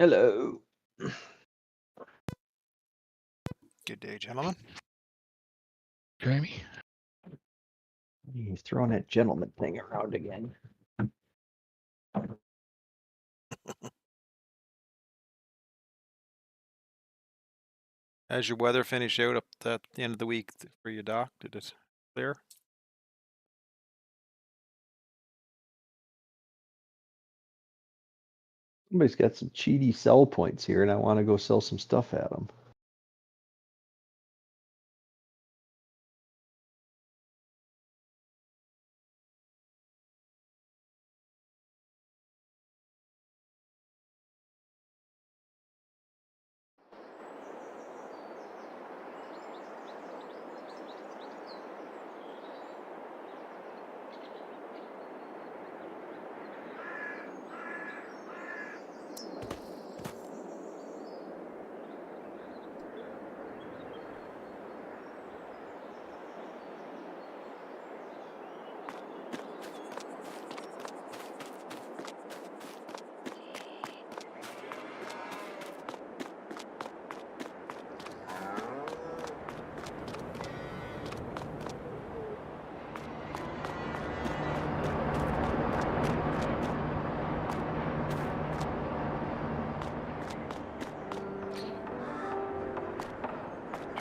Hello. Good day, gentlemen. Jamie. He's throwing that gentleman thing around again. As your weather finished out up at the end of the week for you, Doc, did it clear? Somebody's got some cheaty sell points here, and I want to go sell some stuff at them.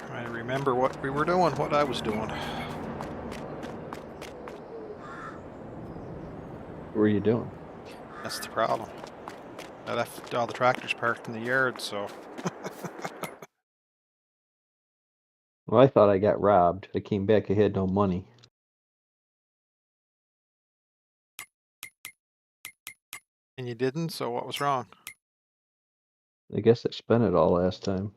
Trying to remember what we were doing, what I was doing. What were you doing? That's the problem. I left all the tractors parked in the yard, so. Well, I thought I got robbed. I came back, I had no money. And you didn't, so what was wrong? I guess I spent it all last time.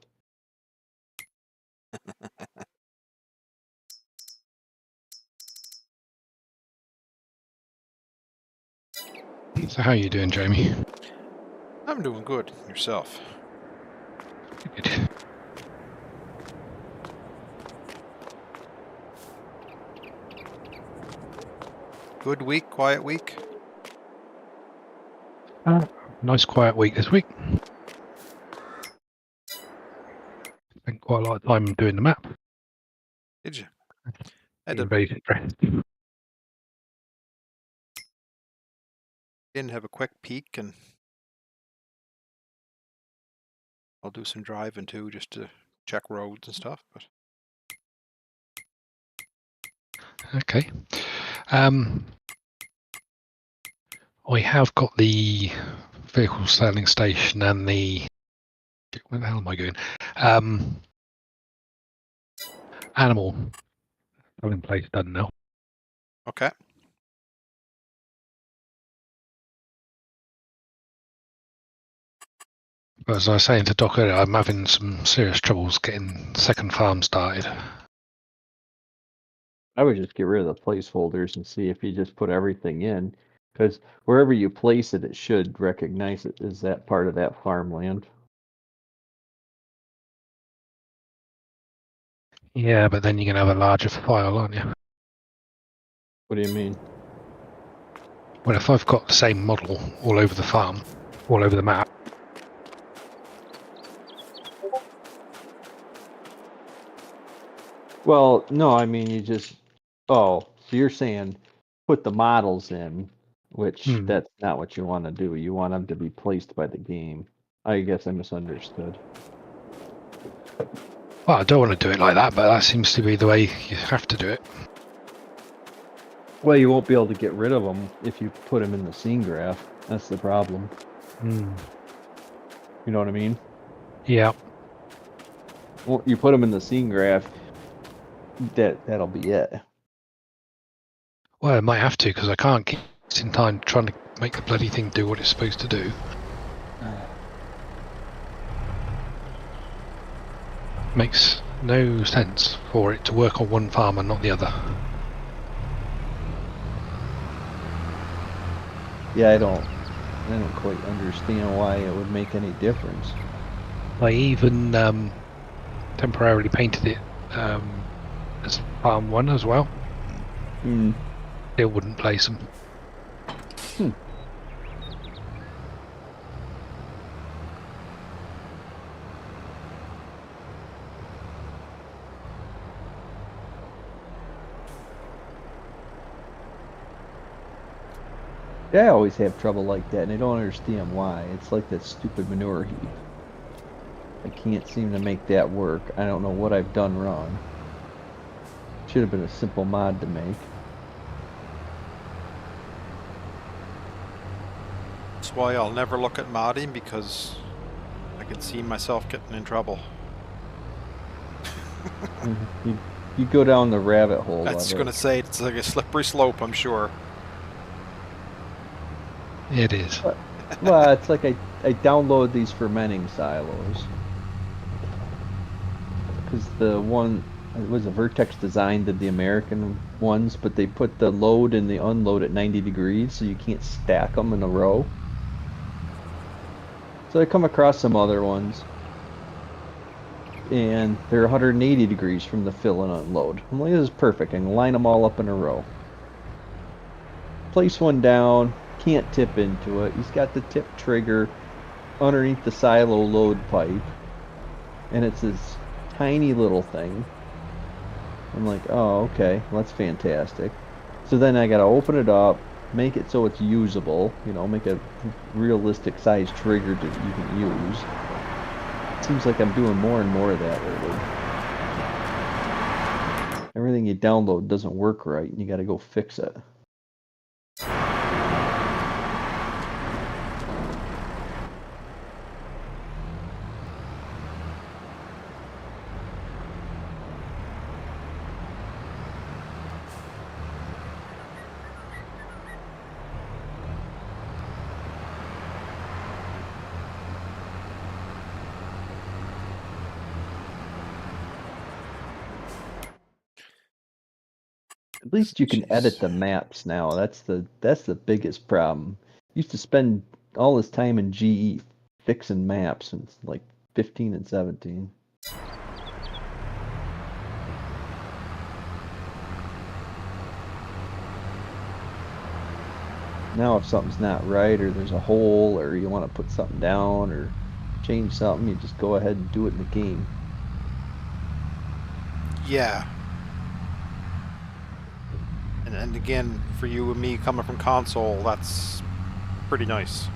So how are you doing, Jamie? I'm doing good. Yourself? Good. Good week, quiet week? Nice quiet week this week. Spent quite a lot of time doing the map. Did you? Being very stressed. Didn't have a quick peek, and I'll do some driving too, just to check roads and stuff. But Okay. I have got the vehicle selling station and the. Where the hell am I going? Animal selling place done now. okay. But as I was saying to Doc earlier, I'm having some serious troubles getting second farm started. I would just get rid of the placeholders and see if you just put everything in. Because wherever you place it, it should recognize it as that part of that farmland. Yeah, but then you're going to have a larger file, aren't you? What do you mean? Well, if I've got the same model all over the farm, all over the map. Well, no, I mean, you just... Oh, so you're saying put the models in, which that's not what you want to do. You want them to be placed by the game. I guess I misunderstood. Well, I don't want to do it like that, but that seems to be the way you have to do it. Well, you won't be able to get rid of them if you put them in the scene graph. That's the problem. You know what I mean? Yeah. Well, you put them in the scene graph, that'll be it. Well, I might have to, because I can't keep in time trying to make the bloody thing do what it's supposed to do. Makes no sense for it to work on one farm and not the other. Yeah, I don't quite understand why it would make any difference. I even temporarily painted it as farm 1 as well. Still wouldn't place them. I always have trouble like that, and I don't understand why. It's like that stupid manure heap. I can't seem to make that work. I don't know what I've done wrong. Should have been a simple mod to make. That's why I'll never look at modding, because I can see myself getting in trouble. You go down the rabbit hole. I was going to say, it's like a slippery slope, I'm sure. It is. Well, it's like I download these fermenting silos. Because the one, it was a Vertex Design, did the American ones, but they put the load and the unload at 90 degrees, so you can't stack them in a row. So I come across some other ones, and they're 180 degrees from the fill and unload. I'm like, this is perfect. I can line them all up in a row. Place one down, can't tip into it. He's got the tip trigger underneath the silo load pipe, and it's this tiny little thing. I'm like, oh, okay, well, that's fantastic. So then I gotta open it up, make it so it's usable, you know, make a realistic size trigger that you can use. It seems like I'm doing more and more of that lately. Everything you download doesn't work right, and you gotta go fix it. At least you can edit the maps now. That's the biggest problem. Used to spend all this time in GE fixing maps in like 15 and 17. Now if something's not right, or there's a hole, or you want to put something down or change something, you just go ahead and do it in the game. Yeah. And again, for you and me coming from console, that's pretty nice.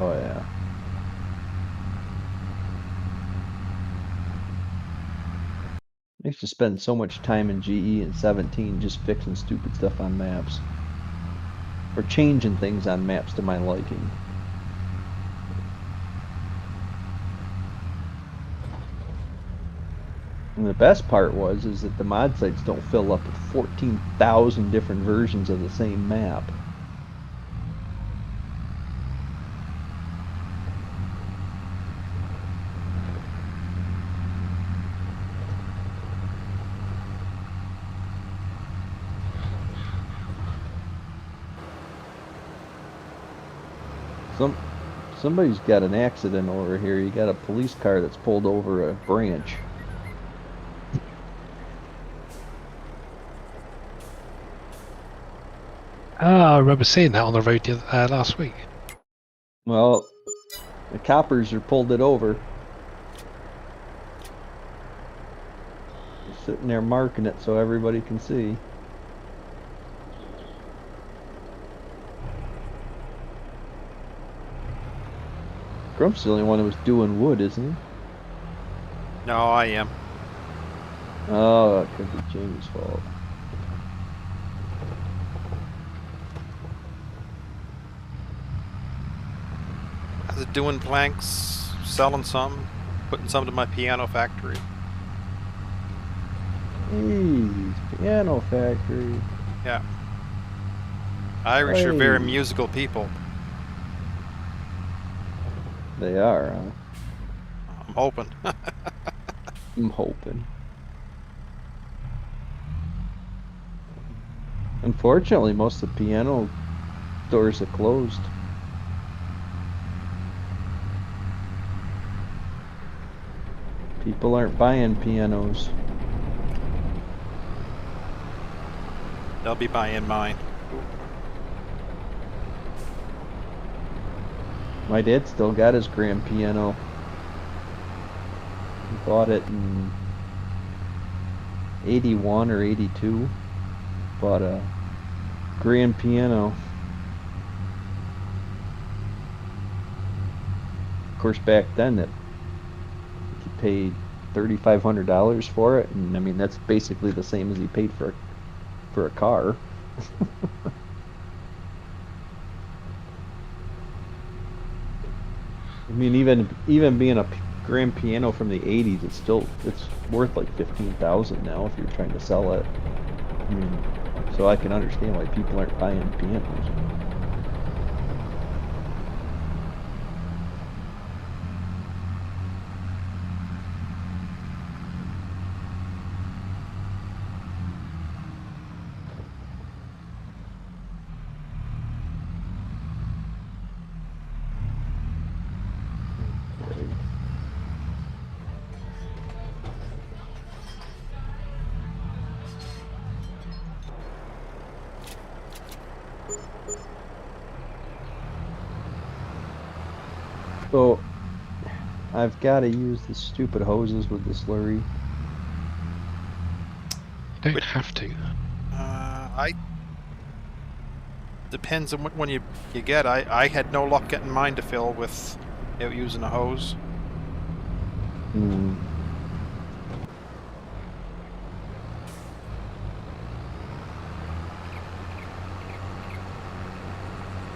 Oh yeah. I used to spend so much time in GE in 17 just fixing stupid stuff on maps. Or changing things on maps to my liking. And the best part is that the mod sites don't fill up with 14,000 different versions of the same map. Somebody's got an accident over here. You got a police car that's pulled over a branch. Ah, I remember seeing that on the road last week. Well, the coppers are pulled it over. They're sitting there marking it so everybody can see. Grump's the only one who was doing wood, isn't he? No, I am. Oh, that could be Jamie's fault. I was doing planks, selling some, putting some to my piano factory. Hey, piano factory. Yeah. Irish are very Hey. musical people. They are, huh? I'm hoping. I'm hoping. Unfortunately, most of the piano stores are closed. People aren't buying pianos. They'll be buying mine. My dad still got his grand piano. He bought it in 81 or 82. Bought a grand piano. course, back then that you paid $3,500 for it, and I mean that's basically the same as you paid for a car. I mean, even being a grand piano from the '80s, it's worth like $15,000 now if you're trying to sell it. I mean, so I can understand why people aren't buying pianos. So I've got to use the stupid hoses with the slurry. You don't have to. Depends on what one you get. I had no luck getting mine to fill without using a hose.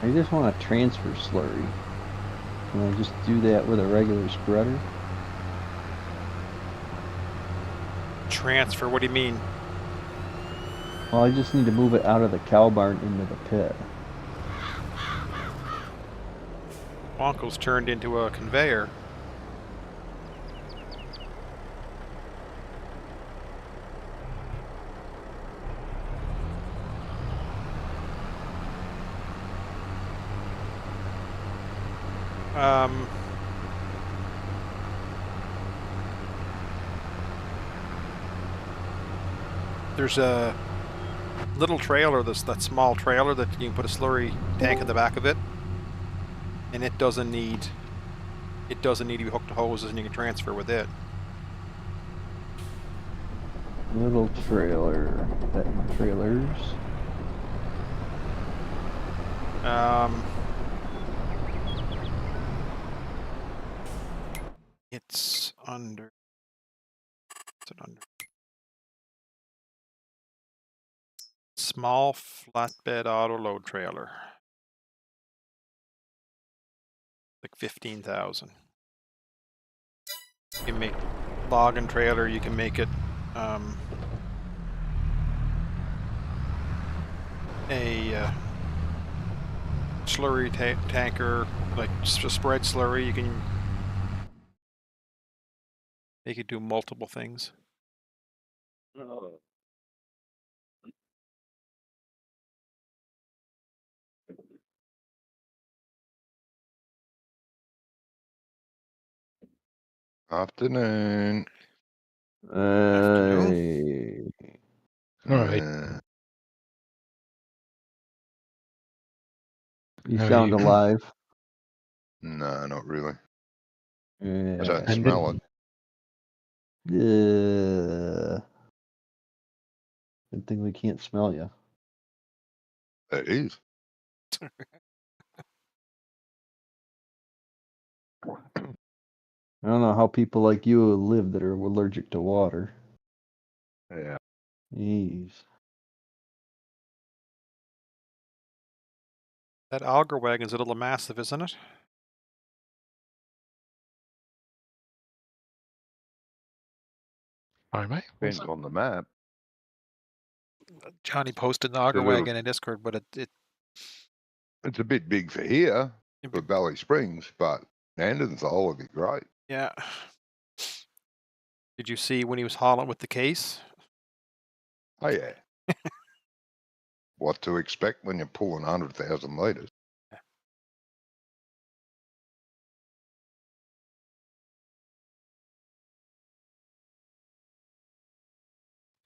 I just want to transfer slurry. Can I just do that with a regular spreader? Transfer? What do you mean? Well, I just need to move it out of the cow barn into the pit. Bonko's turned into a conveyor. There's a little trailer, that small trailer that you can put a slurry tank in the back of it, and it doesn't need to be hooked to hoses, and you can transfer with it. Little trailer. Trailers. It's under. What's it under? Small flatbed auto load trailer. Like 15,000. You can make logging trailer. You can make it a slurry tanker, like just a spread slurry. You can make it do multiple things. Afternoon. Afternoon. All right. You How are sound you? alive. No, not really. I Yeah. don't smell it. Yeah. Good thing we can't smell you. It is. I don't know how people like you live that are allergic to water. Yeah. Jeez. That auger wagon's a little massive, isn't it? All right, mate. Depends on the map. Johnny posted the auger wagon in Discord, but It's a bit big for here, for BallySprings, but Anderson's would be great. yeah. Did you see when he was hauling with the case? Oh, yeah. What to expect when you're pulling 100,000 litres.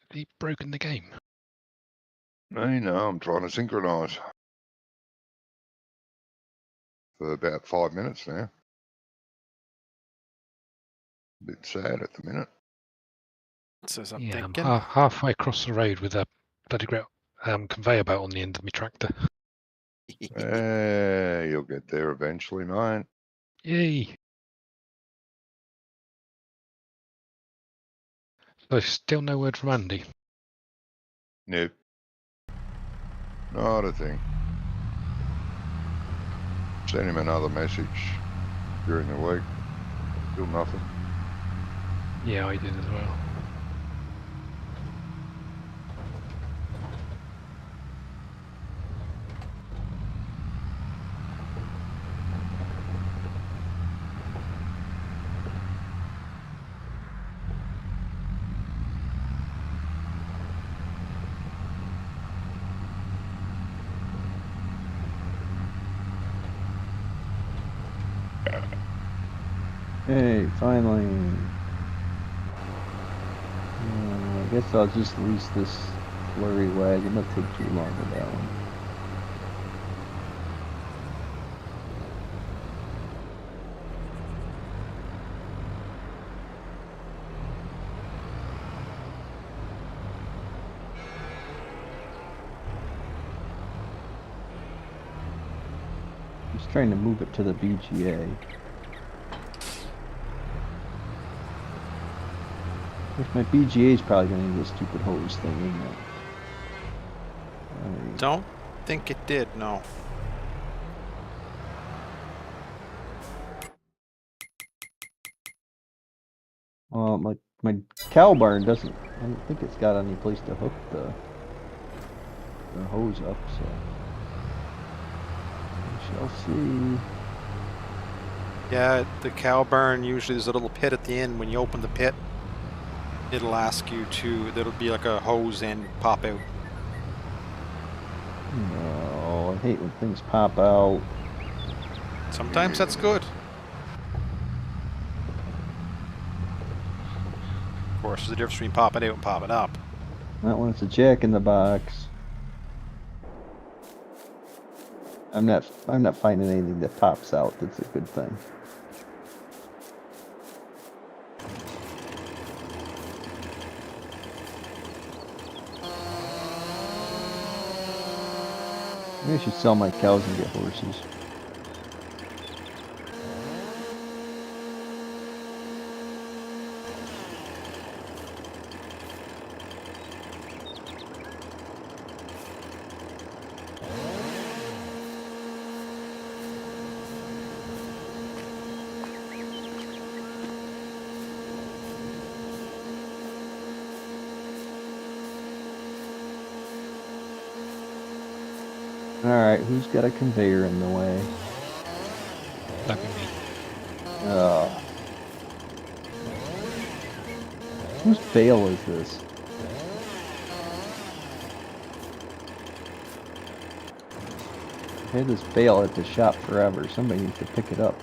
Have you broken the game? No, I'm trying to synchronise for about 5 minutes now. A bit sad at the minute. Says I'm Yeah, I'm thinking. halfway across the road with a bloody great conveyor belt on the end of my tractor. You'll get there eventually, mate. Yay! So still no word from Andy. Nope. Not a thing. Sent him another message during the week. Still nothing. Yeah, I did as well. Hey, finally. I guess I'll just lease this flurry wagon. It'll take too long with that one. Just trying to move it to the BGA. If my BGA is probably going to need this stupid hose thing, isn't it? Don't think it did, no. Well, my cow barn doesn't. I don't think it's got any place to hook the hose up, so we shall see. Yeah, the cow barn, usually there's a little pit at the end. When you open the pit, it'll ask you to, there'll be like a hose end pop out. No, I hate when things pop out. Sometimes that's good. Of course, there's a difference between popping out and popping up. Not when it's a jack in the box. I'm not finding anything that pops out that's a good thing. Maybe I should sell my cows and get horses. Alright, who's got a conveyor in the way? That'd be me. Whose bale is this? I've had this bale at the shop forever. Somebody needs to pick it up.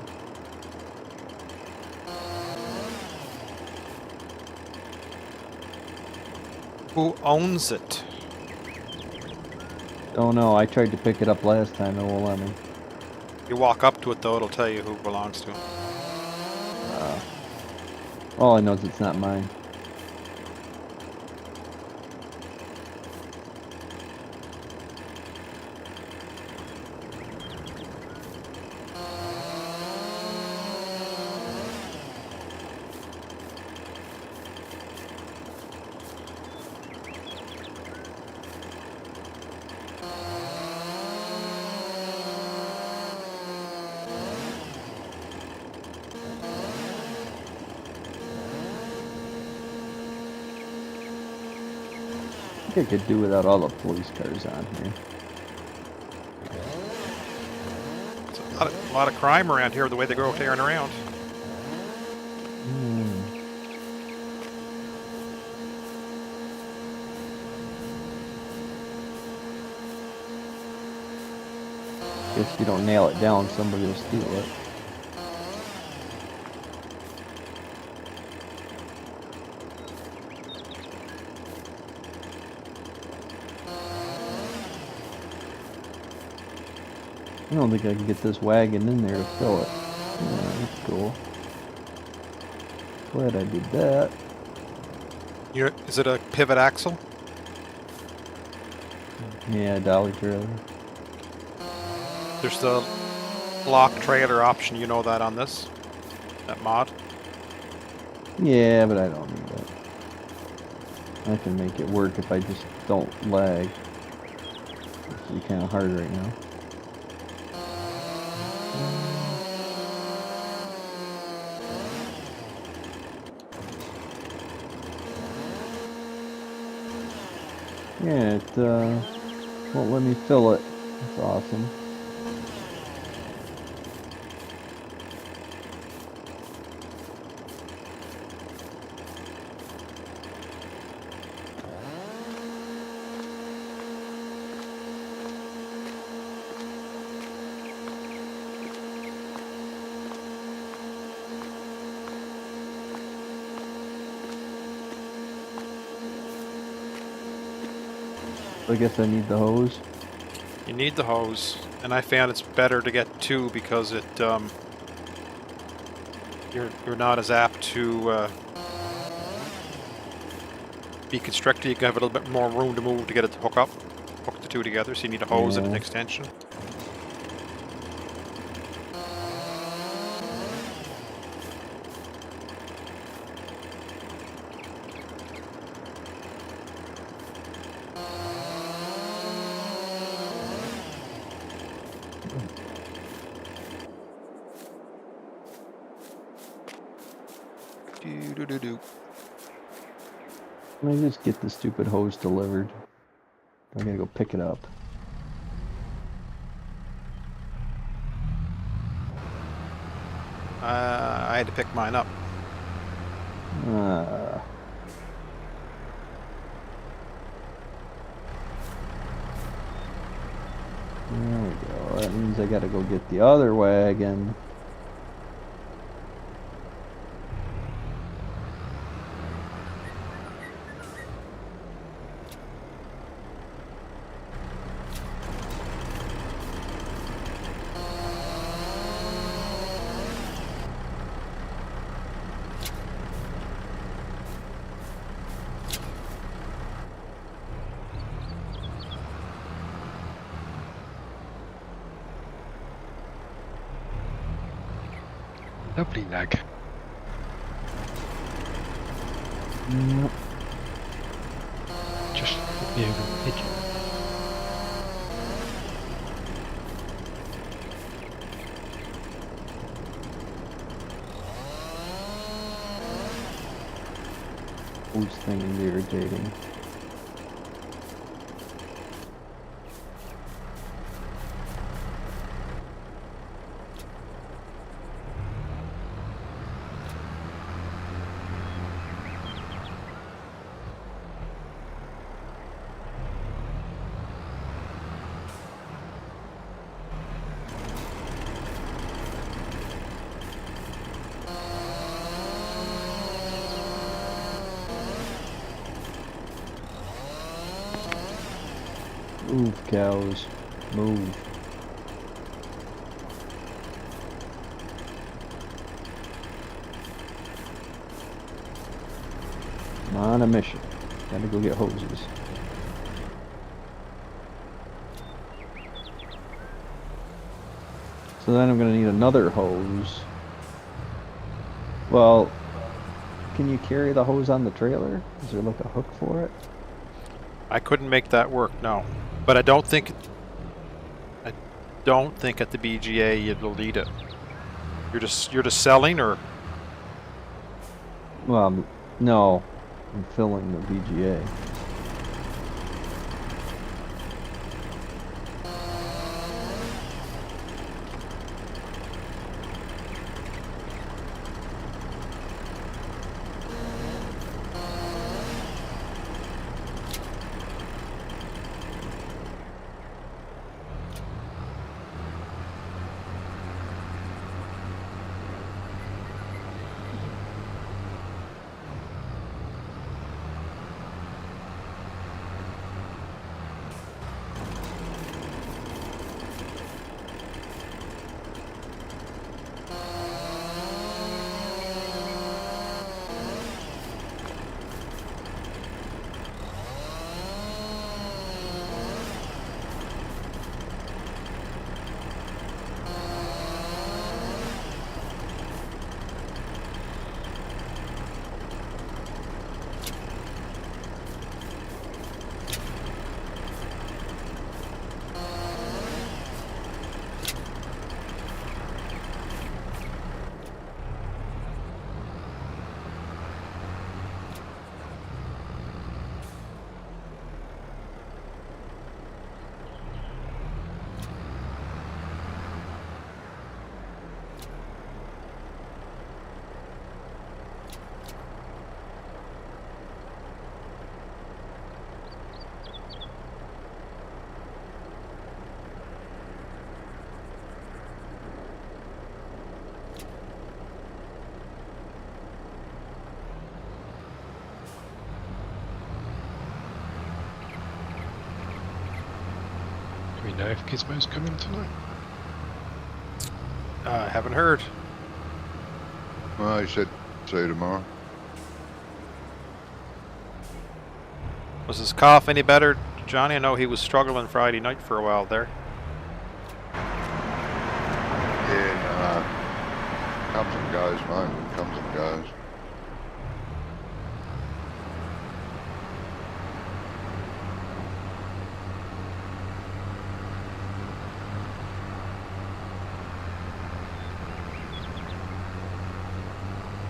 Who owns it? Oh no, I tried to pick it up last time, it won't let me. You walk up to it though, it'll tell you who it belongs to. All I know is it's not mine. I think I could do without all the police cars on here. There's a lot of crime around here the way they go tearing around. If you don't nail it down, somebody will steal it. I don't think I can get this wagon in there to fill it. Yeah, that's cool. Glad I did that. Is it a pivot axle? Yeah, dolly trailer. There's the lock trailer option, you know that on this? That mod? Yeah, but I don't need that. I can make it work if I just don't lag. It's kind of hard right now. Yeah, it won't let me fill it. That's awesome. I guess I need the hose. You need the hose, and I found it's better to get two because it you're not as apt to be constricted. You can have a little bit more room to move to get it to hook the two together. So you need a hose and an Yeah. extension. Do. Let me just get the stupid hose delivered. I gotta go pick it up. I had to pick mine up. There we go. That means I gotta go get the other wagon. Lovely lag. Yep. Just put me over the edge. Hose thing is irritating. Move, cows. Move. I'm on a mission. Gotta go get hoses. So then I'm gonna need another hose. Well, can you carry the hose on the trailer? Is there like a hook for it? I couldn't make that work, no. But I don't think at the BGA you'll need it. You're just selling, or Well, no. I'm filling the VGA. you know if Gizmo's coming tonight? Haven't heard. Well, he said, see you tomorrow. Was his cough any better, Johnny? I know he was struggling Friday night for a while there. Yeah, comes and goes, mate. Comes and goes.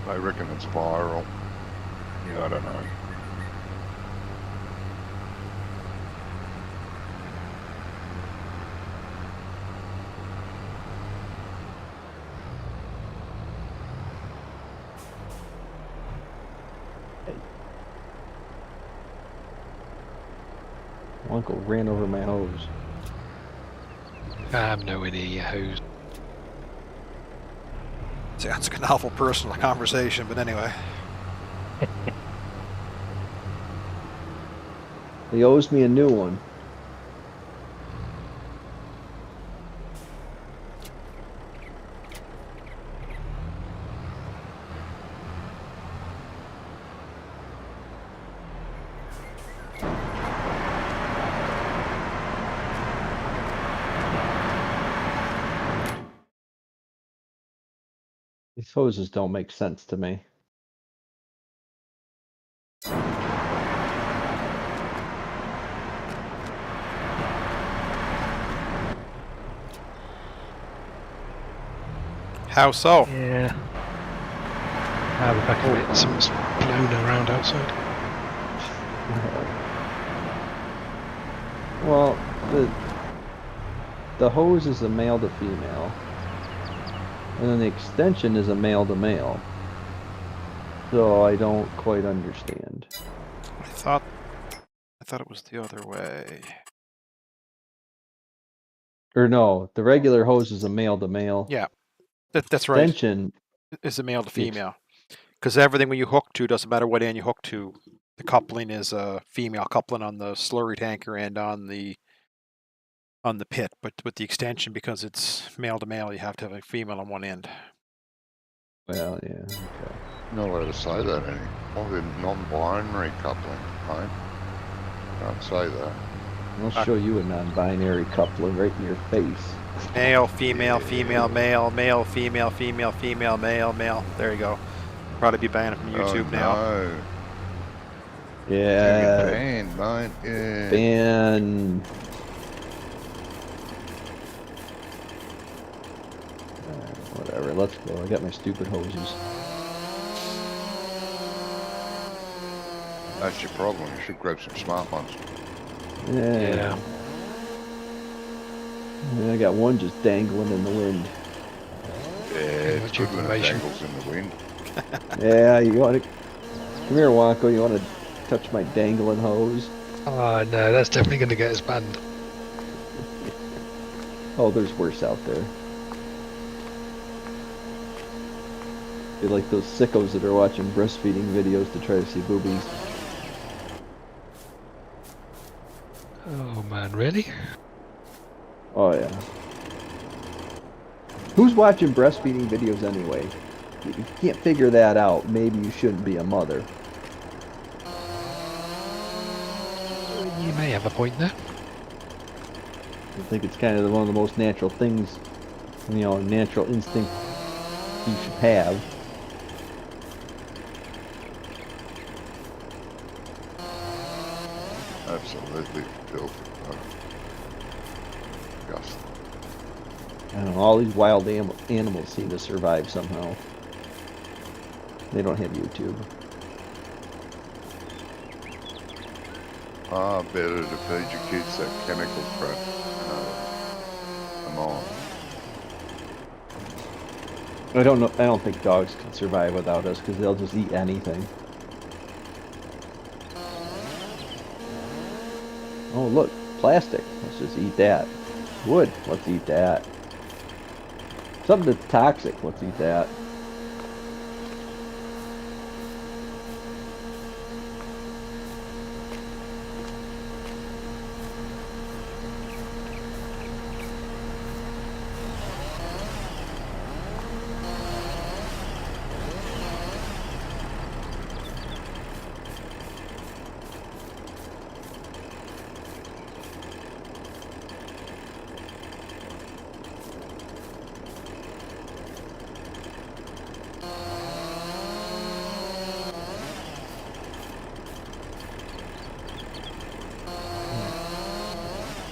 I reckon it's viral. Yeah, I don't know. Uncle ran over my hose. I'm nowhere near your hose. See, that's an awful personal conversation, but anyway. He owes me a new one. These hoses don't make sense to me. How so? Yeah. The back of it, something's blown around outside. Well, the hose is a male to female, and then the extension is a male to male. So I don't quite understand. I thought it was the other way. Or no, the regular hose is a male to male. Yeah, that's right. Extension Is a male to female. Because everything when you hook to, doesn't matter what end you hook to, the coupling is a female coupling on the slurry tanker and on the pit. But with the extension, because it's male to male, you have to have a female on one end. Well, yeah. Okay. You're not allowed to say that anymore. They're non-binary coupling, mate. Can't say that. I'll show you a non-binary coupling right in your face. Male, female, female, male, male, female, female, female, male, male. There you go. Probably be banned from YouTube now. No. Yeah. Banned, mate. Yeah. Ban. Whatever, let's go. I got my stupid hoses. That's your problem. You should grab some smart ones. Yeah. I got one just dangling in the wind. Yeah, it's much good when it information. dangles in the wind. Yeah, you want to... Come here, Wonko. You want to touch my dangling hose? Oh no, that's definitely going to get us banned. Oh, there's worse out there. You're like those sickos that are watching breastfeeding videos to try to see boobies. Oh man, really? Oh, yeah. Who's watching breastfeeding videos anyway? If you can't figure that out, maybe you shouldn't be a mother. You may have a point there. I think it's kind of one of the most natural things, you know, natural instinct you should have. Absolutely filthy. Disgusting. I don't know, all these wild animals seem to survive somehow. They don't have YouTube. Better to feed your kids that chemical crap. Come on. I don't know. I don't think dogs can survive without us because they'll just eat anything. Oh look, plastic. Let's just eat that. Wood. Let's eat that. Something that's toxic. Let's eat that.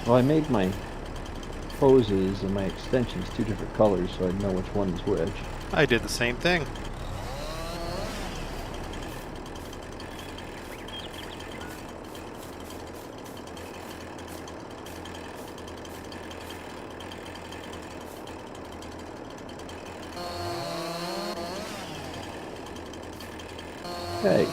Well, I made my hoses and my extensions 2 different colors so I'd know which one's which. I did the same thing. Hey.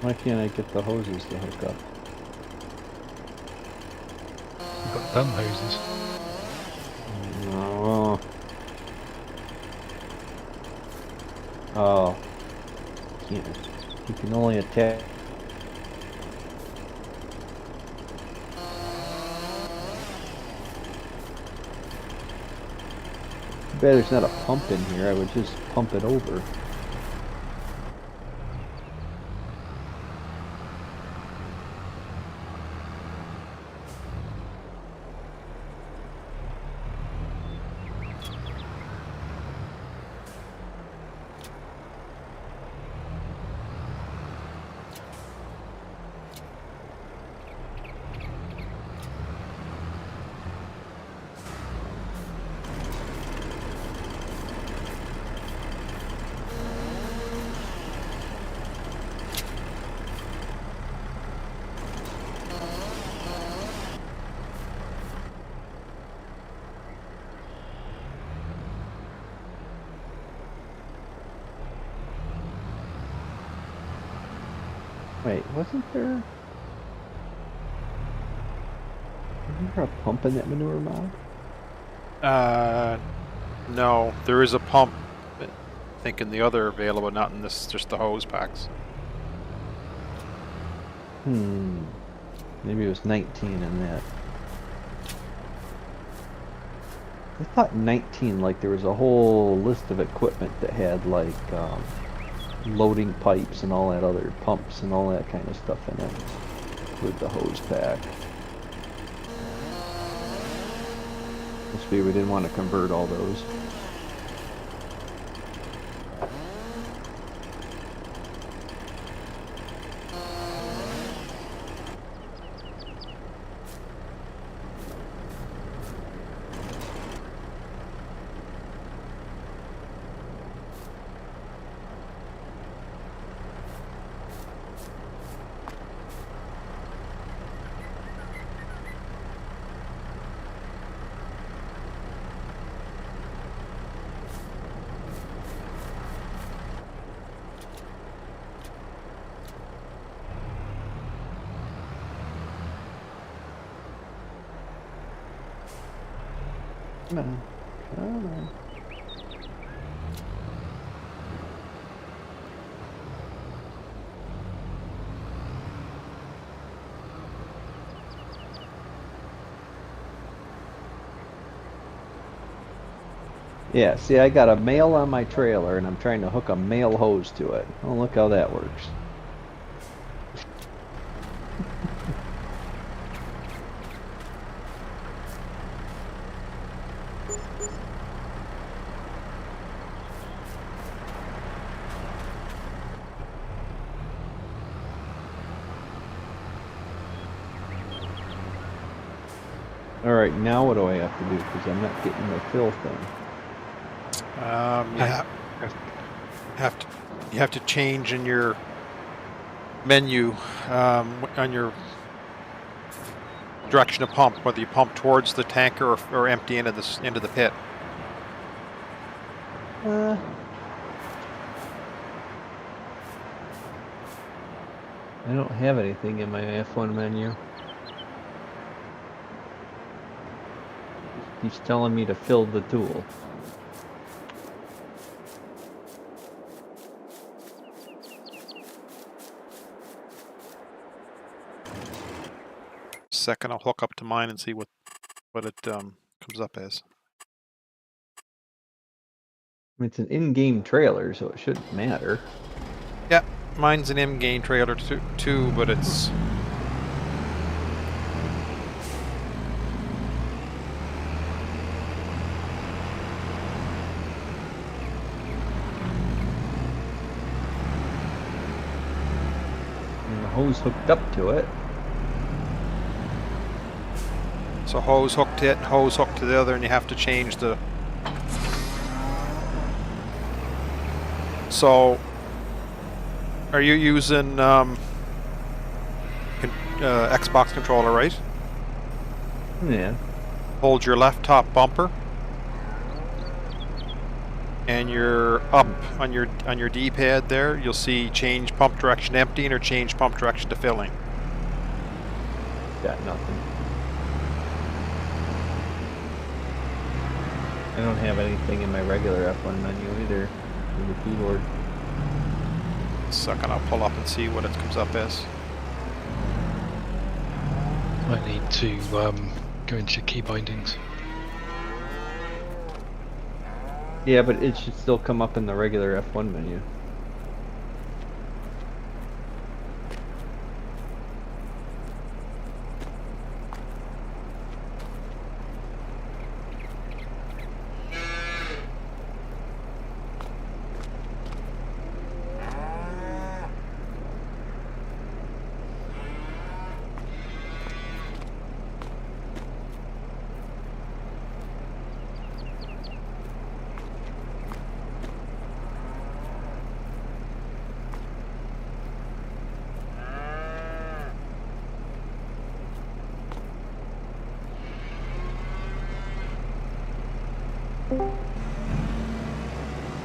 Why can't I get the hoses to hook up? You've got dumb hoses. No. Oh. Can't. You can only attach. Too bad there's not a pump in here. I would just pump it over. Wait, wasn't there a pump in that manure mod? No, there is a pump. I think in the other available, not in this, just the hose packs. Maybe it was 19 in that. I thought 19, like there was a whole list of equipment that had like loading pipes and all that other pumps and all that kind of stuff in it with the hose pack. Must be we didn't want to convert all those. Come on. Come on. Yeah, see, I got a male on my trailer and I'm trying to hook a male hose to it. Oh, look how that works. Alright, now what do I have to do? Because I'm not getting the fill thing. You have to change in your menu on your direction of pump, whether you pump towards the tanker or empty into the pit. I don't have anything in my F1 menu. He's telling me to fill the tool. Second, I'll hook up to mine and see what it comes up as. It's an in-game trailer, so it shouldn't matter. Yeah, mine's an in-game trailer too, but it's... And the hose hooked up to it. So hose hooked to it, and hose hooked to the other, and you have to change the... So, are you using Xbox controller, right? Yeah. Hold your left top bumper, and you're up on your D-pad there. You'll see change pump direction emptying or change pump direction to filling. Got nothing. I don't have anything in my regular F1 menu either. In the keyboard. Second, I'll pull up and see what it comes up as. I need to go into key bindings. Yeah, but it should still come up in the regular F1 menu.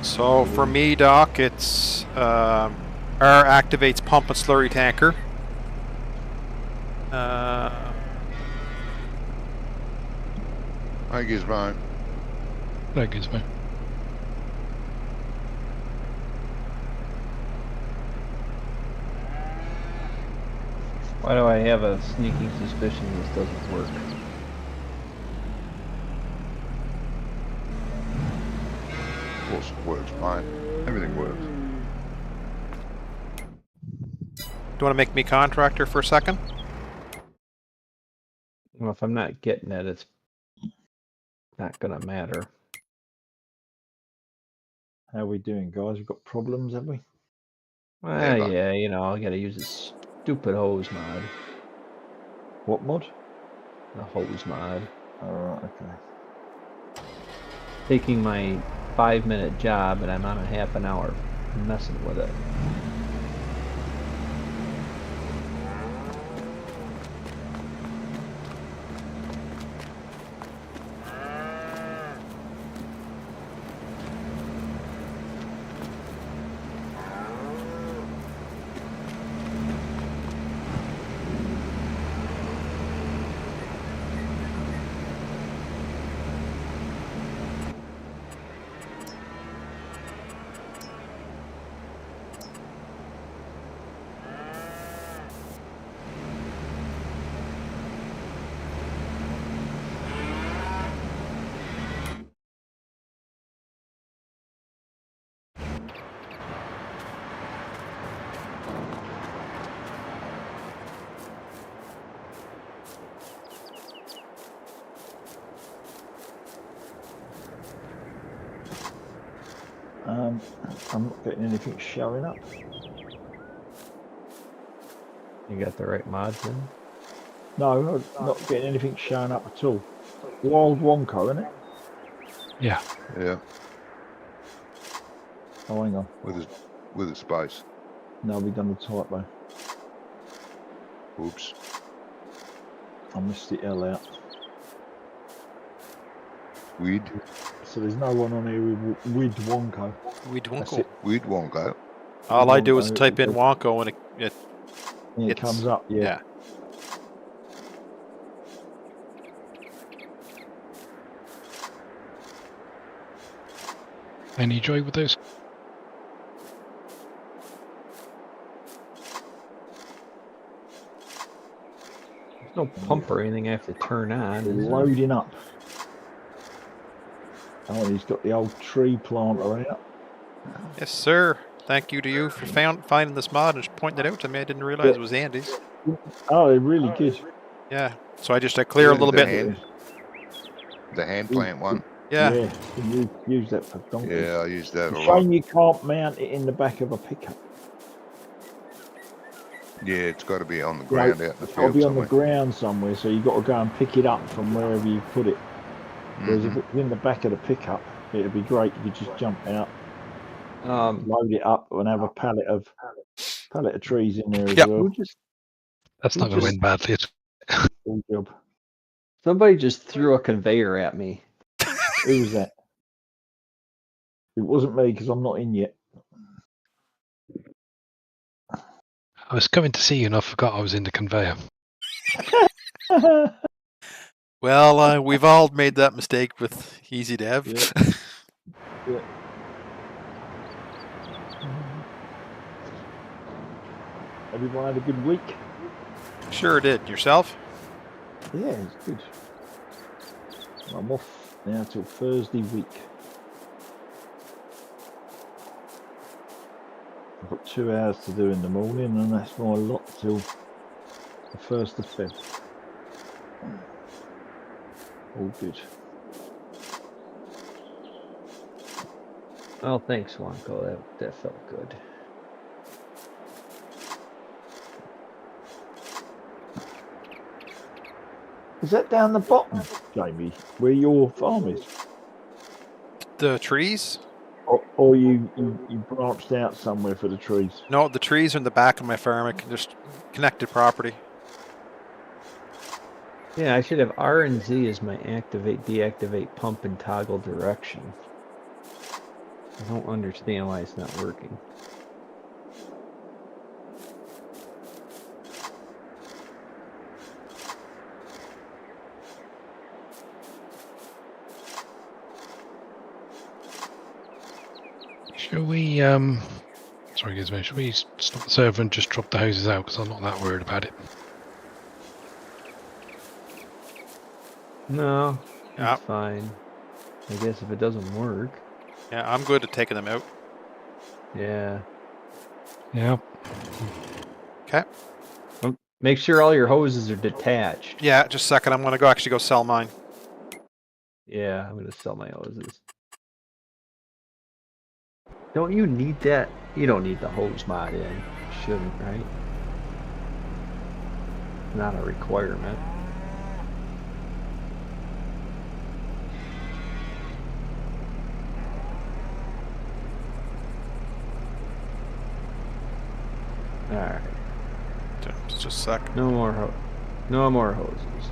So for me, Doc, it's R activates pump and slurry tanker. I guess mine. That gives me. Why do I have a sneaking suspicion this doesn't work? Of course it works, mate. Everything works. Do you want to make me contractor for a second? Well, if I'm not getting it, it's not gonna matter. How are we doing, guys? We've got problems, have we? Well, Never. yeah, you know, I gotta use this stupid hose mod. What mod? The hose mod. Alright, okay. Taking my 5-minute job and I'm on a half an hour messing with it. I'm not getting anything showing up. You got the right mods in? No, I'm not getting anything showing up at all. Wild Wonko, isn't it? Yeah. Yeah, Oh, hang on. with a space. No, we've done the typo. Oops. I missed the L out. Weed So there's no one on here with Wonko. We'd That's Wonko. it. Wonko. All I do is Wonko, type in it- Wonko and it It comes up, yeah. yeah. Any joy with those? There's no pump or anything I have to turn on. They're Is there? loading up. Oh, and he's got the old tree planter out. Yes, sir. Thank you to you for finding this mod and pointing it out to me. I didn't realize it was Andy's. Oh, they're really good. Yeah. So I clear a little the bit. Hand, the hand plant one. Yeah. Yeah, you use that for donkeys. Yeah, I use that It's a a lot. shame you can't mount it in the back of a pickup. Yeah, it's got to be on the ground out in the It's got to field be on somewhere. the ground somewhere, so you've got to go and pick it up from wherever you put it. Whereas if Mhm. it's in the back of the pickup, it'd be great. You could just jump out, Um, load it up, and have a pallet of trees in there as Yep. well. who just That's not going to just- win badly. Full job. somebody just threw a conveyor at me. Who was that? It wasn't me because I'm not in yet. I was coming to see you and I forgot I was in the conveyor. Well, we've all made that mistake with Easy Dev. Yeah. Everyone had a good week. Sure did. Yourself? Yeah, it's good. I'm off now till Thursday week. I've got 2 hours to do in the morning, and that's my lot till the 1st of Feb. All good. Oh, thanks, Wonko. That felt good. Is that down the bottom, Jamie, where your farm is? The trees? Or you branched out somewhere for the trees? No, the trees are in the back of my farm. Just connected property. Yeah, I should have R and Z as my activate, deactivate, pump, and toggle direction. I don't understand why it's not working. Shall we, sorry Gizmo, shall we stop the server and just drop the hoses out because I'm not that worried about it. No, Yeah. it's fine. I guess if it doesn't work, Yeah, I'm good at taking them out. yeah. Yeah. Okay. Make sure all your hoses are detached. Yeah, just a second. I'm going to actually go sell mine. Yeah, I'm gonna sell my hoses. Don't you need that? You don't need the hose mod in. Shouldn't, right? Not a requirement. Alright. Just a sec. No more hoses.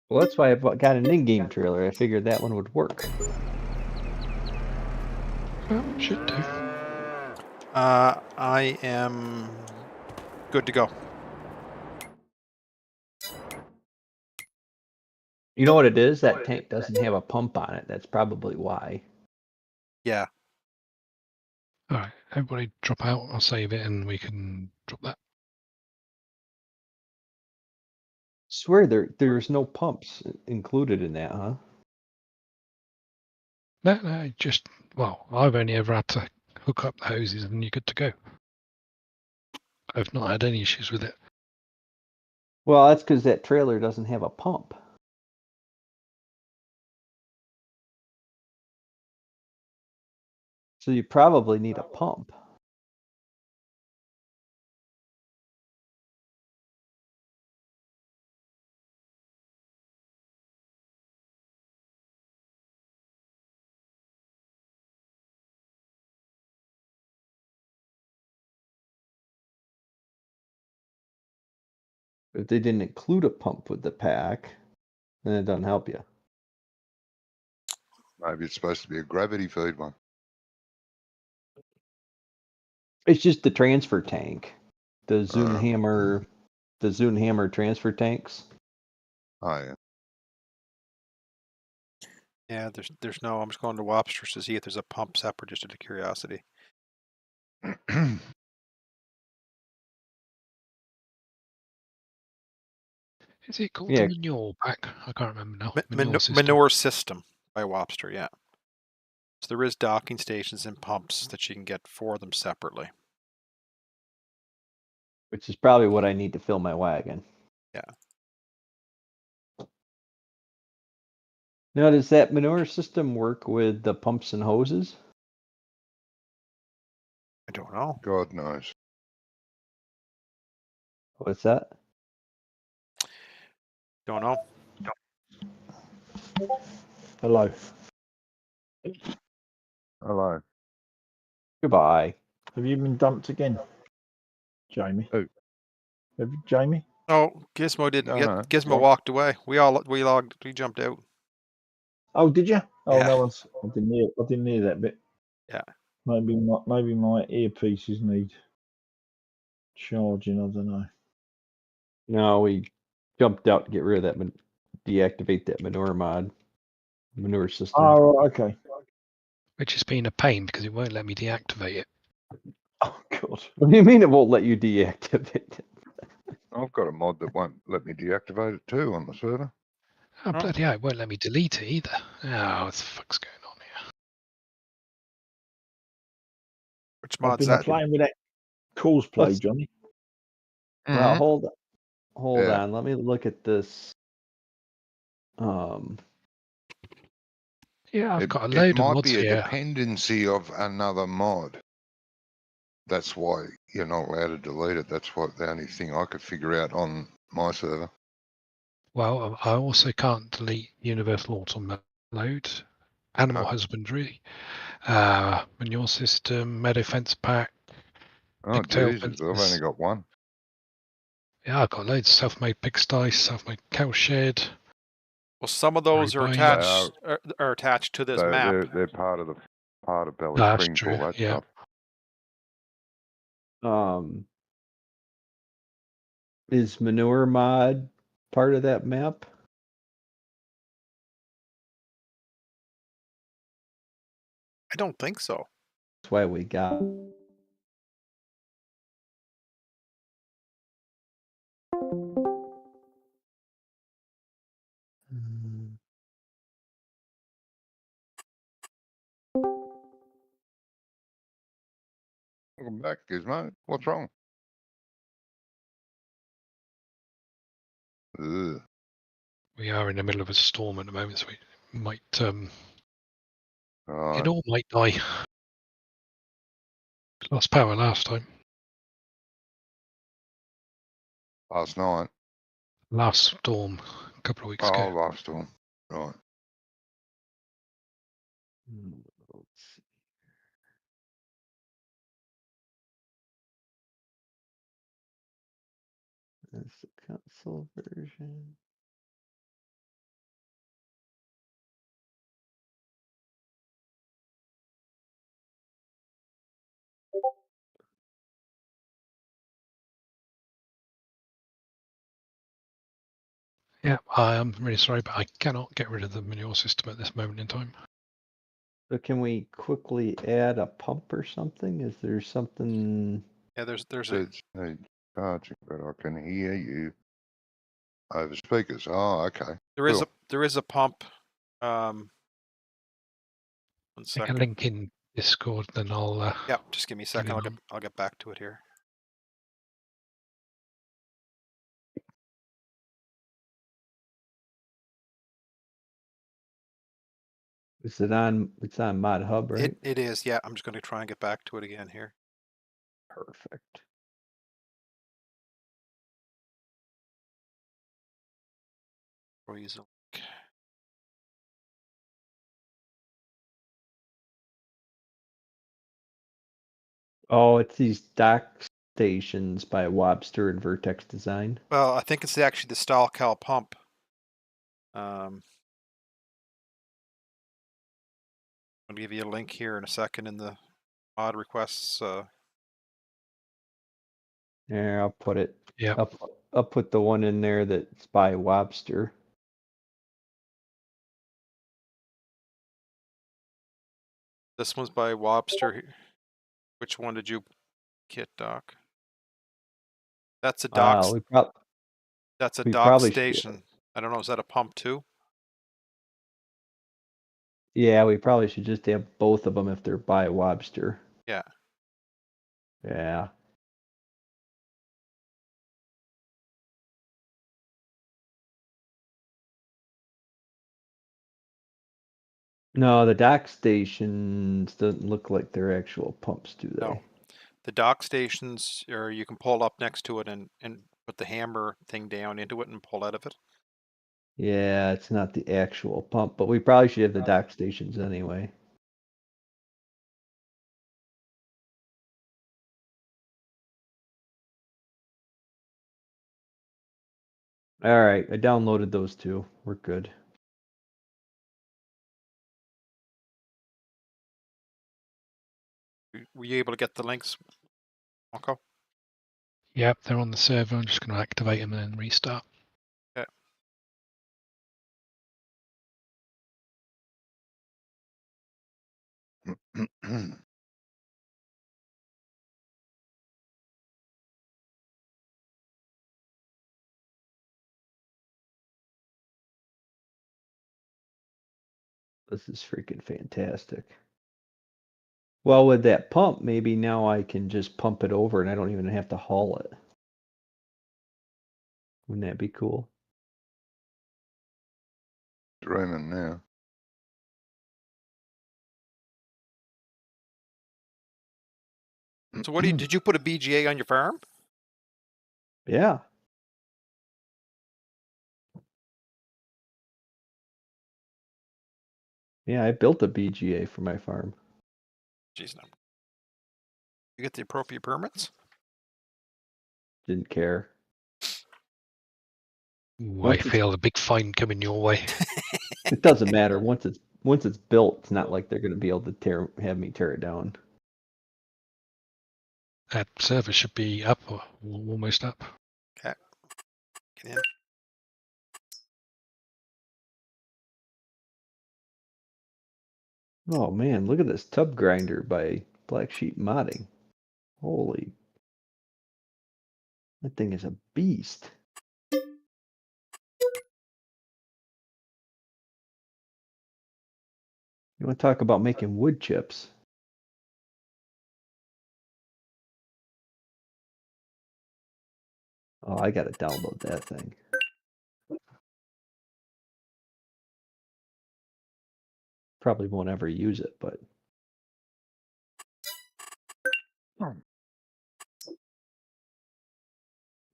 Well, that's why I got an in-game trailer. I figured that one would work. Well, should do. I am good to go. You know what it is? That tank doesn't have a pump on it. That's probably why. Yeah. Alright, everybody drop out, I'll save it and we can drop that. Swear there's no pumps included in that, huh? No, just, well, I've only ever had to hook up the hoses and you're good to go. I've not had any issues with it. Well, that's because that trailer doesn't have a pump. So you probably need a pump. If they didn't include a pump with the pack, then it doesn't help you. Maybe it's supposed to be a gravity feed one. It's just the transfer tank. The Zunhammer transfer tanks. Oh yeah. Yeah, there's no. I'm just going to Wobsters to see if there's a pump separate, just out of curiosity. Is it called Yeah. the manure pack? I can't remember now. Manure system. Manure system by Wobster, yeah. So there is docking stations and pumps that you can get for them separately. Which is probably what I need to fill my wagon. Yeah. Now, does that manure system work with the pumps and hoses? I don't know. God knows. What's that? Don't know. Hello. Hello. Goodbye. Have you been dumped again, Jamie? Who? Have you, Jamie? Oh, Gizmo didn't. No. Gizmo What? walked away. We jumped out. Oh, did you? Oh, Yeah. no, I didn't hear that bit. Yeah. Maybe my earpieces need charging. I don't know. No, we jumped out to get rid of that, deactivate that manure system. Oh, right, okay. Which has been a pain because it won't let me deactivate it. Oh, God. What do you mean it won't let you deactivate it? I've got a mod that won't let me deactivate it too on the server. Oh, bloody hell, it won't let me delete it either. Oh, what the fuck's going on here? Which I've mod's been that? playing with that cosplay, Johnny. Well, Mhm. hold Yeah. on. Let me look at this. Yeah, I've It, got a it load of might mods be a here. dependency of another mod. That's why you're not allowed to delete it. That's what the only thing I could figure out on my server. Well, I also can't delete Universal Auto Load, Animal Okay. Husbandry, Manure System, Meadow Fence Pack, Oh Pigtail Jesus, I've only Fences. got one. Yeah, I've got loads. Self-made pigsty, self-made cow shed. Well, some of those are Right, attached to this map. They're part of Belly That's Springs, true. all that Yeah. stuff. Is manure mod part of that map? I don't think so. That's why we got. Welcome back, Gizmo. What's wrong? Ugh. We are in the middle of a storm at the moment, so we might Right. it all might die. Lost power last time. Last night. Last storm a couple of weeks ago. Last one. Right. Let's see. That's the console version. Yeah, I'm really sorry, but I cannot get rid of the manure system at this moment in time. So can we quickly add a pump or something? Is there something? Yeah, there's a Says need charging, but I can hear you over speakers. Oh, okay. there is a pump. One I can second. link in Discord, then I'll. Yeah, just give me a second. it on. I'll get back to it here. Is it on? It's on Mod Hub, right? It is, yeah. I'm just going to try and get back to it again here. Perfect. Raise a link. Oh, it's these dock stations by Wobster and Vertex Design. Well, I think it's actually the stall cal pump. I'm going to give you a link here in a second in the mod requests. There, I'll put it. Yeah. I'll put the one in there that's by Wobster. This one's by Wobster. Which one did you get, Doc? That's a dock. That's a we dock probably station. I don't know. Is that a pump too? Yeah, we probably should just have both of them if they're by Wobster. Yeah. Yeah. No, the dock stations doesn't look like they're actual pumps, do they? No. The dock stations, or you can pull up next to it and put the hammer thing down into it and pull out of it. Yeah, it's not the actual pump, but we probably should have the dock stations anyway. All right, I downloaded those two. We're good. Were you able to get the links, Marco? Yep, they're on the server. I'm just going to activate them and then restart. Okay. This is freaking fantastic. Well, with that pump, maybe now I can just pump it over and I don't even have to haul it. Wouldn't that be cool? Dreaming now. So what did you put a BGA on your farm? Yeah. Yeah, I built a BGA for my farm. Jeez, no. You get the appropriate permits? Didn't care. Ooh, I feel a big fine coming your way. It doesn't matter. Once it's built, it's not like they're going to be able to have me tear it down. That server should be up or almost up. Okay. Get in. Oh man, look at this tub grinder by Black Sheep Modding. Holy. That thing is a beast. You want to talk about making wood chips? Oh, I got to download that thing. Probably won't ever use it, but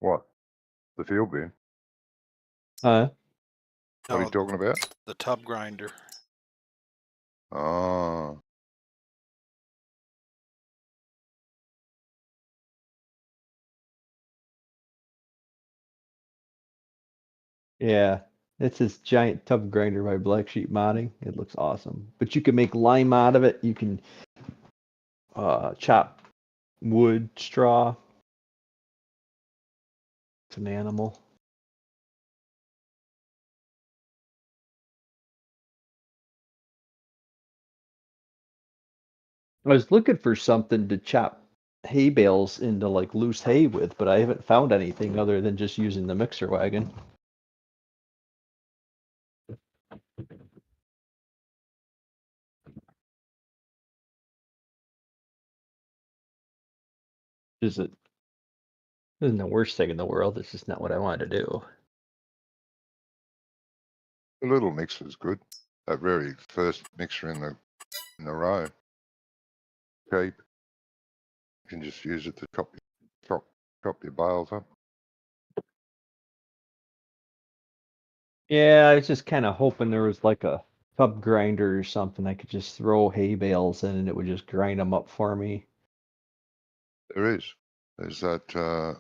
What? The field bin? huh? What are you talking about? The tub grinder. Oh. Yeah, it's this giant tub grinder by Black Sheep Modding. It looks awesome. But you can make lime out of it. You can chop wood, straw. It's an animal. I was looking for something to chop hay bales into like loose hay with, but I haven't found anything other than just using the mixer wagon. Isn't the worst thing in the world. It's just not what I wanted to do. The little mixer's good. That very first mixer in the row. Cheap. You can just use it to chop your bales up. Yeah, I was just kind of hoping there was like a tub grinder or something I could just throw hay bales in and it would just grind them up for me. There is. There's that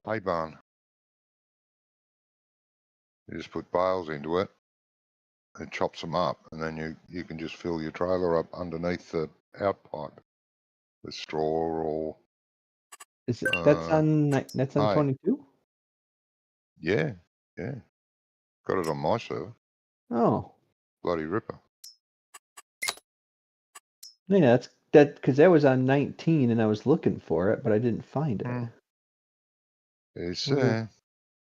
hay barn. You just put bales into it. It chops them up, and then you can just fill your trailer up underneath the outpipe with straw or Is it that's on hay. 22? Yeah. Got it on my server. Oh. Bloody ripper. Yeah, that because that was on 19 and I was looking for it, but I didn't find it. Mm. It's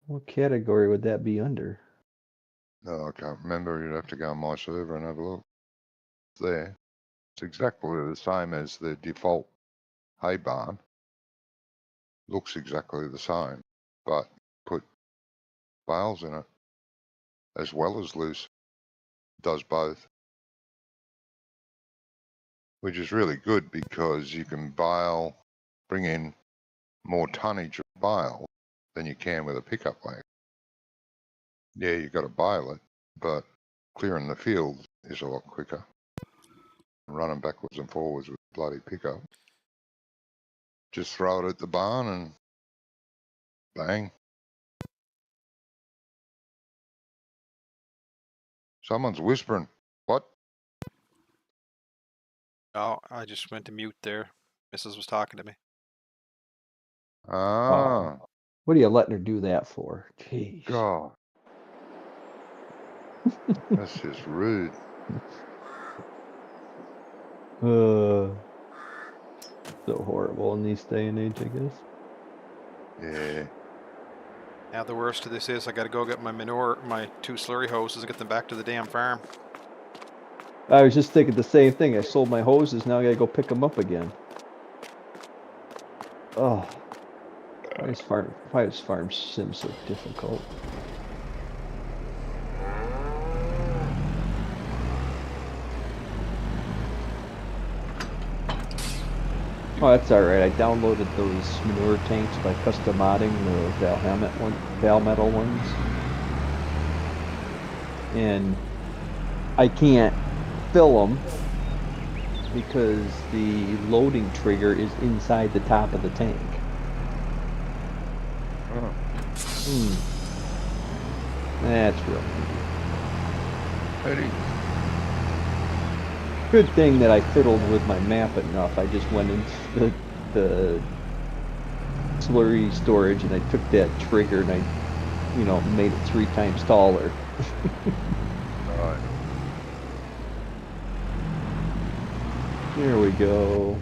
What category would that be under? no, I can't remember. You'd have to go on my server and have a look. It's there. It's exactly the same as the default hay barn. Looks exactly the same, but put bales in it as well as loose. Does both, which is really good because you can bring in more tonnage of bale than you can with a pickup wagon. Yeah, you've got to bale it, but clearing the field is a lot quicker. Running backwards and forwards with bloody pickup. Just throw it at the barn and bang. Someone's whispering. What? Oh, I just went to mute there. Mrs. was talking to me. Ah, What are you letting her do that for? Jeez. God. That's just rude. So horrible in these day and age, I guess. Yeah. Now the worst of this is I got to go get my manure, my 2 slurry hoses, and get them back to the damn farm. I was just thinking the same thing. I sold my hoses, now I gotta go pick them up again. Oh, why is Farm Sim so difficult? Oh, that's all right. I downloaded those manure tanks by custom modding the Val Metal ones, and I can't fill them because the loading trigger is inside the top of the tank. Oh. That's real Eddie. good thing that I fiddled with my map enough. I just went into the slurry storage and I took that trigger and I, made it 3 times taller. Right. There we go.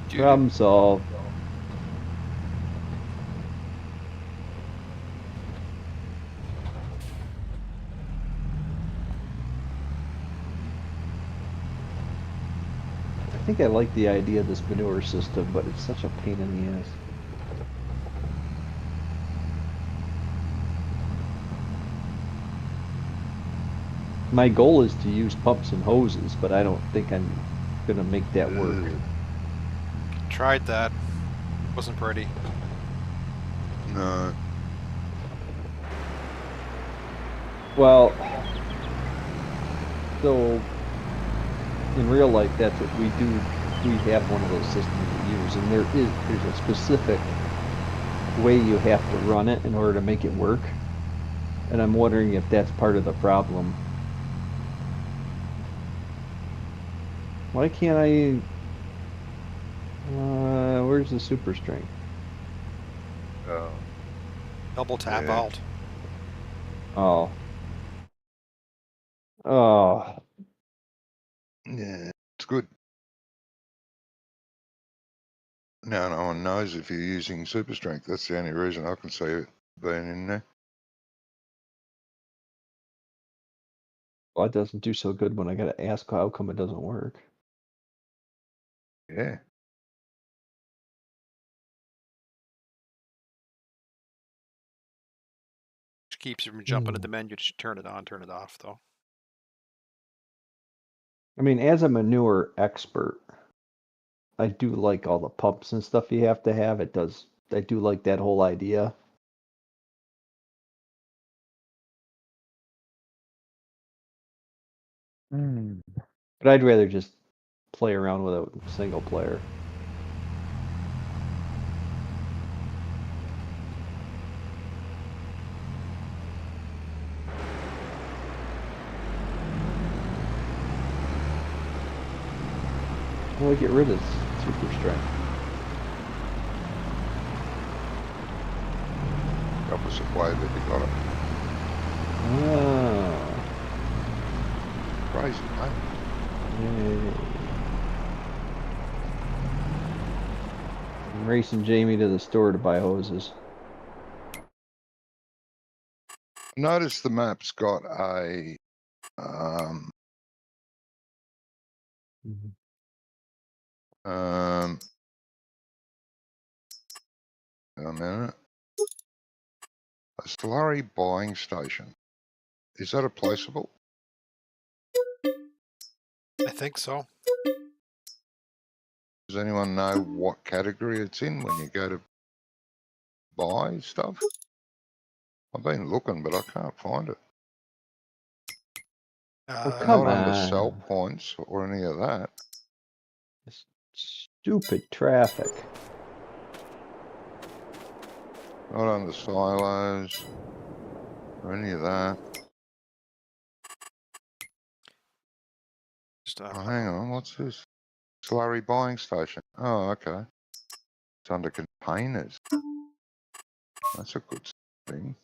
Problem solved. I think I like the idea of this manure system, but it's such a pain in the ass. My goal is to use pumps and hoses, but I don't think I'm gonna make that work. Tried that. Wasn't pretty. No. Well, so in real life, that's what we do. We have one of those systems we use, and there's a specific way you have to run it in order to make it work. And I'm wondering if that's part of the problem. Why can't I? Where's the super strength? Double tap Yeah. Alt. Oh. Oh. Yeah, it's good. Now no one knows if you're using super strength. That's the only reason I can see it being in there. Well, it doesn't do so good when I gotta ask how come it doesn't work. Yeah. keeps you from jumping at the menu to turn it on, turn it off, though. I mean, as a manure expert, I do like all the pumps and stuff you have to have. It does. I do like that whole idea. But I'd rather just play around with a single player. Well, get rid of super strength. Opposite way that you got it. Oh. Crazy, mate. Yay. I'm racing Jamie to the store to buy hoses. Notice the map's got a a minute. A slurry buying station. Is that a placeable? I think so. Does anyone know what category it's in when you go to buy stuff? I've been looking, but I can't find it. Come Not under on. sell points or any of that. This stupid traffic. Not under silos or any of that. Just, Oh, hang on, what's this? Slurry buying station. Oh, okay. It's under containers. That's a good thing.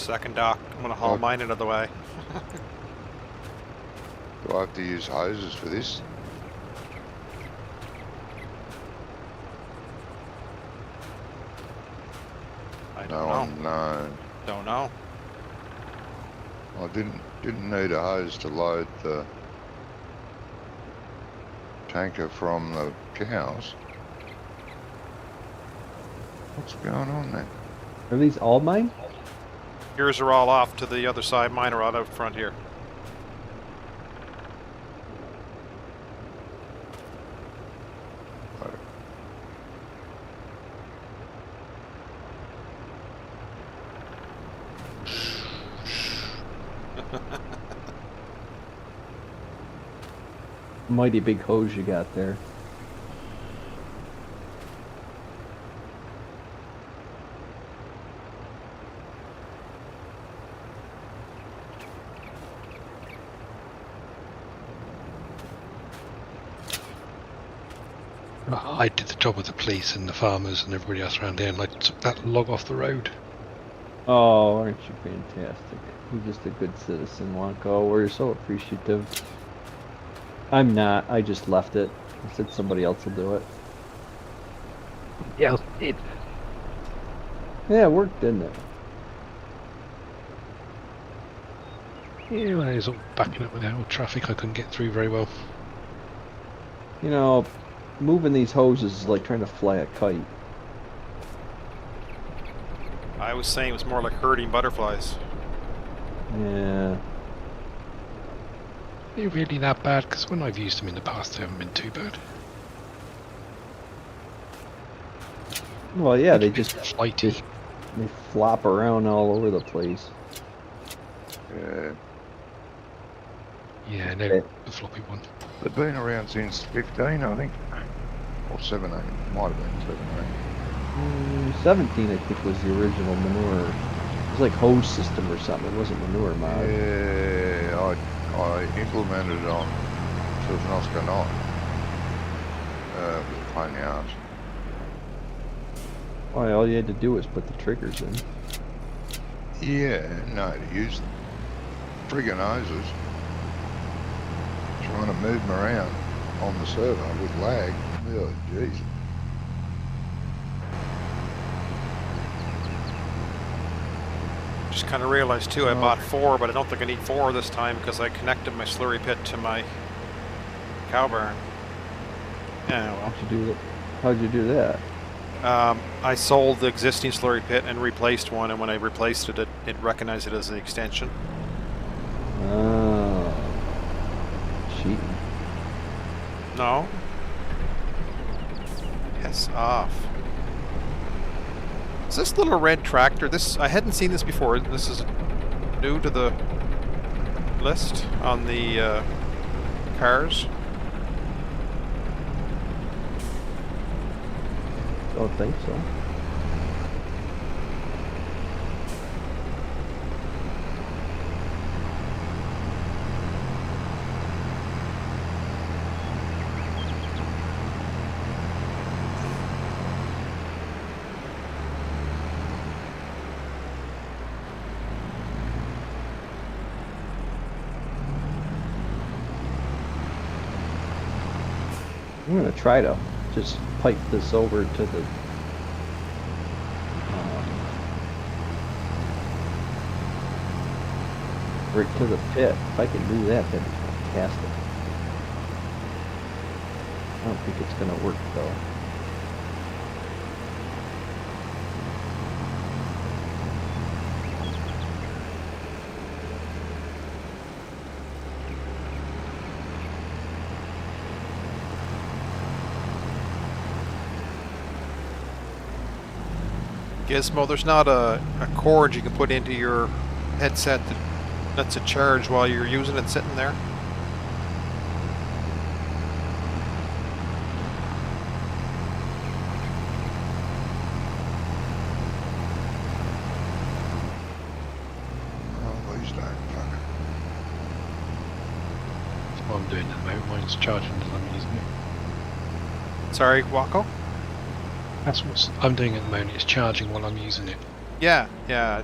second dock. I'm gonna haul mine out of the way. Do I have to use hoses for this? I don't know. No. Don't know. I didn't need a hose to load the tanker from the cows. What's going on there? Are these all mine? Yours are all off to the other side. Mine are all out front here. Mighty big hose you got there. I did the job with the police and the farmers and everybody else around here, and I took that log off the road. Oh, aren't you fantastic? You're just a good citizen, Wonko. We're so appreciative. I'm not. I just left it. I said somebody else will do it. Yeah, it. Yeah, it worked, didn't it? Yeah, when I was all backing up with the old traffic, I couldn't get through very well. You know, moving these hoses is like trying to fly a kite. I was saying it was more like herding butterflies. Yeah. They're really that bad, because when I've used them in the past, they haven't been too bad. Well, yeah, they just flighty. they flop around all over the place. Yeah, Yeah, no, Okay. the floppy one. they've been around since 15, I think, or 17. Might have been 17. 17, I think, was the original manure. It was like hose system or something. It wasn't manure mod. Yeah, I implemented it on. So it was an Oscar 9. It was a pain in the arse. Well, all you had to do was put the triggers in. Yeah, no, to use them. Friggin' hoses. Trying to move them around on the server with lag. Oh, jeez. Just kind of realized too, I bought 4, but I don't think I need 4 this time because I connected my slurry pit to my cow barn. Yeah, well. How'd you do that? I sold the existing slurry pit and replaced one, and when I replaced it, it recognized it as the extension. Oh, cheating. No. Piss off. Is this little red tractor? I hadn't seen this before. This is new to the list on the cars. Don't think so. I'm gonna try to just pipe this over to the right to the pit. If I can do that, that'd be fantastic. I don't think it's gonna work though. Gizmo, there's not a cord you can put into your headset that lets it charge while you're using it sitting there? Oh, please don't. Fuck it. That's what I'm doing at the moment. Mine's charging as I'm using it. Sorry, Wacko? That's what I'm doing at the moment. It's charging while I'm using it. Yeah, yeah.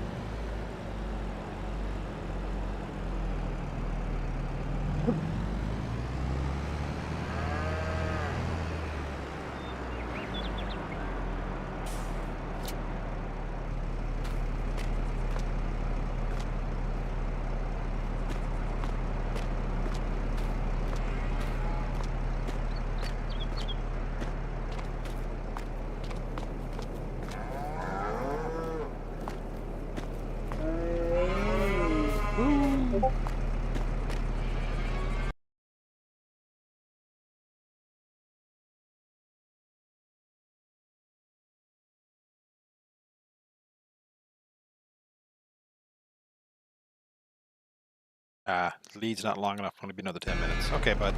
The lead's not long enough. Only be another 10 minutes. Okay, bud.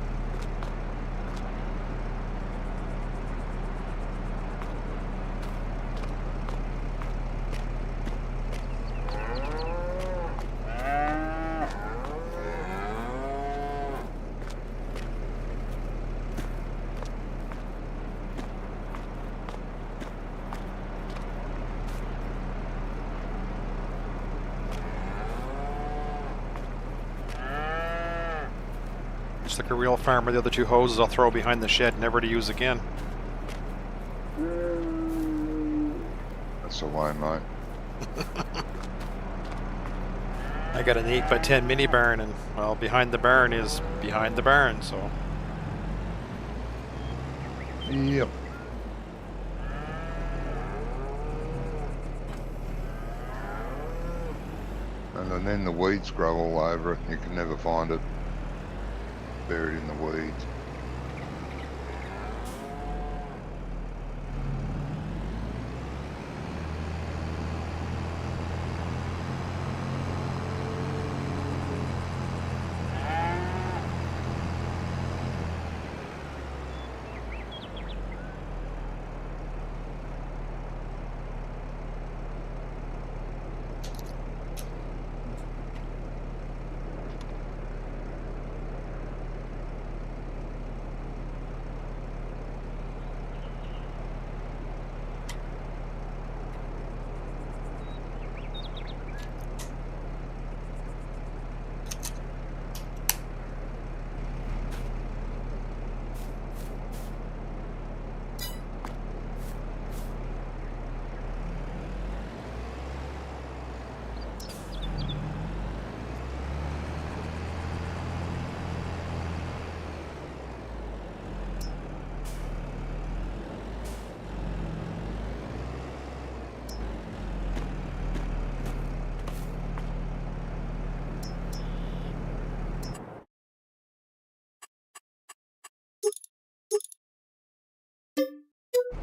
Just like a real farmer, the other 2 hoses I'll throw behind the shed, never to use again. That's the way, mate. I got an 8x10 mini barn, and well, behind the barn is behind the barn, so. Yep. And then the weeds grow all over it and you can never find it. Buried in the weeds.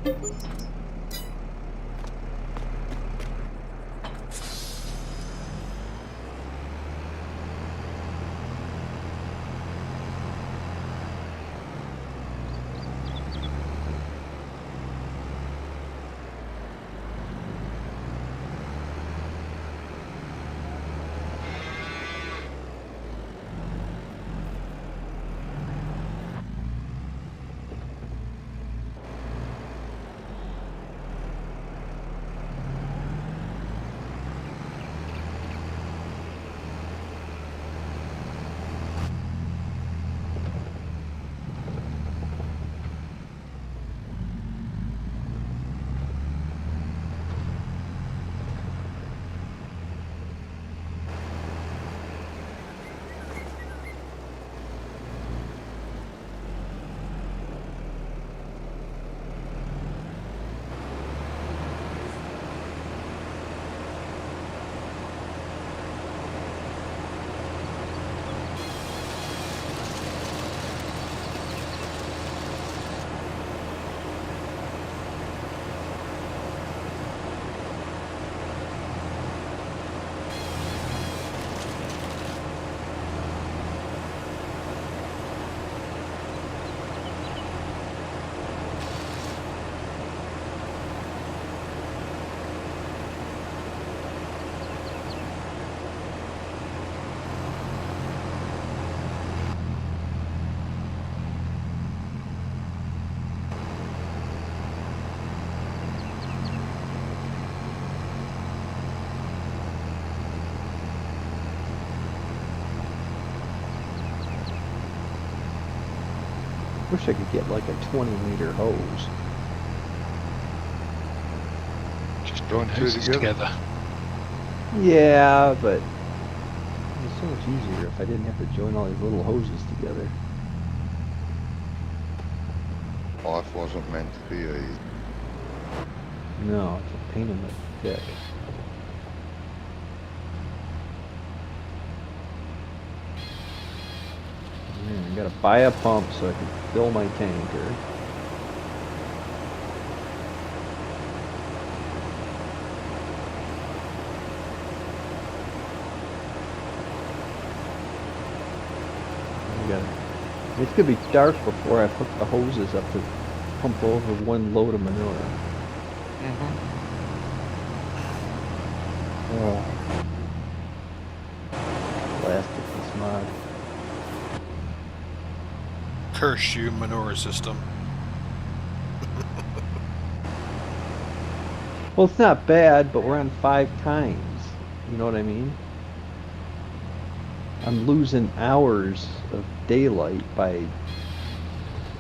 Wish I could get like a 20-meter hose. Just Join join two hoses together. together. Yeah, but it's so much easier if I didn't have to join all these little hoses together. Life wasn't meant to be easy. No, it's a pain in the dick. Man, I gotta buy a pump so I can fill my tanker. It's gonna be dark before I hook the hoses up to pump over one load of manure. Oh. Blasted this mod. Curse you, manure system. Well, it's not bad, but we're on 5 times. You know what I mean? I'm losing hours of daylight by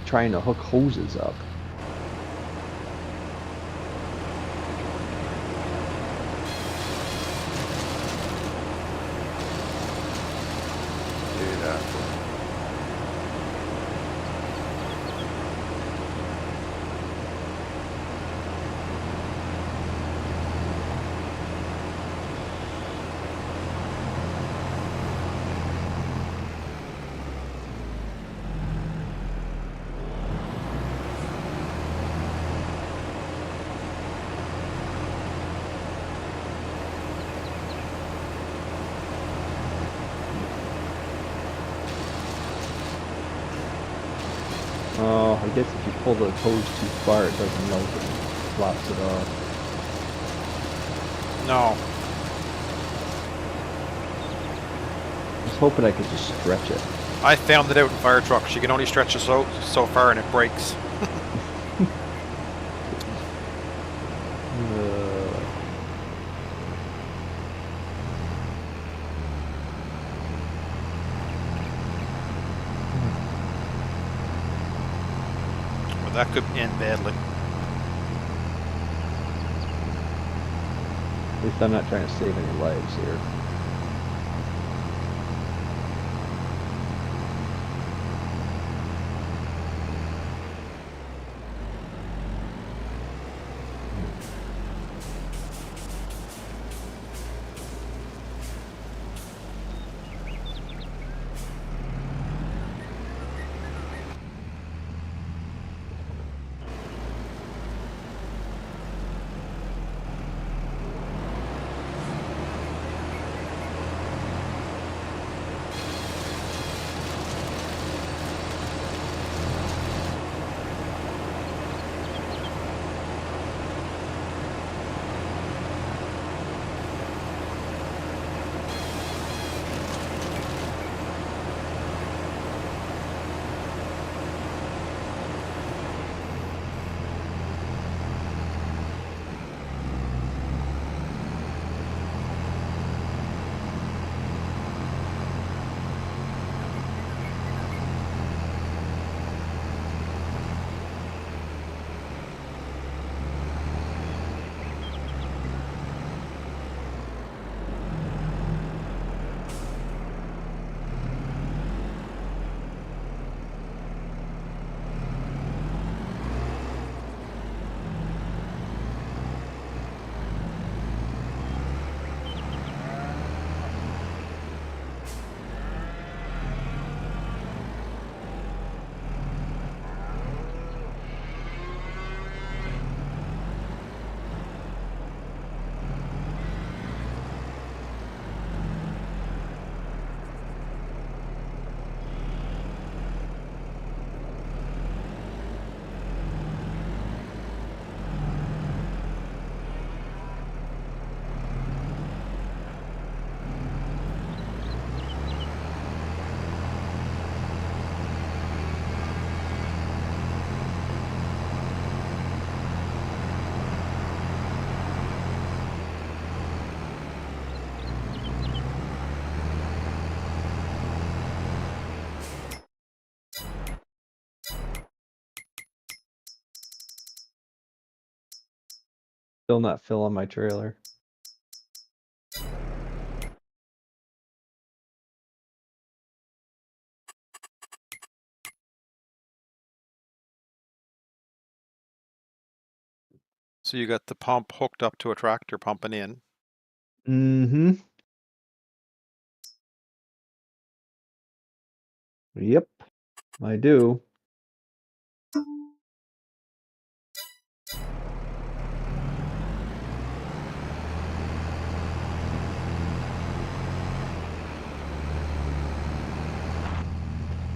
trying to hook hoses up. Oh, I guess if you pull the hose too far, it doesn't melt it. It flops it off. No. I was hoping I could just stretch it. I found it out in fire trucks. You can only stretch it so far and it breaks. Well, that could end badly. At least I'm not trying to save any lives here. Still not filling my trailer. So you got the pump hooked up to a tractor pumping in. Mm-hmm. Yep, I do.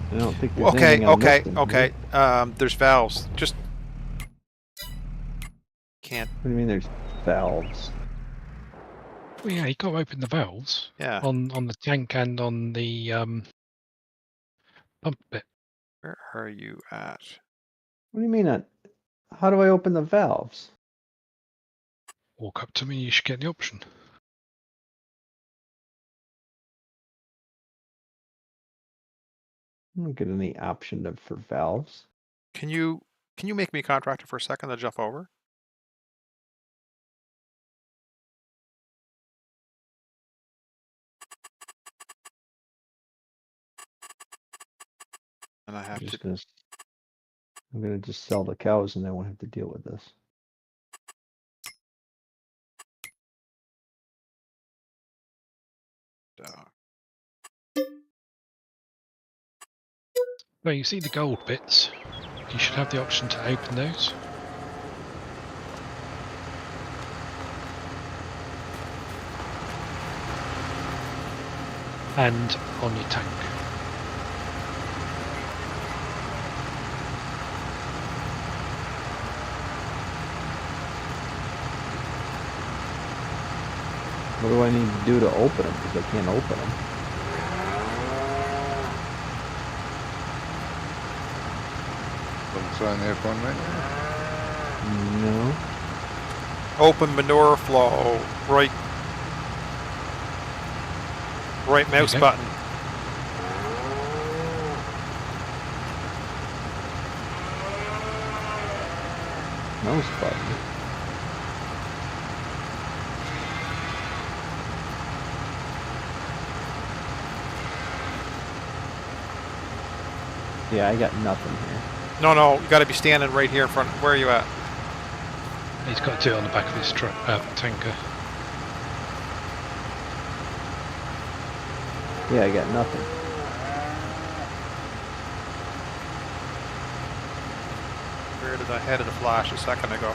I don't think there's Okay, anything I'm okay, missing okay. here. There's valves. Just can't. What do you mean there's valves? Well, yeah, you got to open the valves Yeah. on the tank and on the pump bit. Where are you at? What do you mean? How do I open the valves? Walk up to me, you should get the option. I don't get any option for valves. Can you make me a contractor for a second to jump over? And I have to. I'm gonna just sell the cows and I won't have to deal with this. Well, you see the gold bits. You should have the option to open those. And on your tank. What do I need to do to open them? Because I can't open them. Doesn't say on the F1 menu. No. Open manure flow. Right mouse Okay. button. Mouse button. Yeah, I got nothing here. No, you got to be standing right here in front. Where are you at? He's got to do it on the back of his tanker. Yeah, I got nothing. Where did I head the flash a second ago?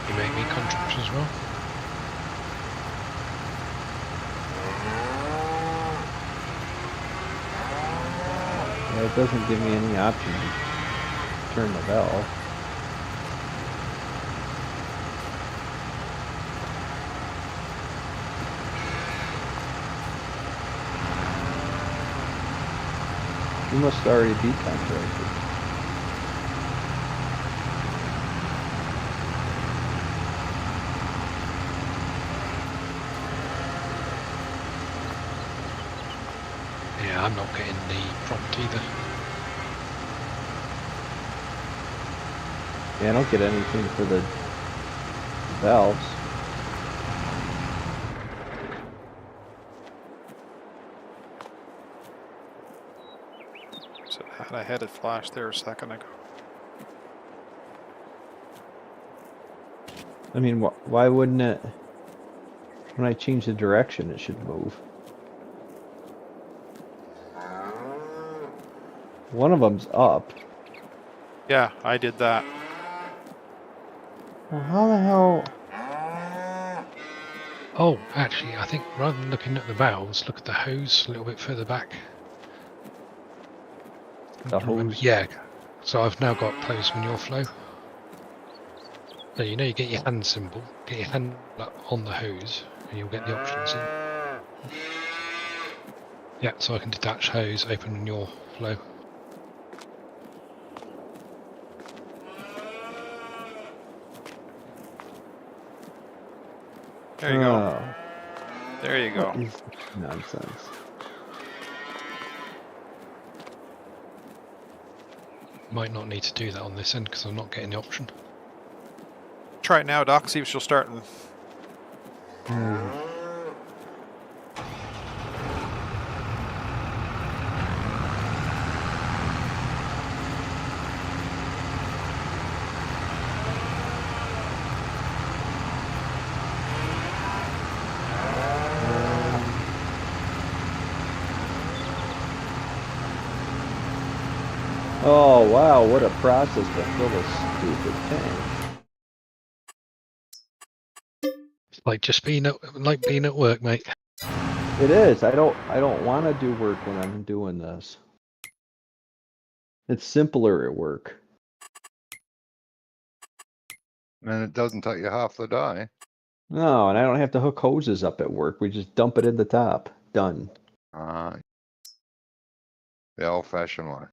You make me contractor as well. Yeah, it doesn't give me any option to turn the valve. You must already be contracted. Yeah, I'm not getting the prompt either. Yeah, I don't get anything for the valves. So I had it flash there a second ago. I mean, why wouldn't it? When I change the direction, it should move. One of them's up. Yeah, I did that. Well, how the hell? Oh, actually, I think rather than looking at the valves, look at the hose a little bit further back. The hose? Yeah. So I've now got closed manure flow. So you know you get your hand symbol, get your hand on the hose, and you'll get the options in. Yeah, so I can detach hose, open manure flow. There you go. Oh, There you what go. is nonsense? Might not need to do that on this end because I'm not getting the option. Try it now, Doc. See if she'll start. And Oh wow, what a process to fill this stupid tank. It's like just being at work, mate. It is. I don't want to do work when I'm doing this. It's simpler at work. And it doesn't take you half the day. No, and I don't have to hook hoses up at work. We just dump it in the top. Done. The old-fashioned way.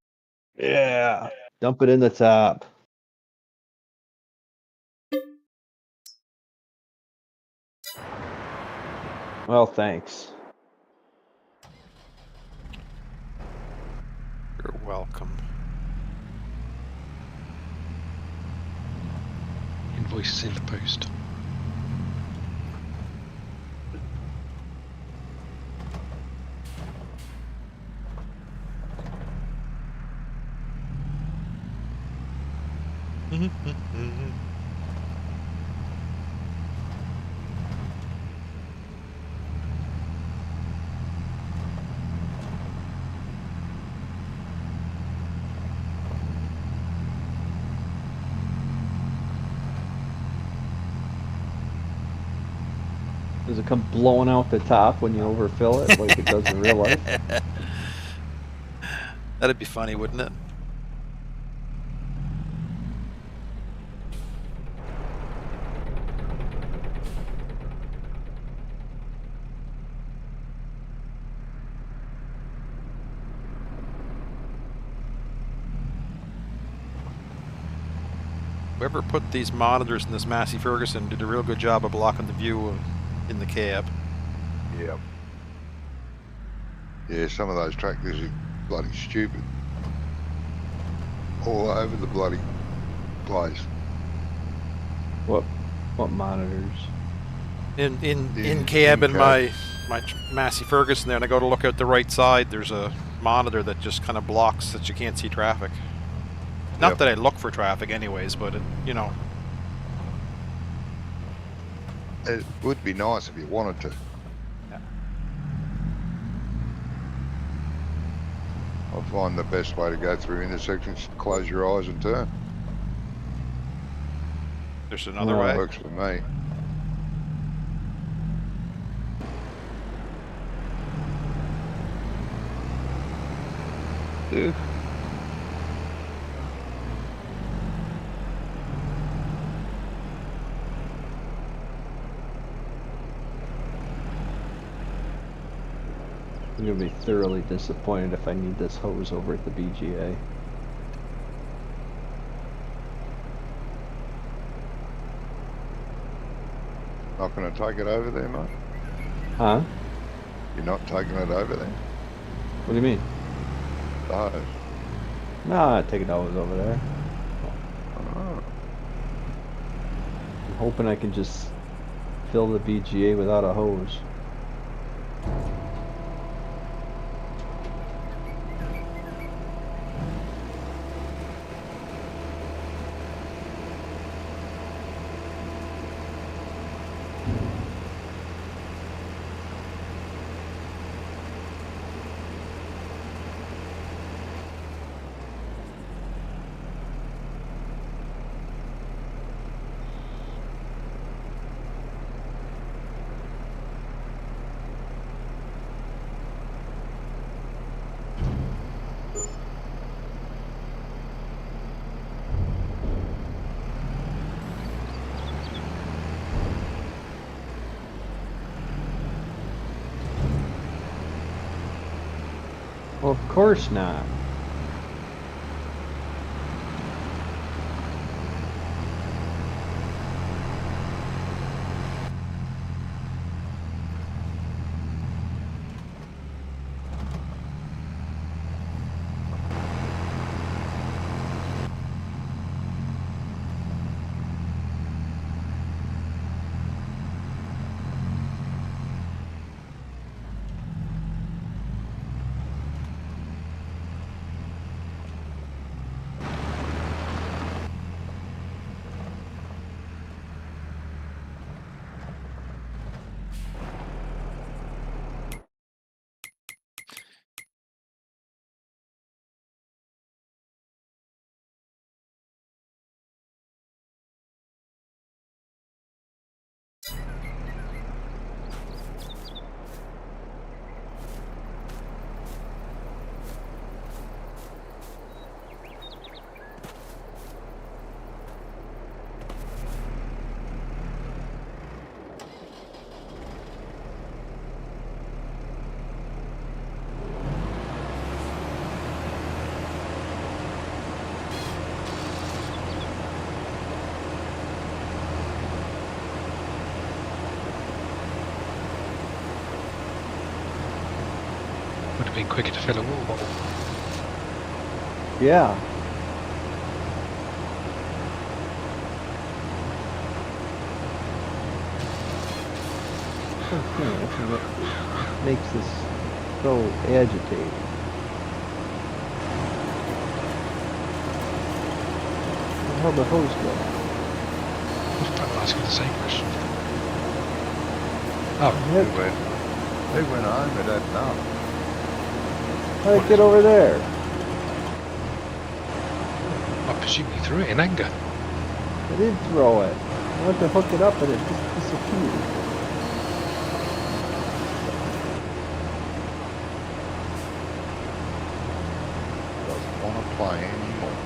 Yeah. Dump it in the top. Well, thanks. you're welcome. Invoices in the post. Does it come blowing out the top when you overfill it like it does in real life? That'd be funny, wouldn't it? Whoever put these monitors in this Massey Ferguson did a real good job of blocking the view in the cab. Yep. Yeah, some of those tractors are bloody stupid. All over the bloody place. What monitors? In cab in my Massey Ferguson there, and I go to look out the right side, there's a monitor that just kind of blocks that you can't see traffic. Not Yep. that I look for traffic anyways, but it, you know. It would be nice if you wanted to. Yeah. I find the best way to go through intersections is close your eyes and turn. There's another No. way. Works for me. Dude. I'm gonna be thoroughly disappointed if I need this hose over at the BGA. Not going to take it over there, mate? Huh? You're not taking it over there? What do you mean? The hose. No, I'm not taking hose over there. Oh. I'm hoping I can just fill the BGA without a hose. Well, of course not. have been quicker to fill a water bottle. Yeah. Okay, that's what makes this so agitating. How'd the hose go? I was about to ask you the same question. Oh, Yep. They went home with that nut. How'd it get over there? I presume you threw it in anger. I did throw it. I went to hook it up and it just disappeared. Doesn't want to play anymore.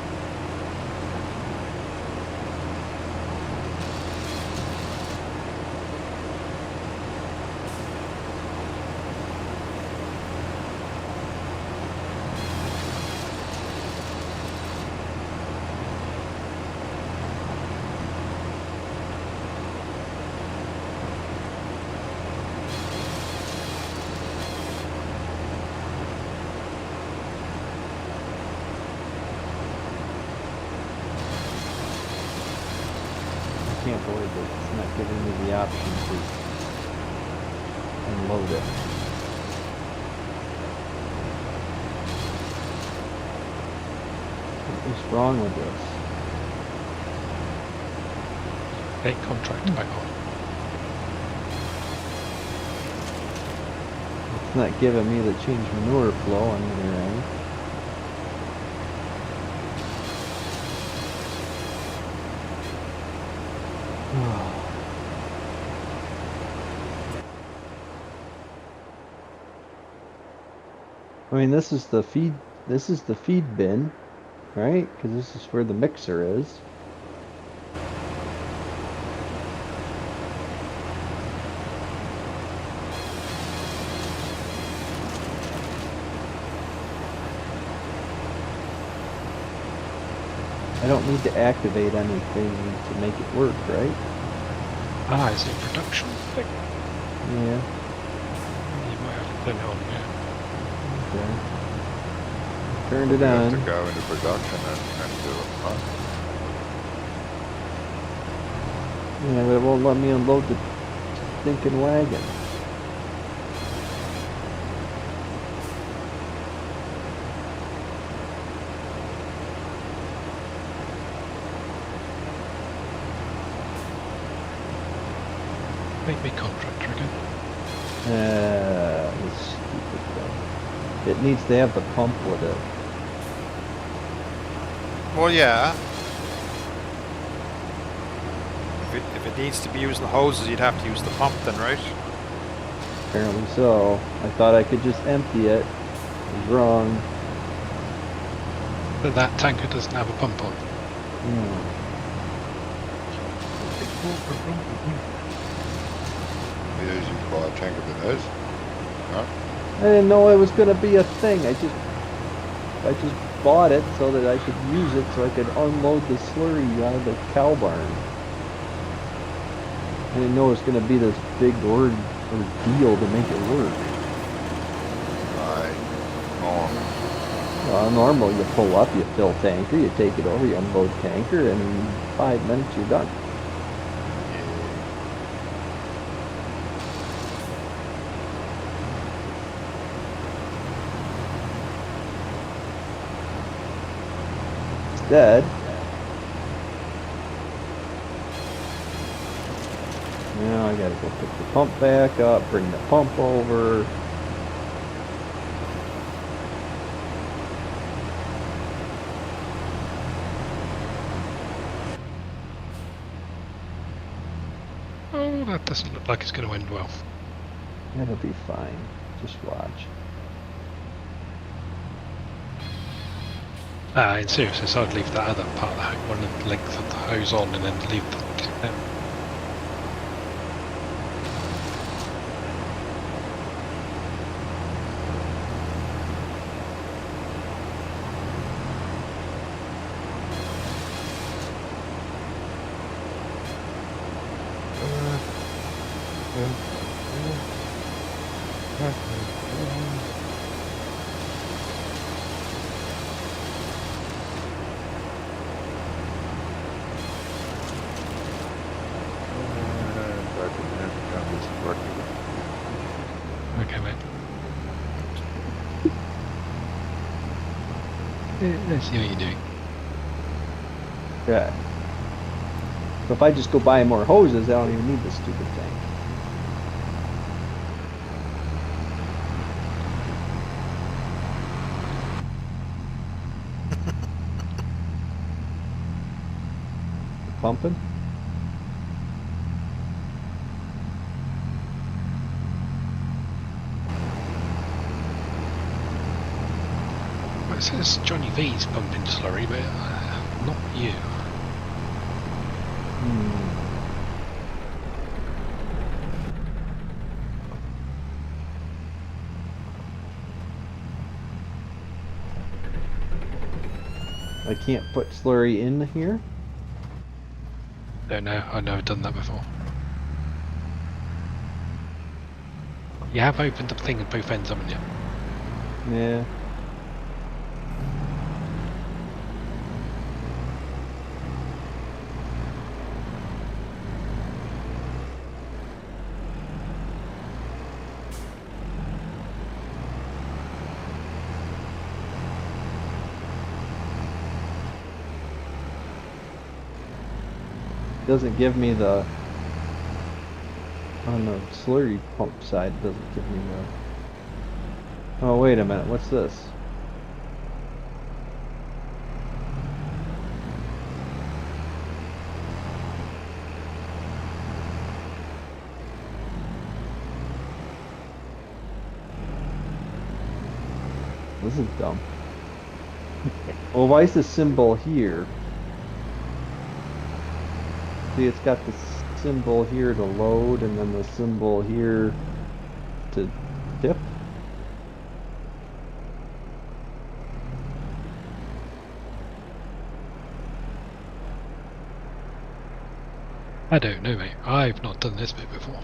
I can't believe it. It's not giving me the option to unload it. What's wrong with this? Take contract back on. It's not giving me the change manure flow on either end. I mean, this is the feed. This is the feed bin, right? Because this is where the mixer is. I don't need to activate anything to make it work, right? Ah, is it a production thing? Yeah. You might have to turn it on, yeah. Okay. Turned it You have on. to go into production and do it. Huh? Yeah, but it won't let me unload the stinking wagon. Make me contractor again. This stupid thing. It needs to have the pump with it. Well, yeah. If it needs to be using the hoses, you'd have to use the pump then, right? Apparently so. I thought I could just empty it. I was wrong. But that tanker doesn't have a pump on. Be easy to buy a tanker with those. No? I didn't know it was going to be a thing. I just bought it so that I could use it so I could unload the slurry out of the cow barn. I didn't know it was going to be this big ordeal to make it work. Right. On. Well, normal, you pull up, you fill tanker, you take it over, you unload tanker, and in 5 minutes you're done. Instead, now I gotta go pick the pump back up, bring the pump over. Oh, that doesn't look like it's going to end well. It'll be fine. Just watch. In seriousness, I'd leave that other part of the one length of the hose on and then leave the Let's see what you're doing. Yeah. So if I just go buy more hoses, I don't even need this stupid thing. Pumping? Well, it says Johnny V's pumping slurry, but not you. I can't put slurry in here? Don't know. I've never done that before. You have opened the thing at both ends, haven't you? Yeah. Doesn't give me the on the slurry pump side. Doesn't give me the. Oh wait a minute. What's this? This is dumb. Well, why is the symbol here? See, it's got the symbol here to load, and then the symbol here to dip. I don't know, mate. I've not done this bit before.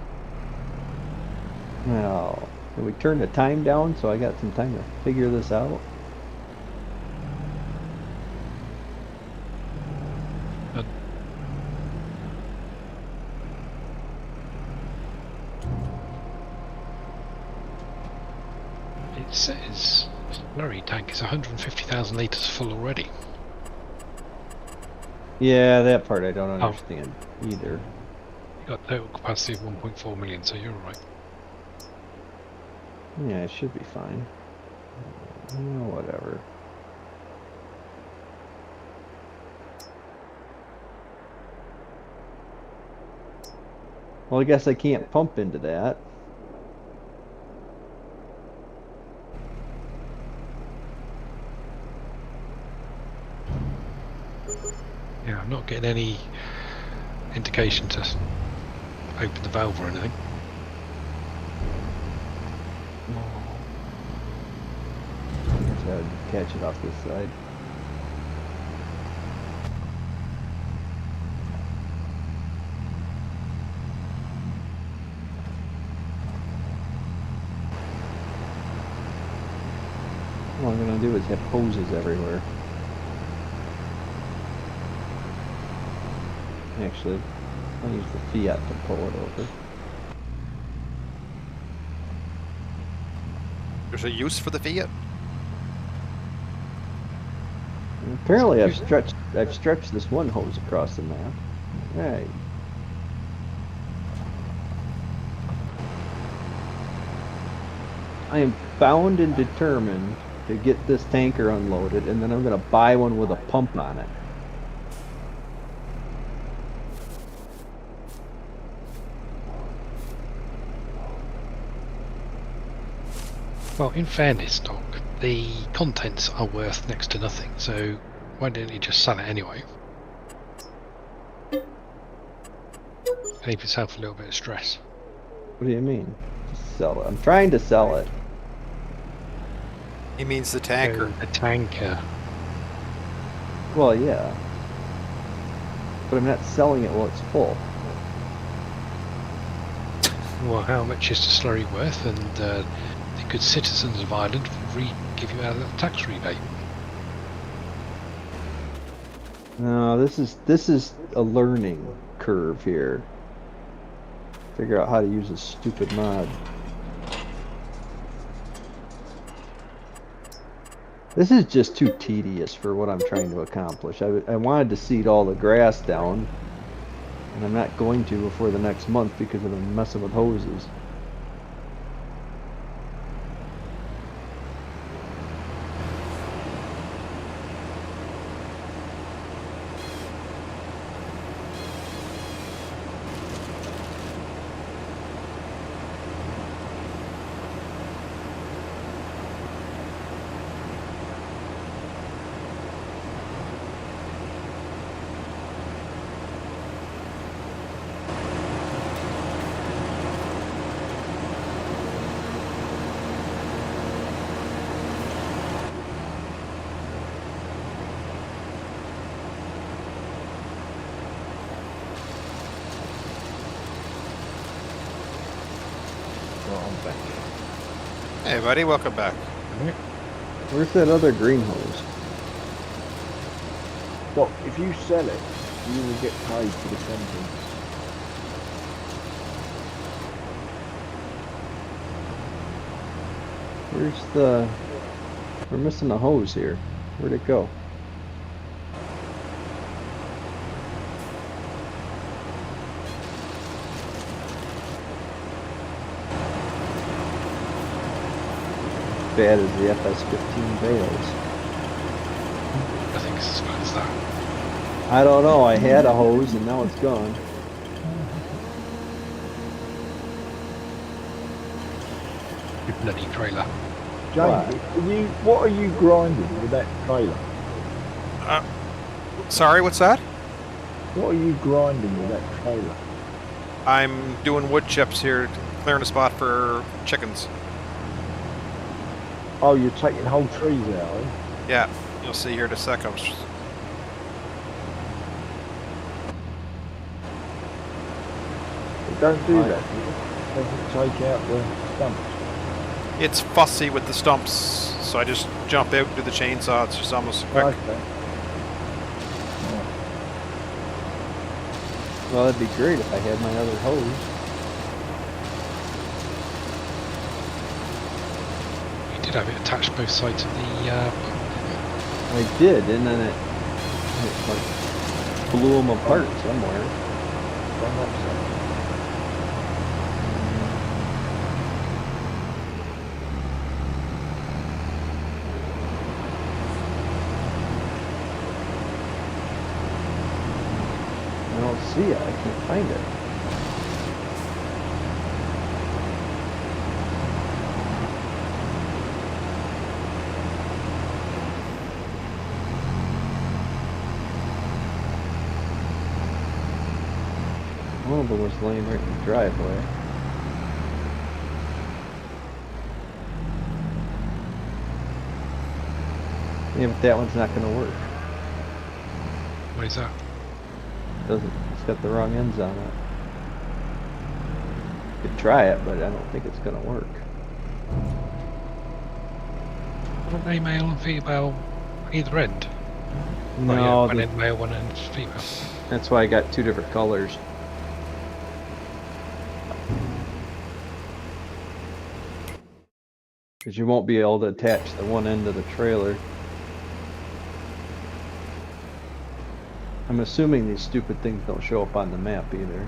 Now, can we turn the time down so I got some time to figure this out? It says slurry tank is 150,000 litres full already. Yeah, that part I don't understand either. You got total capacity of 1.4 million, so you're alright. Yeah, it should be fine. Whatever. Well, I guess I can't pump into that. Yeah, I'm not getting any indication to open the valve or anything. I guess I would catch it off this side. All I'm gonna do is have hoses everywhere. Actually, I'll use the Fiat to pull it over. There's a use for the Fiat? And apparently I've stretched this one hose across the map. Right. I am bound and determined to get this tanker unloaded, and then I'm gonna buy one with a pump on it. Well, in fairness, Doc, the contents are worth next to nothing, so why don't you just sell it anyway? Save yourself a little bit of stress. What do you mean? Just sell it. I'm trying to sell it. He means the tanker. A tanker. Well, yeah. But I'm not selling it while it's full. Well, how much is the slurry worth? And the good citizens of Ireland will give you out a tax rebate. No, this is a learning curve here. Figure out how to use a stupid mod. This is just too tedious for what I'm trying to accomplish. I wanted to seed all the grass down, and I'm not going to before the next month because of the messing with hoses. Right, I'm back. Hey, buddy, welcome back. Where's that other green hose? Well, if you sell it, you will get paid for the contents. Where's the... We're missing a hose here. Where'd it go? Bad as the FS15 bales. I think it's as bad as that. I don't know. I had a hose and now it's gone. You bloody trailer. James, what are you grinding with that trailer? Sorry, what's that? What are you grinding with that trailer? I'm doing wood chips here, clearing a spot for chickens. Oh, you're taking whole trees out, eh? Yeah, you'll see here in a sec. But don't do that. Doesn't take out the stumps. It's fussy with the stumps, so I just jump out to the chainsaw. It's just almost quick. Okay. Well, it'd be great if I had my other hose. You did have it attached both sides of the. I did, and then it like blew them apart somewhere. From that side. I don't see it. I can't find it. One of them was laying right in the driveway. Yeah, but that one's not going to work. What is that? It's got the wrong ends on it. You could try it, but I don't think it's going to work. Aren't they male and female either end? No, Oh, yeah, one the- end male, one end female. that's why I got two different colors. Because you won't be able to attach the one end of the trailer. I'm assuming these stupid things don't show up on the map either.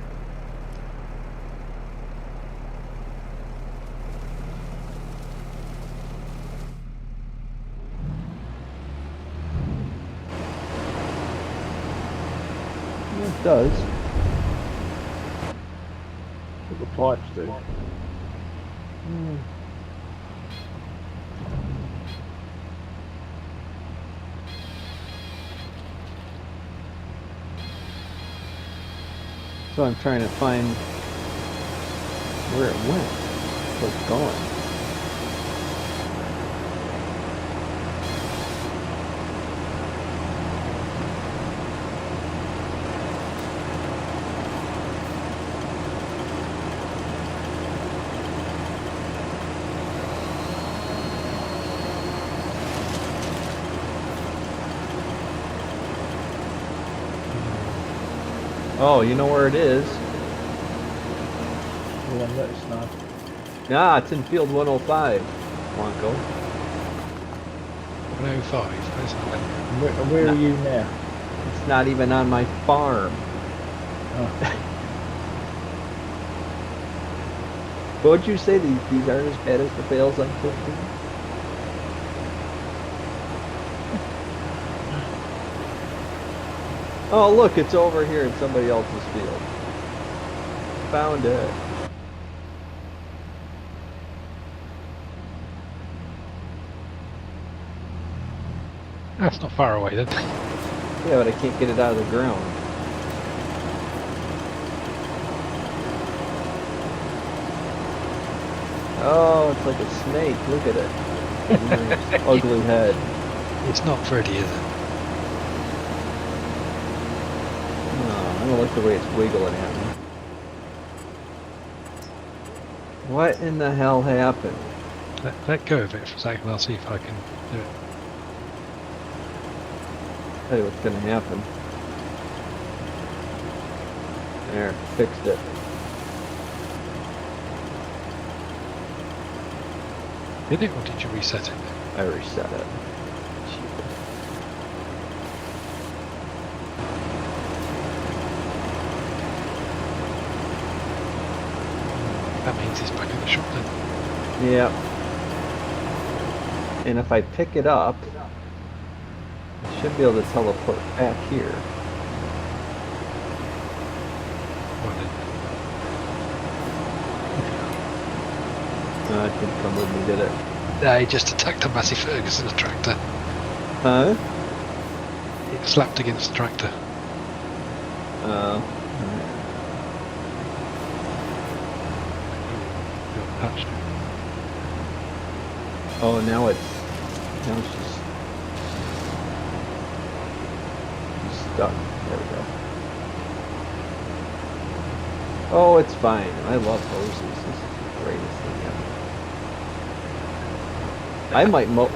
Yeah, it does. What the pipes do. So I'm trying to find where it went. So it's gone. Oh, you know where it is? Well, let us know. Yeah, it's in field 105, Blanco. 11:05. Where's that then? Where are you now? It's not even on my farm. Oh, What would you say? These aren't as bad as the fails on 15? Oh, look, it's over here in somebody else's field. Found it. That's not far away then. Yeah, but I can't get it out of the ground. Oh, it's like a snake. Look at it. Nice, ugly head. It's not pretty, is it? Oh, I don't like the way it's wiggling at me. What in the hell happened? Let go of it for a second. I'll see if I can do it. Tell you what's gonna happen. There, fixed it. Did it, or did you reset it? I reset it. That means he's back in the shop then. Yeah. And if I pick it up, I should be able to teleport back here. Well, then, It didn't come with me, did it? he just attacked a Massey Ferguson tractor. Huh? It slapped against the tractor. Alright. Touched. Oh, now it's just stuck. There we go. Oh, it's fine. I love hoses. This is the greatest thing ever.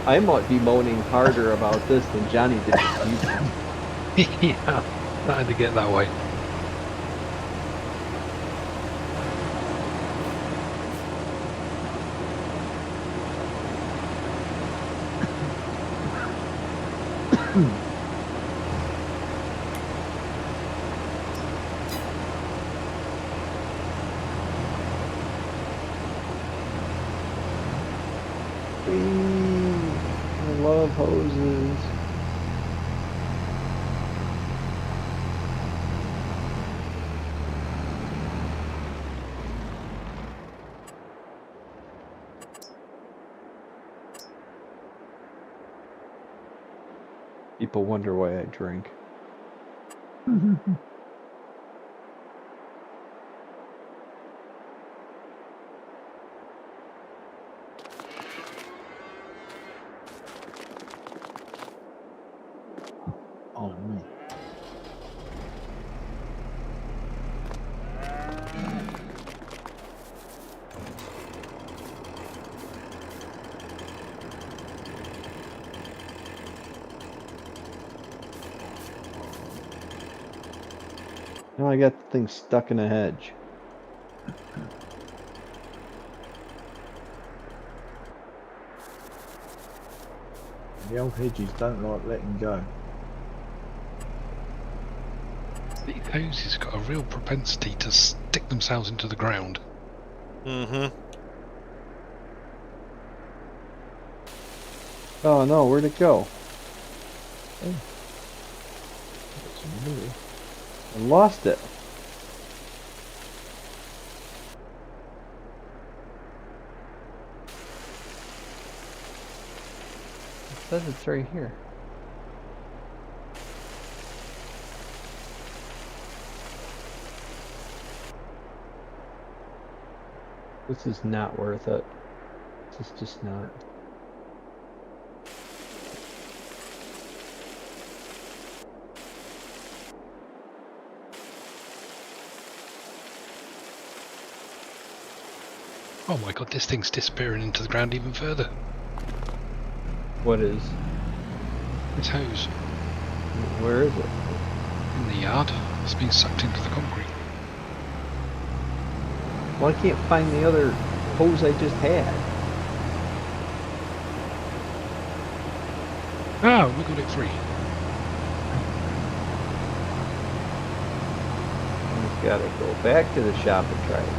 I might be moaning harder about this than Johnny did with YouTube. Yeah, starting to get that way. I love hoses. People wonder why I drink. oh man. Now I got the thing stuck in a hedge. The old hedges don't like letting go. These hoses got a real propensity to stick themselves into the ground. Mm-hmm. Oh no, where'd it go? I lost it. It says it's right here. This is not worth it. This is just not. Oh my god, this thing's disappearing into the ground even further. What is? This hose Where is it? in the yard, it's been sucked into the concrete. Well, I can't find the other hose I just had. Oh, we got it free. We've got to go back to the shop and try it.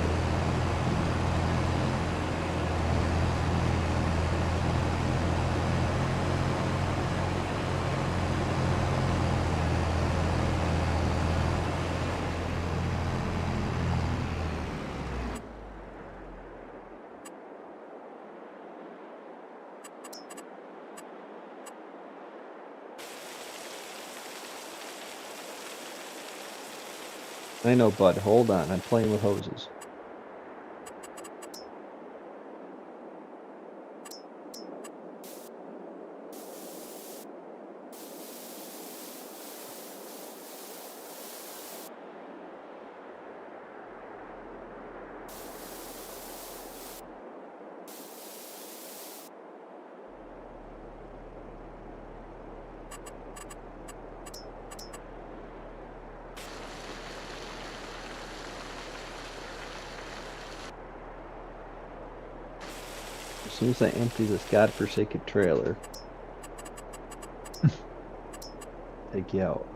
I know, bud. Hold on. I'm playing with hoses. As soon as I empty this godforsaken trailer, take you out.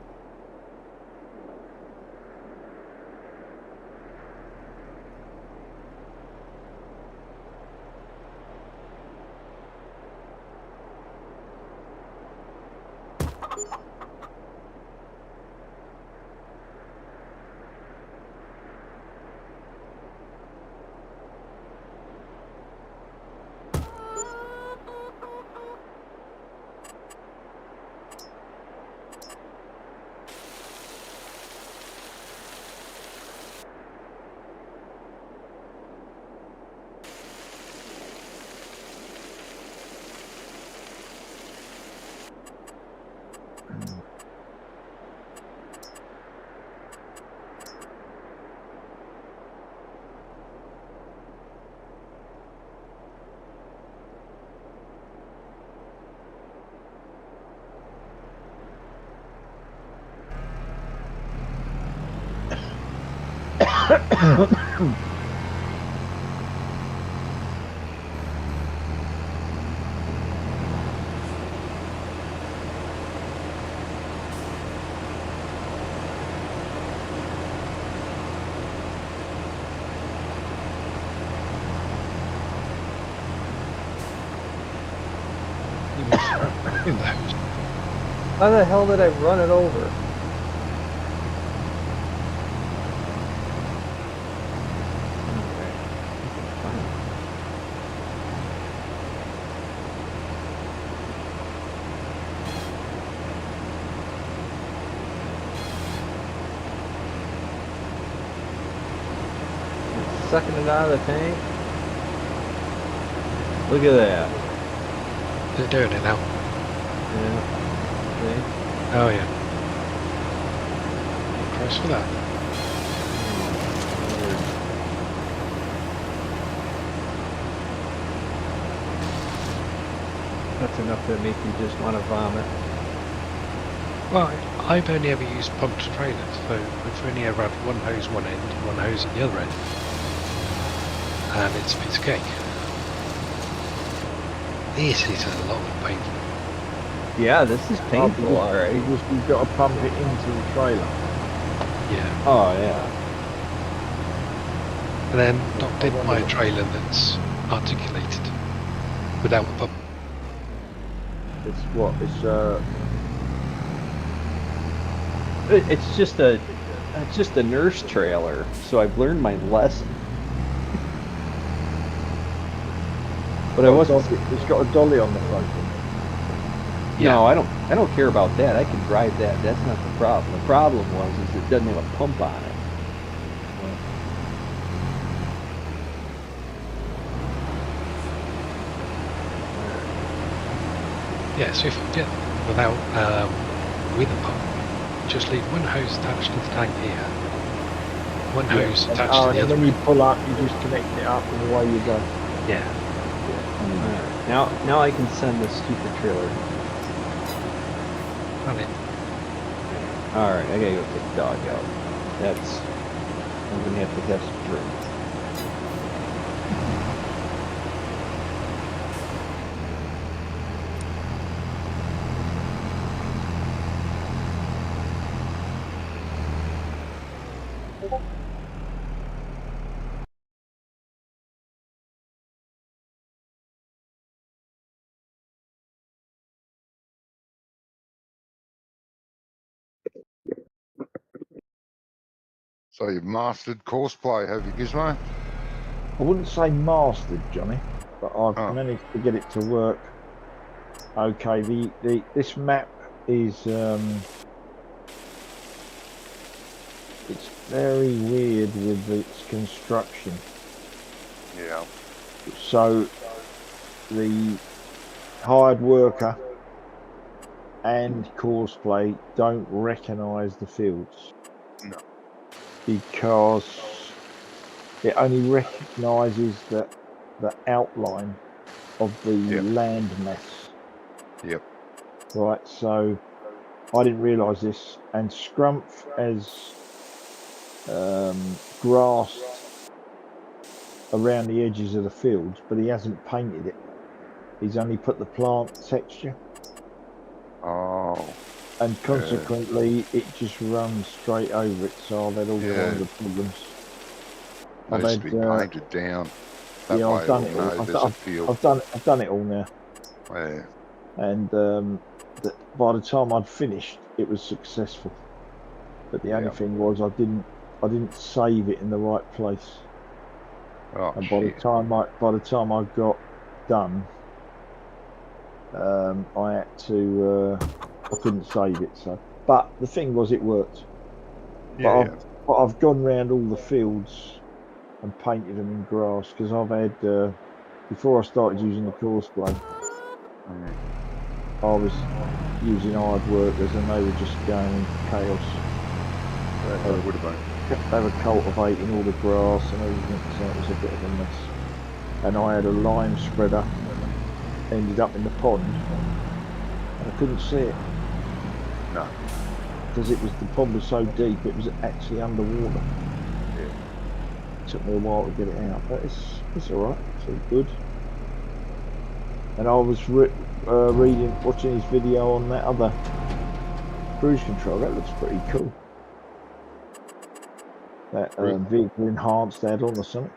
In the house. How the hell did I run it over? Sucking it out of the tank. Look at that. They're doing it now. Yeah. See? Oh yeah. Price for that. That's enough to make you just want to vomit. Well, I've only ever used pumped trailers, so we've only ever had one hose one end, one hose at the other end. And it's a piece of cake. This is a lot of painful. Yeah, this is painful, alright. You've got to pump it into the trailer. Yeah. Oh, yeah. And then knocked in by a trailer that's articulated without the pump. It's what? It's just a nurse trailer, so I've learned my lesson. But I wasn't. It's got a dolly on the front. Yeah. No, I don't care about that. I can drive that. That's not the problem. The problem is it doesn't have a pump on it. Yeah, so if you get without with a pump, just leave one hose attached to the tank here, one hose attached to the and other. when you pull up, you just connect it up and away you go. Yeah. Right. Now I can send this stupid trailer. Run it. Alright, I gotta go take the dog out. I'm gonna have to have some drinks. So you've mastered course play, have you, Gizmo? I wouldn't say mastered, Johnny, but I've Oh. managed to get it to work. Okay, this map is it's very weird with its construction. Yeah. So the hired worker and course play don't recognise the fields. No. Because it only recognises the outline of the land mass. Yep. Right, so I didn't realise this, and Scrumpf has grassed around the edges of the fields, but he hasn't painted it. He's only put the plant texture. Oh. And consequently, it just runs straight over it. So I've had all kinds of problems. Needs to be painted down. That yeah, way I've done it'll it all. know there's a field. I've done it all now. Yeah. And by the time I'd finished, it was successful. But the only thing was, I didn't save it in the right place. Oh, And by the time I got done, I had to. I couldn't save it. So, but the thing was, it worked. But I've gone round all the fields and painted them in grass because I've had before I started using the course play, I was using hard workers and they were just going into chaos. They were cultivating all the grass and everything, so it was a bit of a mess. And I had a lime spreader, ended up in the pond, and I couldn't see it. No. Because the pond was so deep, it was actually underwater. Yeah. It took me a while to get it out, but it's all right. It's all good. And I was watching his video on that other cruise control. That looks pretty cool. That vehicle enhanced add-on or something.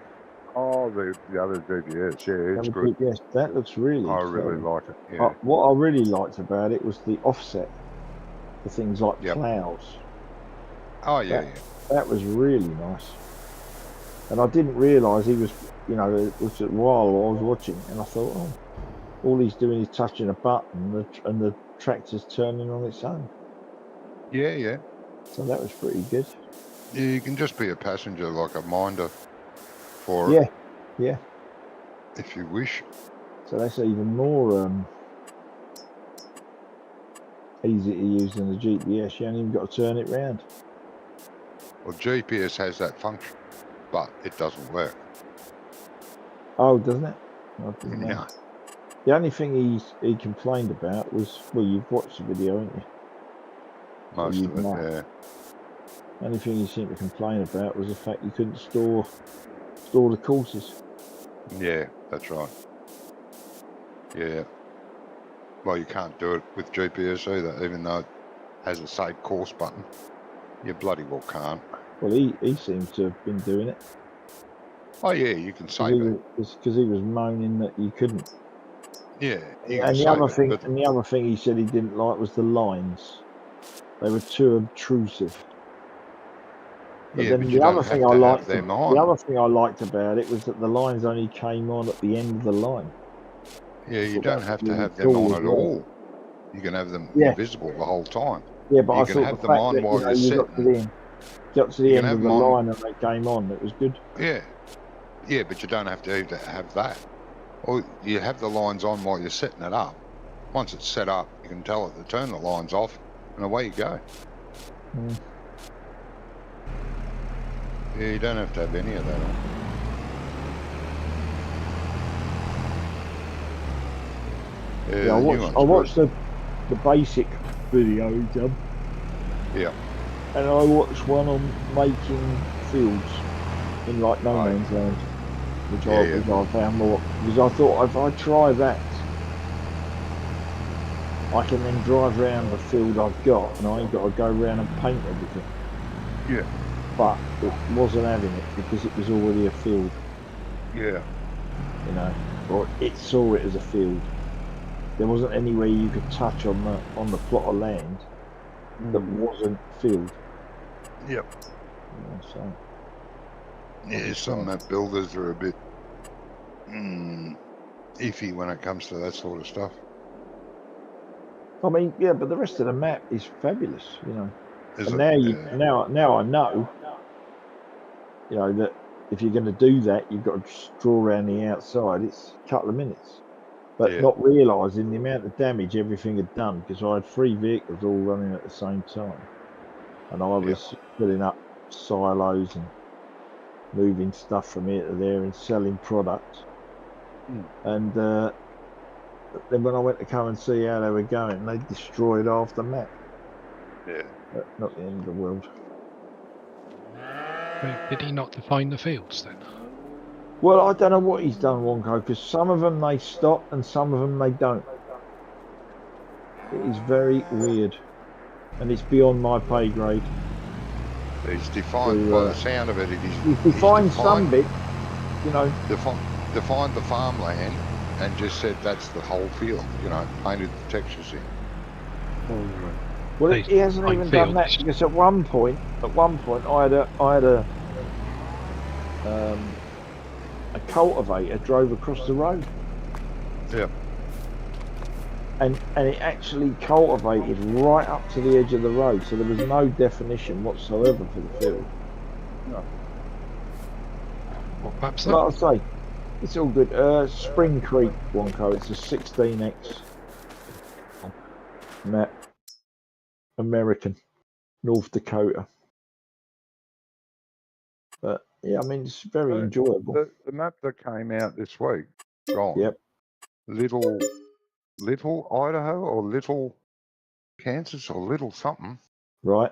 Oh, the other GPS, yeah, it's good. Yes, that looks really. I really like it. Yeah. What I really liked about it was the offset for things like plows. Oh yeah, that was really nice. And I didn't realise he was, it was a while I was watching, and I thought, oh, all he's doing is touching a button, and the tractor's turning on its own. Yeah, yeah. So that was pretty good. Yeah, you can just be a passenger, like a minder for it. Yeah. If you wish. So that's even more easy to use than the GPS. You ain't even got to turn it round. Well, GPS has that function, but it doesn't work. Oh, doesn't it? I didn't know. Yeah. The only thing he complained about was, well, you've watched the video, haven't you? Most of it, yeah. The only thing he seemed to complain about was the fact you couldn't store the courses. Yeah, that's right. Yeah. Well, you can't do it with GPS either, even though it has a save course button. You bloody well can't. Well, he seems to have been doing it. Oh yeah, you can save it. Because he was moaning that you couldn't. Yeah, you and the other thing he said he didn't like was the lines. They were too obtrusive. But then the other thing I liked about it was that the lines only came on at the end of the line. Yeah, you don't have to have them on at all. You can have them invisible the whole time. Yeah, but you can have them on while you're sitting. Got to the end of the line and they came on. It was good. Yeah, yeah, but you don't have to have that. Or you have the lines on while you're setting it up. Once it's set up, you can tell it to turn the lines off, and away you go. Yeah, you don't have to have any of that on. Yeah, I watched the basic video he done. Yeah. And I watched one on making fields in like no man's land, which I found more, because I thought if I try that, I can then drive around the field I've got, and I ain't got to go around and paint everything. Yeah. but it wasn't having it because it was already a field, Yeah. you know, or it saw it as a field. There wasn't anywhere you could touch on the plot of land that wasn't field. Yep. You know, so Yeah, some map builders are a bit iffy when it comes to that sort of stuff. I mean, yeah, but the rest of the map is fabulous, you know. Is And it? now I know, you know, that if you're going to do that, you've got to draw around the outside. It's a couple of minutes, but not realising the amount of damage everything had done because I had 3 vehicles all running at the same time, and I was filling up silos and moving stuff from here to there and selling products. And then when I went to come and see how they were going, they destroyed half the map. Yeah. But not the end of the world. Did he not define the fields then? Well, I don't know what he's done, Wonko, because some of them they stop and some of them they don't. It is very weird, and it's beyond my pay grade. He's defined, by the sound of it, He's defined some bit, you know. Defined the farmland and just said that's the whole field, you know, painted the textures in. Well, he hasn't even done that because at one point, I had a cultivator drove across the road. Yeah. And it actually cultivated right up to the edge of the road, so there was no definition whatsoever for the field. No. What map's that? Like I say, it's all good. Spring Creek, Wonko. It's a 16x map. American, North Dakota. But yeah, I mean, it's very enjoyable. The map that came out this week, gone. Yep. Little Idaho or Little Kansas or Little something. Right.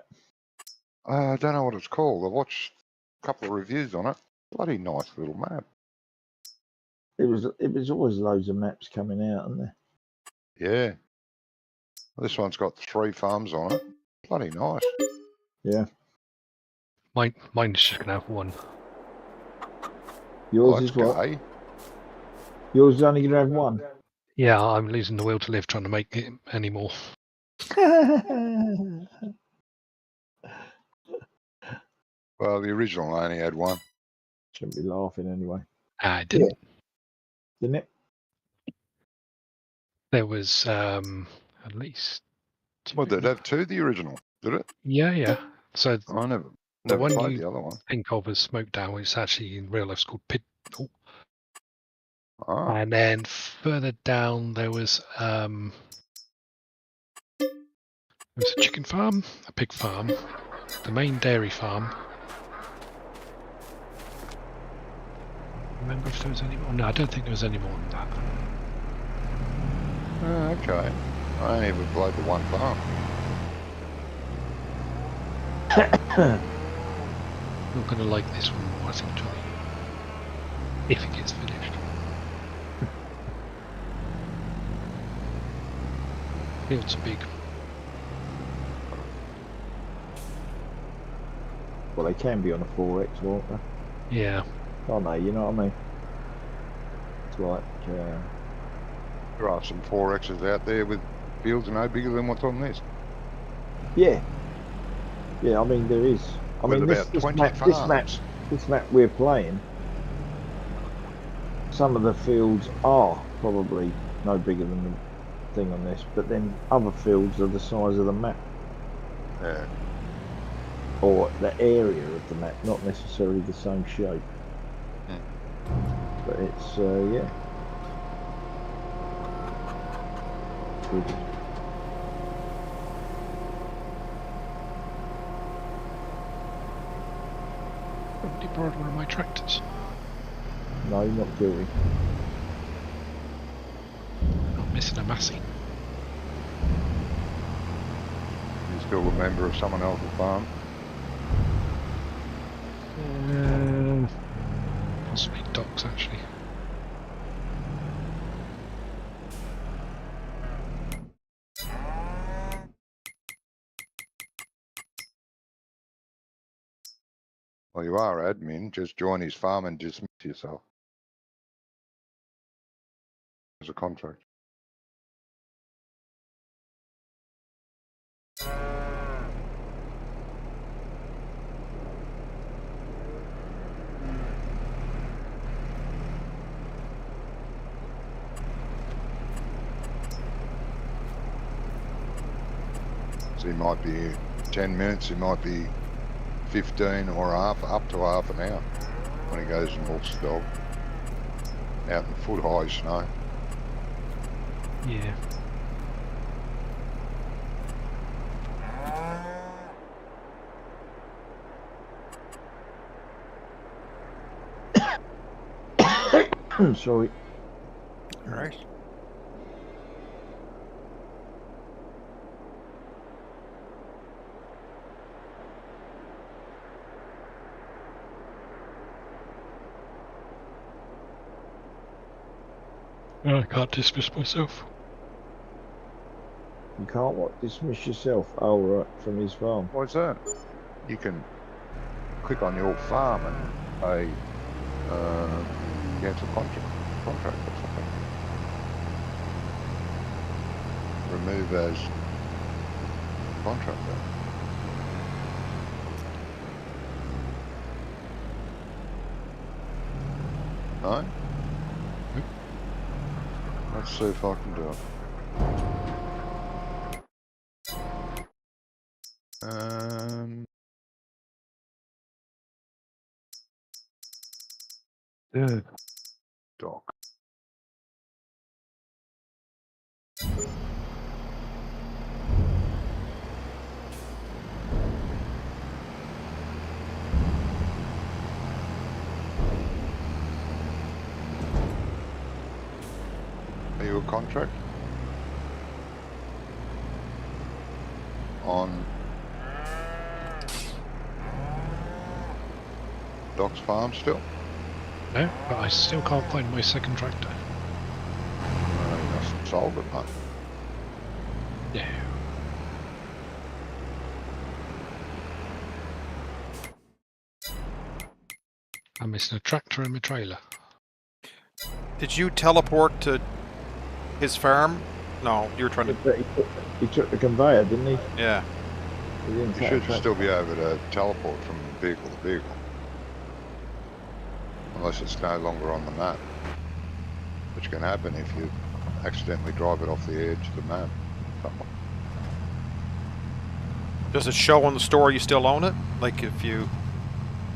I don't know what it's called. I watched a couple of reviews on it. Bloody nice little map. It was always loads of maps coming out, isn't there? Yeah. This one's got 3 farms on it. Bloody nice. Yeah. Mine's just gonna have 1. Yours is what? Gay. Yours is only gonna have 1. Yeah, I'm losing the will to live trying to make it any more. Well, the original only had 1. Shouldn't be laughing anyway. I didn't. Yeah. Didn't it? There was at least 2. Well, did it have 2, the original? Did it? Yeah. So I never one played you the other one. think of as Smokedown, it's actually in real life it's called Pit. Ah. And then further down there was a chicken farm, a pig farm, the main dairy farm. Remember if there was any more? No, I don't think there was any more than that. Okay. I only ever played the one farm. Not going to like this one more, I think, Johnny. If it gets finished. Fields are big. Well, they can be on a 4X, won't they? Yeah. Can't they? You know what I mean? It's like... There are some 4Xs out there with fields no bigger than what's on this. Yeah. Yeah, I mean, there is. I mean, about 20 farms. This map we're playing, some of the fields are probably no bigger than the thing on this, but then other fields are the size of the map. Yeah. Or the area of the map, not necessarily the same shape. But it's, yeah. Good. Somebody borrowed one of my tractors. No, you're not guilty. I'm missing a Massey. You're still a member of someone else's farm? Possibly Doc's actually. Well, you are admin. Just join his farm and dismiss yourself as a contract. So he might be 10 minutes, he might be 15 or up to half an hour when he goes and walks the dog out in foot-high snow. Yeah. Sorry. All right. I can't dismiss myself. You can't what? Dismiss yourself. Oh, right, from his farm. What's that? You can click on your farm and say cancel contract or something. Remove as contractor. No? Nope. Let's see if I can do it. Doc. Are you a contract? On Doc's farm still? No, but I still can't find my second tractor. You must have sold it, mate. Yeah. I'm missing a tractor and my trailer. Did you teleport to his farm? No, you were trying to. But he took the conveyor, didn't he? Yeah. He didn't You take should the tractor. still be able to teleport from vehicle to vehicle. Unless it's no longer on the map. Which can happen if you accidentally drive it off the edge of the map. Does it show on the store you still own it? Like if you.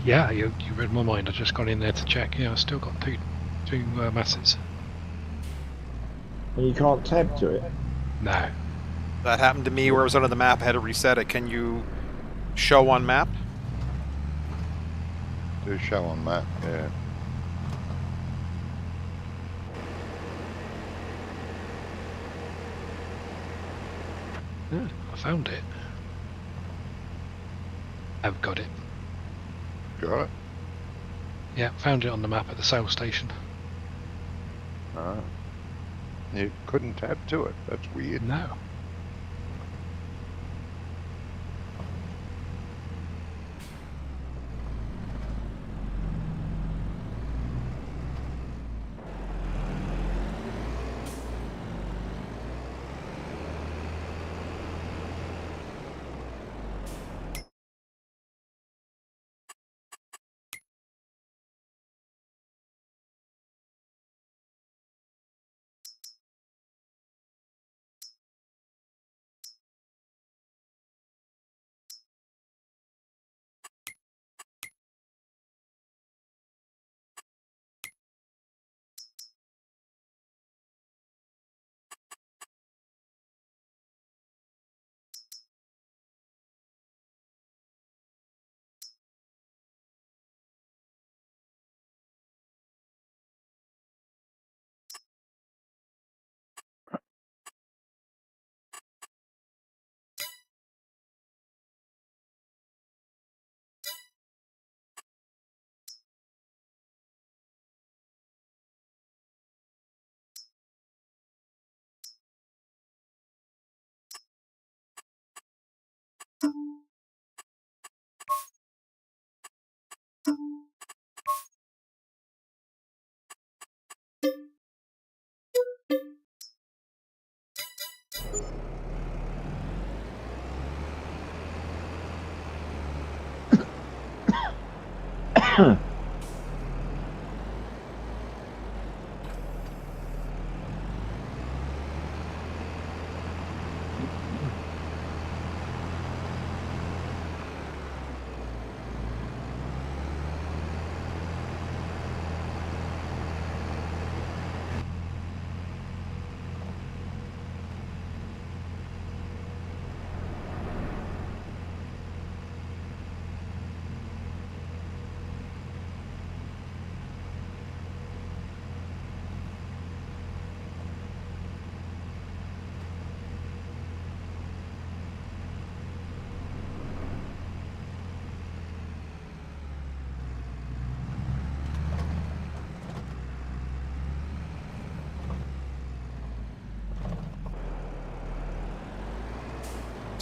Yeah, you read my mind. I just got in there to check. Yeah, I still got two masses. And you can't tab to it. No. That happened to me where it was under the map. I had to reset it. Can you show on map? Do show on map, yeah. Yeah, I found it. I've got it. Got it? Yeah, found it on the map at the sales station. Ah. You couldn't tab to it. That's weird. No.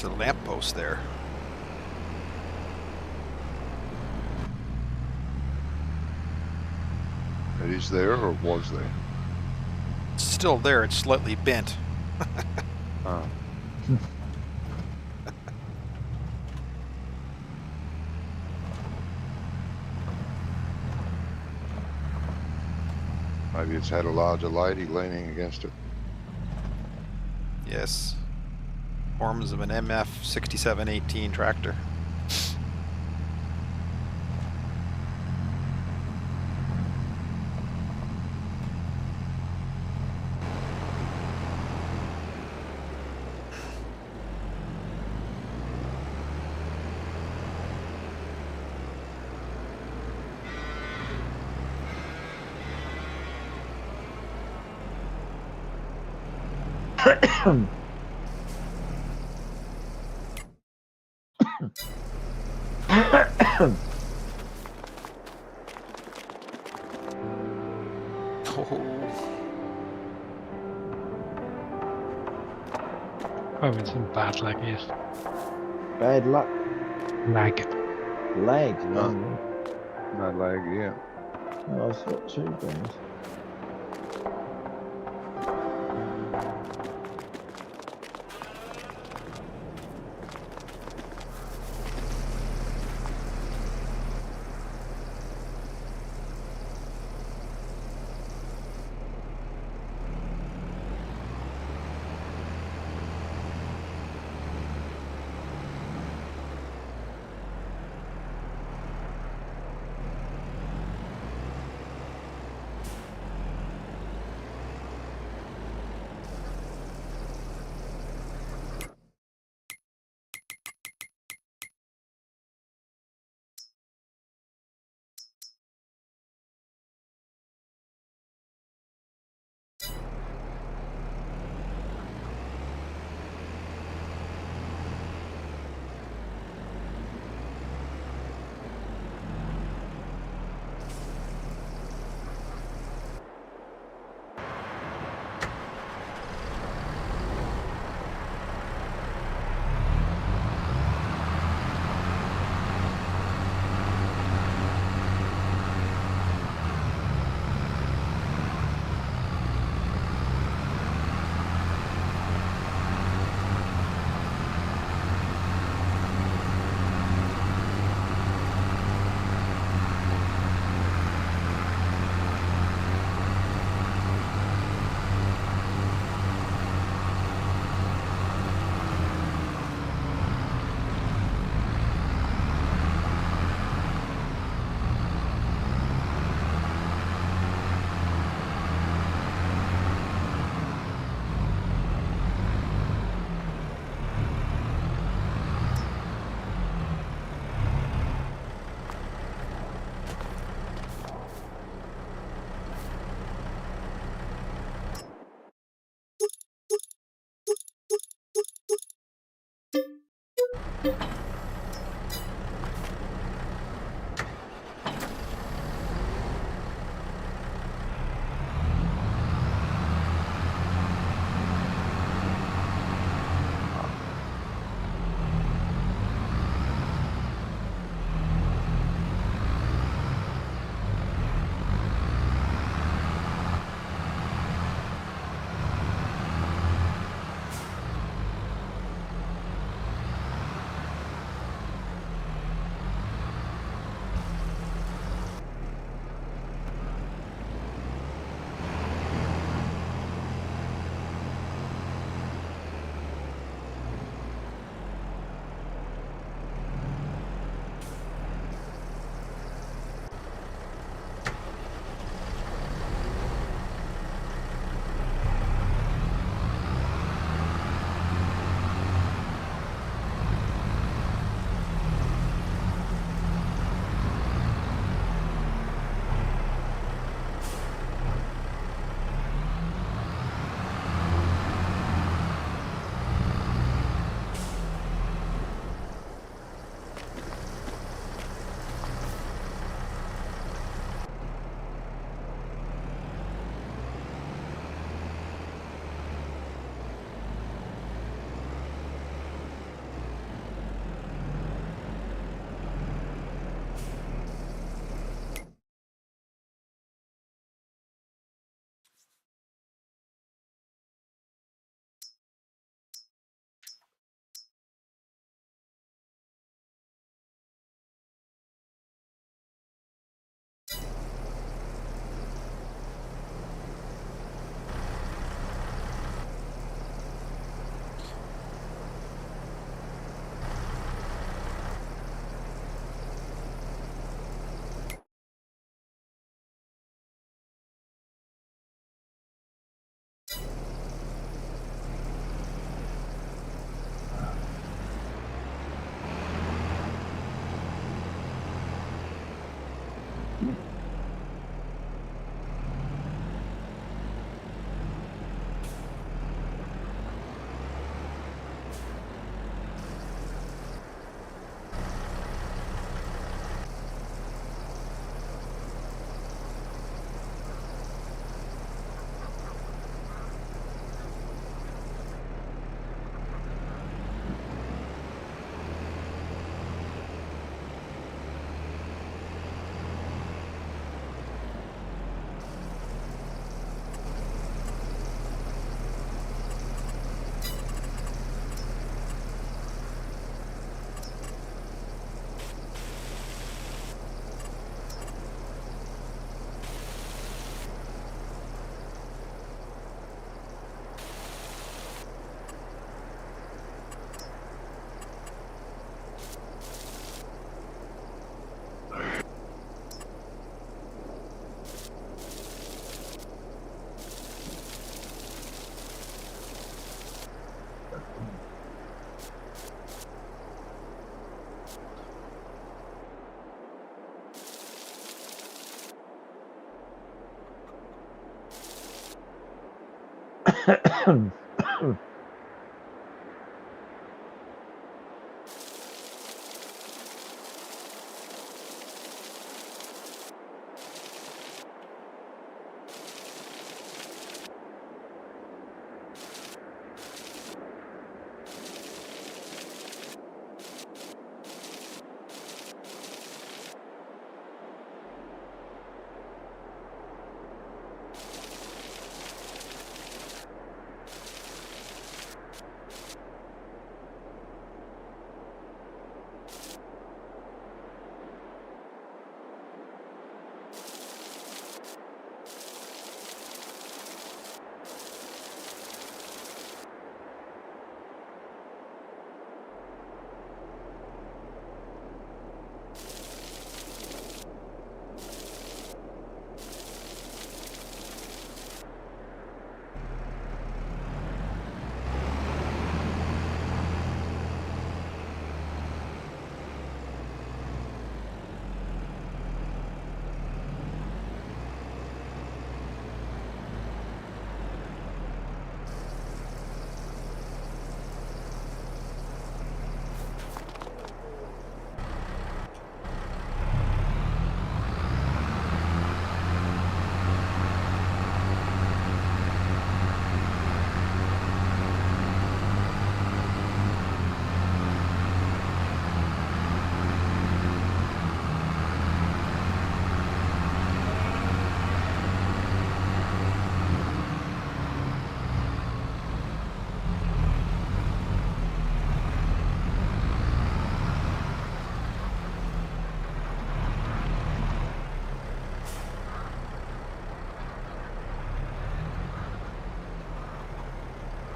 There's a lamppost there. It is there or was there? It's still there. It's slightly bent. Oh. Maybe it's had a larger lady leaning against it. Yes. Forms of an MF 6718 tractor. Having some bad lag here. Bad luck. Lag. Lag. No. Oh, No lag, yeah. no, it's not too bad.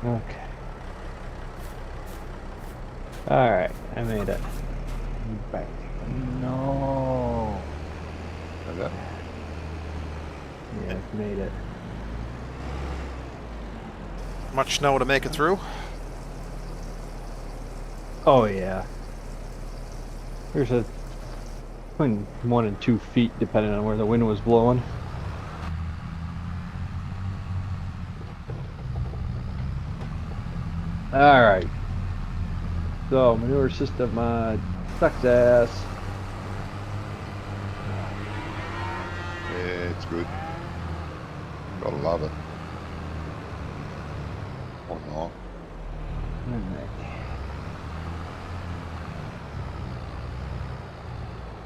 Okay. Alright, I made it. Back. No. Like that. Yeah, I've made it. Much snow to make it through? Oh yeah. There's a between 1 and 2 feet depending on where the wind was blowing. Alright. So manure system sucks ass. Yeah, it's good. Gotta love it. Or not. Alright.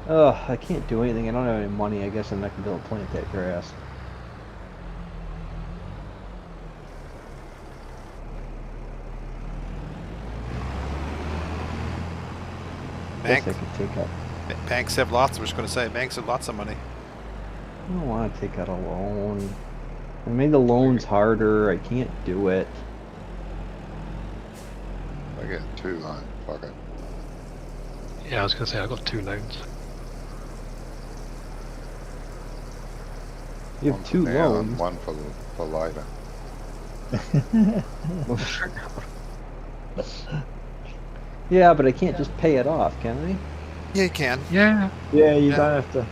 Ugh, I can't do anything. I don't have any money. I guess I'm not gonna be able to plant that grass. Bank, Guess I could take out. banks have lots. I was going to say banks have lots of money. I don't want to take out a loan. I made the loans harder. I can't do it. I get 2 loans. Fuck it. Yeah, I was going to say I got 2 loans. You One have for 2 now and loans. one for later. Yeah, but I can't just pay it off, can I? Yeah, you can. Yeah. Yeah, you Yeah. don't have to.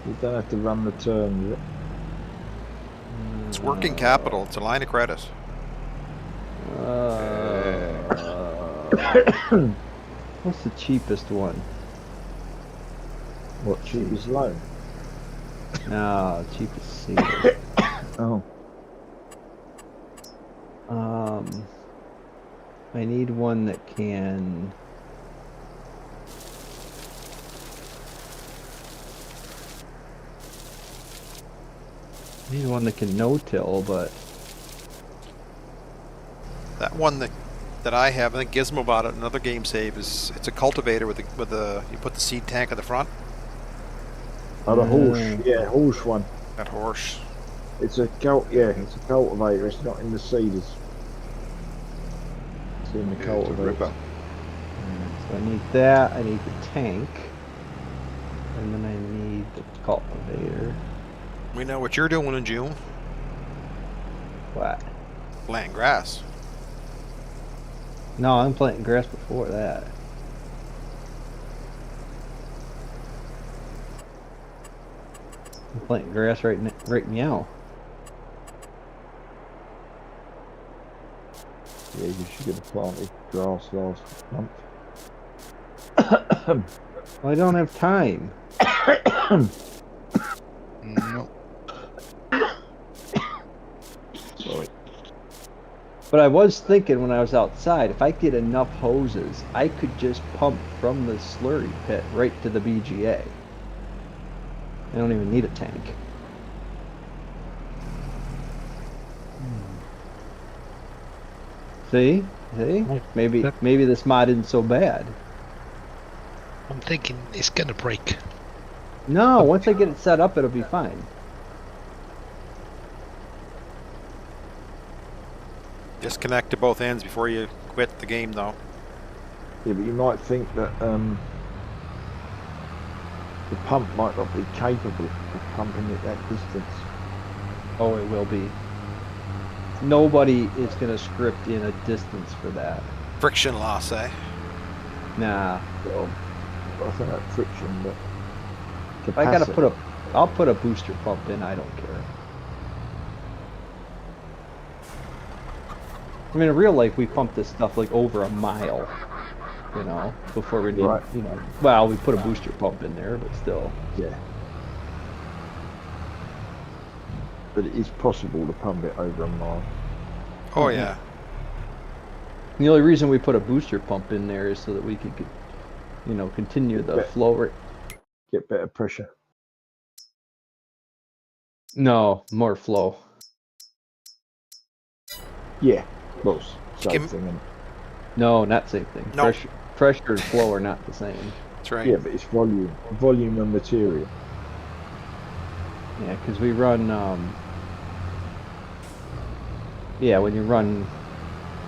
You don't have to run the terms. With it. It's working capital. It's a line of credit. What's the cheapest one? What cheapest loan? No, cheapest single. Oh, I need one that can. I need one that can no-till, but That one that I have, I think Gizmo bought it. Another game save is it's a cultivator with the you put the seed tank at the front. oh, the horse. Yeah, horse one. That horse. It's a yeah, it's a cultivator. It's not in the seeders. It's in the Yeah, it's a cultivator. ripper. so I need that. I need the tank, and then I need the cultivator. We know what you're doing in June. What? Planting grass. No, I'm planting grass before that. I'm planting grass right now. Yeah, you should have planted grass last month. Well, I don't have time. No. Sorry. But I was thinking when I was outside, if I get enough hoses, I could just pump from the slurry pit right to the BGA. I don't even need a tank. See? See? Maybe this mod isn't so bad. I'm thinking it's going to break. No, once I get it set up, it'll be fine. Disconnect to both ends before you quit the game, though. Yeah, but you might think that the pump might not be capable of pumping at that distance. Oh, it will be. Nobody is going to script in a distance for that. Friction loss, eh? Nah. Well, I think that friction, but If I gotta I'll put a booster pump in, I don't care. I mean, in real life, we pump this stuff like over a mile, you know, before we need, you know, well, we put a booster pump in there, but still. Yeah. But it is possible to pump it over a mile. Oh, yeah. The only reason we put a booster pump in there is so that we could, you know, continue the flow rate. Get better pressure. No, more flow. Yeah, close. Same thing. Isn't it? No, not same thing. No. Pressure and flow are not the same. That's right. Yeah, but it's volume and material. Yeah, because we run, yeah, when you run,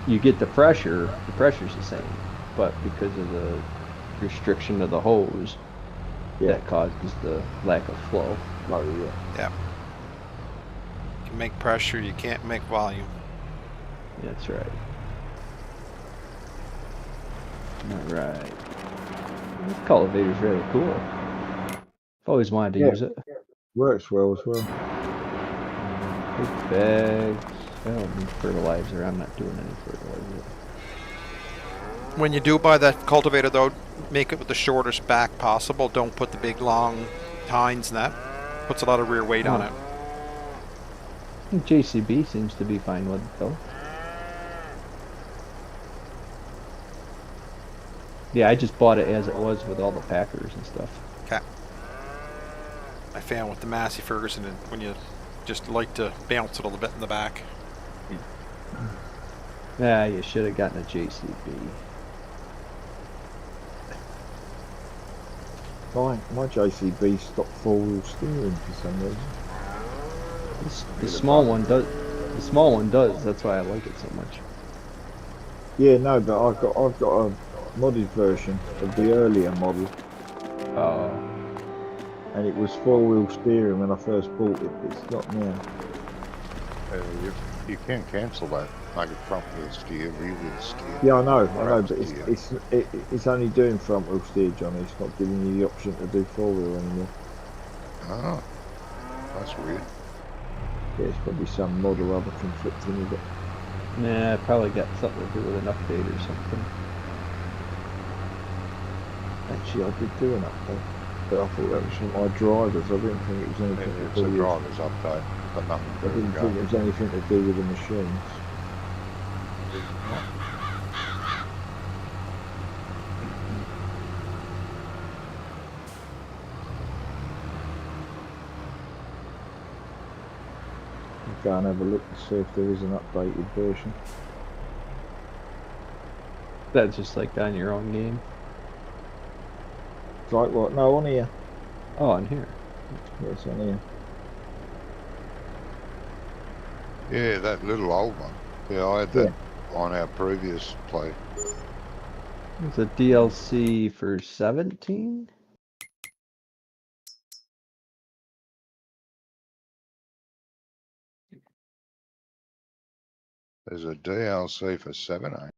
you get the pressure's the same, but because of the restriction of the hose, that causes the lack of flow. Oh, yeah. Yeah. You can make pressure, you can't make volume. That's right. Alright. This cultivator's really cool. I've always wanted to use it. Works well as well. Big bags. I don't need fertilizer. I'm not doing any fertilizer. When you do buy that cultivator, though, make it with the shortest back possible. Don't put the big long tines and that. Puts a lot of rear weight on it. I think JCB seems to be fine with it, though. Yeah, I just bought it as it was with all the Packers and stuff. Okay. I found with the Massey Ferguson, when you just like to bounce it a little bit in the back. Yeah, you should have gotten a JCB. My JCB stopped four-wheel steering for some reason. The small one does. The small one does. That's why I like it so much. Yeah, no, but I've got a modded version of the earlier model. Oh. And it was four-wheel steering when I first bought it. It's not now. You can cancel that. Make it front wheel steer, rear wheel steer. Yeah, I know, but it's only doing front wheel steer, Johnny. It's not giving you the option to do four wheel anymore. Oh, that's weird. Yeah, it's probably some mod or other conflicting with it. Nah, it probably got something to do with an update or something. Actually, I did do an update, but I thought that was for my drivers. I didn't think it was anything to It's do a with. driver's update, but nothing to I do didn't with think it was anything to do with the machines. I'll go and have a look and see if there is an updated version. That's just like on your own game. It's like what? No, on here. Oh, on here. Yes, on here. Yeah, that little old one. Yeah, I had that on our previous play. It's a DLC for 17? There's a DLC for 7, eh?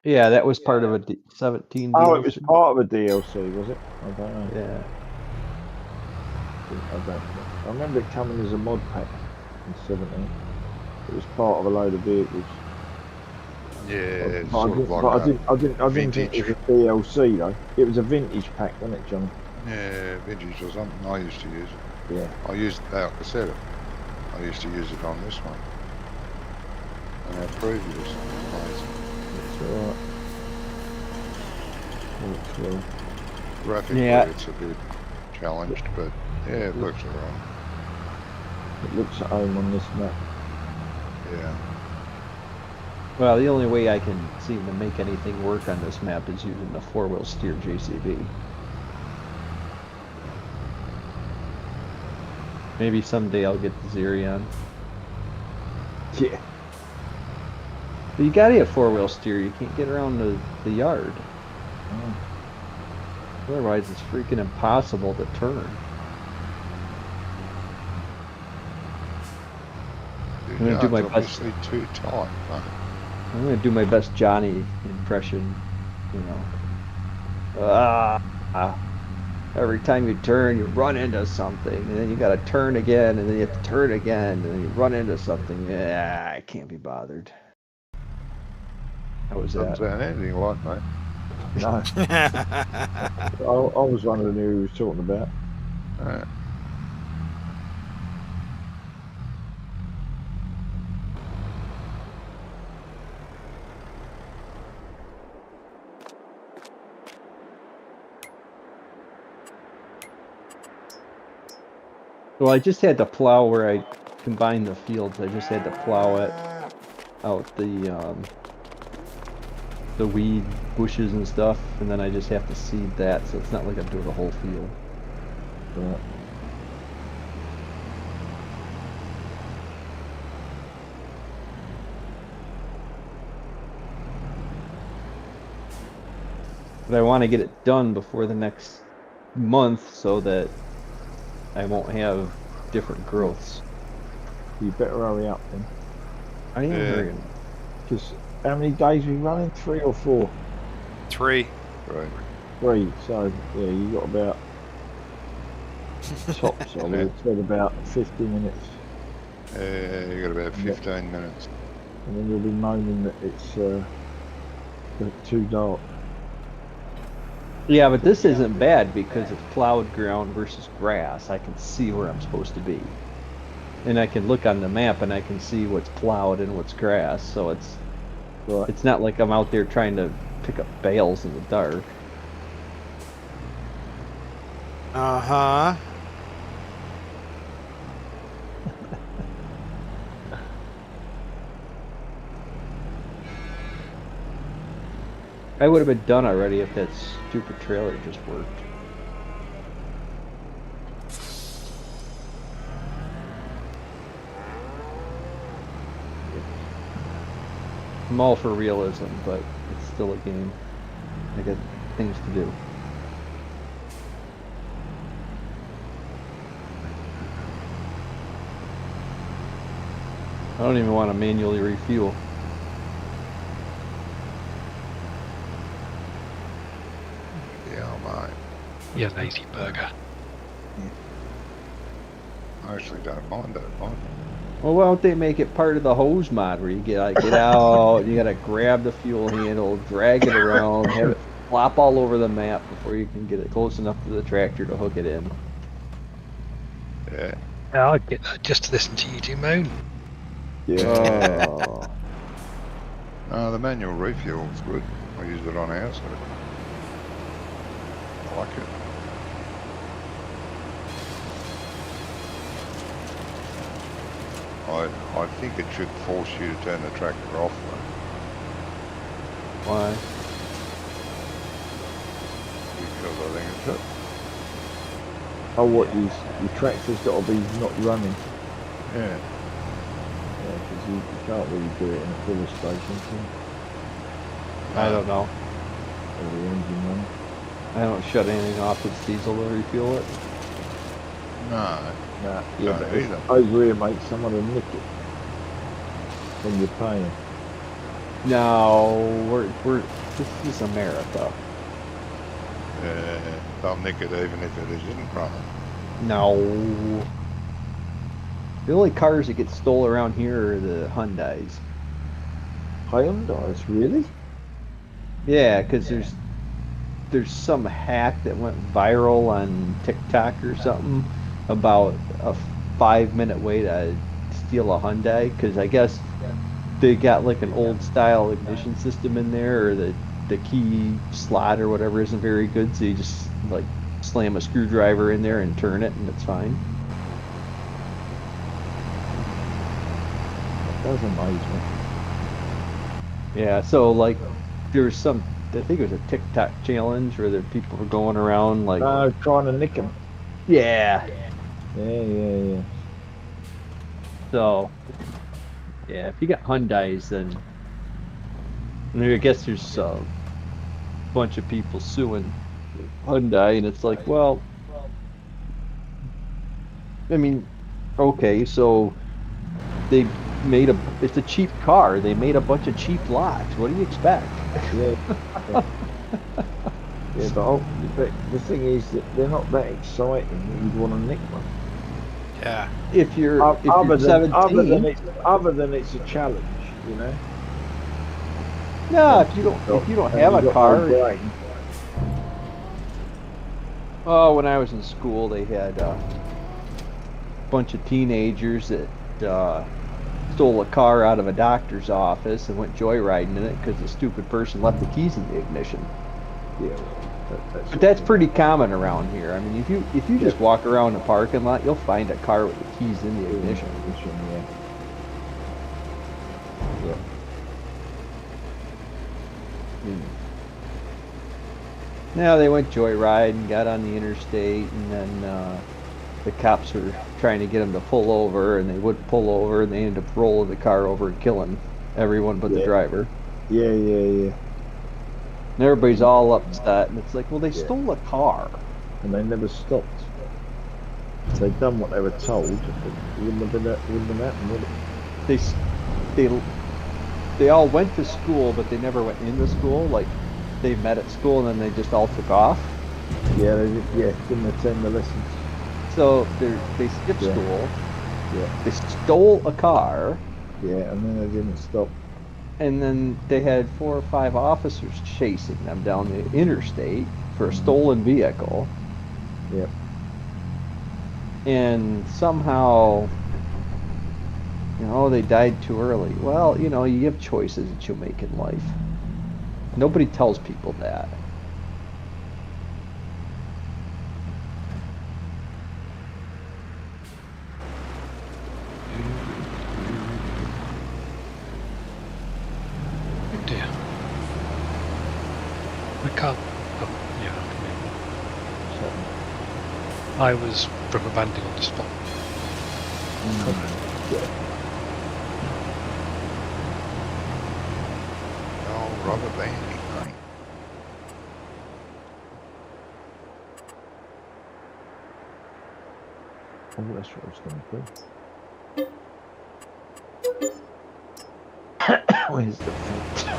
Yeah, that was part of a 17 DLC. Oh, it was part of a DLC, was it? I don't know. Yeah. I don't know. I remember it coming as a mod pack in 17. It was part of a load of vehicles. Yeah, it's But I sort of didn't, like but a I didn't think vintage. it was a DLC though. It was a vintage pack, wasn't it, John? Yeah, vintage or something. I used to use it. Yeah. I used, like I said, I used to use it on this one. And our previous. Amazing. It's alright. Works well. Graphically, Yeah. it's a bit challenged, but yeah, it looks alright. It looks at home on this map. Yeah. Well, the only way I can seem to make anything work on this map is using the four-wheel steer JCB. Maybe someday I'll get the Zerion. Yeah. But you gotta have four-wheel steer. You can't get around the yard. Oh. Otherwise, it's freaking impossible to turn. The I'm gonna do my yard's best. obviously too tight. Huh? I'm gonna do my best Johnny impression. You know. Every time you turn, you run into something, and then you gotta turn again, and then you have to turn again, and then you run into something. Yeah, I can't be bothered. How was Doesn't that? sound anything like mate. No. I was wondering who he was talking about. Yeah. Well, I just had to plow where I combined the fields. I just had to plow it out the weed bushes and stuff, and then I just have to seed that, so it's not like I'm doing the whole field. Right. But I want to get it done before the next month so that I won't have different growths. You better hurry up then. I am Yeah. hurrying. Because how many days are we running? 3 or 4? 3. Right. 3. So, yeah, you got about tops, I would have said about 50 minutes. You got about 15 minutes. And then you'll be moaning that it's too dark. Yeah, but this isn't bad because it's plowed ground versus grass. I can see where I'm supposed to be. And I can look on the map and I can see what's plowed and what's grass. So it's Right. it's not like I'm out there trying to pick up bales in the dark. Uh-huh. I would have been done already if that stupid trailer just worked. I'm all for realism, but it's still a game. I got things to do. I don't even want to manually refuel. Yeah, mate. You lazy burger. I actually don't mind that one. Well, why don't they make it part of the hose mod where you get out, you gotta grab the fuel handle, drag it around, have it flop all over the map before you can get it close enough to the tractor to hook it in. Yeah. Yeah, I'd get that just to listen to you two moan. Yeah. Oh, The manual refuel's good. I use it on our side. I like it. I think it should force you to turn the tractor off though, why? because I think it should. Oh, what, your tractor's got to be not running. Yeah. Yeah, because you can't really do it in a full station, can you? I don't know. Or the engine running. I don't shut anything off with diesel to refuel it. No. Nah, Don't yeah, but either. over here, mate, someone will nick it when you're paying. No, this is America. They'll nick it even if it isn't running. No. The only cars that get stolen around here are the Hyundais. Hyundais, really? Yeah, because there's some hack that went viral on TikTok or something about a 5 minute way to steal a Hyundai. Because I guess they got like an old style ignition system in there, or the key slot or whatever isn't very good, so you just like slam a screwdriver in there and turn it, and it's fine. That does amaze me. Yeah, so like there was some, I think it was a TikTok challenge where the people were going around like, No, trying to nick them. yeah. Yeah. So yeah, if you got Hyundais, then I guess there's a bunch of people suing Hyundai, and it's like, well, I mean, okay, so they it's a cheap car. They made a bunch of cheap locks. What do you expect? Yeah. Yeah, but the thing is that they're not that exciting that you'd want to nick one. Yeah. If you're Other than 17, it's a challenge, you know. no, if you don't have a car. Oh, when I was in school, they had a bunch of teenagers that stole a car out of a doctor's office and went joyriding in it because the stupid person left the keys in the ignition. Yeah, but that's pretty common around here. I mean, if you just walk around the parking lot, you'll find a car with the keys in the ignition. Yeah. Now they went joyriding, got on the interstate, and then the cops were trying to get them to pull over, and they would pull over, and they ended up rolling the car over and killing everyone but the driver. Yeah. And everybody's all upset, and it's like, well, they stole a car. And they never stopped. If they'd done what they were told, it wouldn't have happened, would it? They all went to school, but they never went into school. Like, they met at school, and then they just all took off. Yeah, didn't attend the lessons. So they skipped school. Yeah. They stole a car. Yeah, and then they didn't stop. And then they had 4 or 5 officers chasing them down the interstate for a stolen vehicle. Yep. And somehow, they died too early. Well, you have choices that you make in life. Nobody tells people that. I was rubber banding on the spot. Oh, rubber banding, right? Oh, that's what I was going to do. Where's the fence? There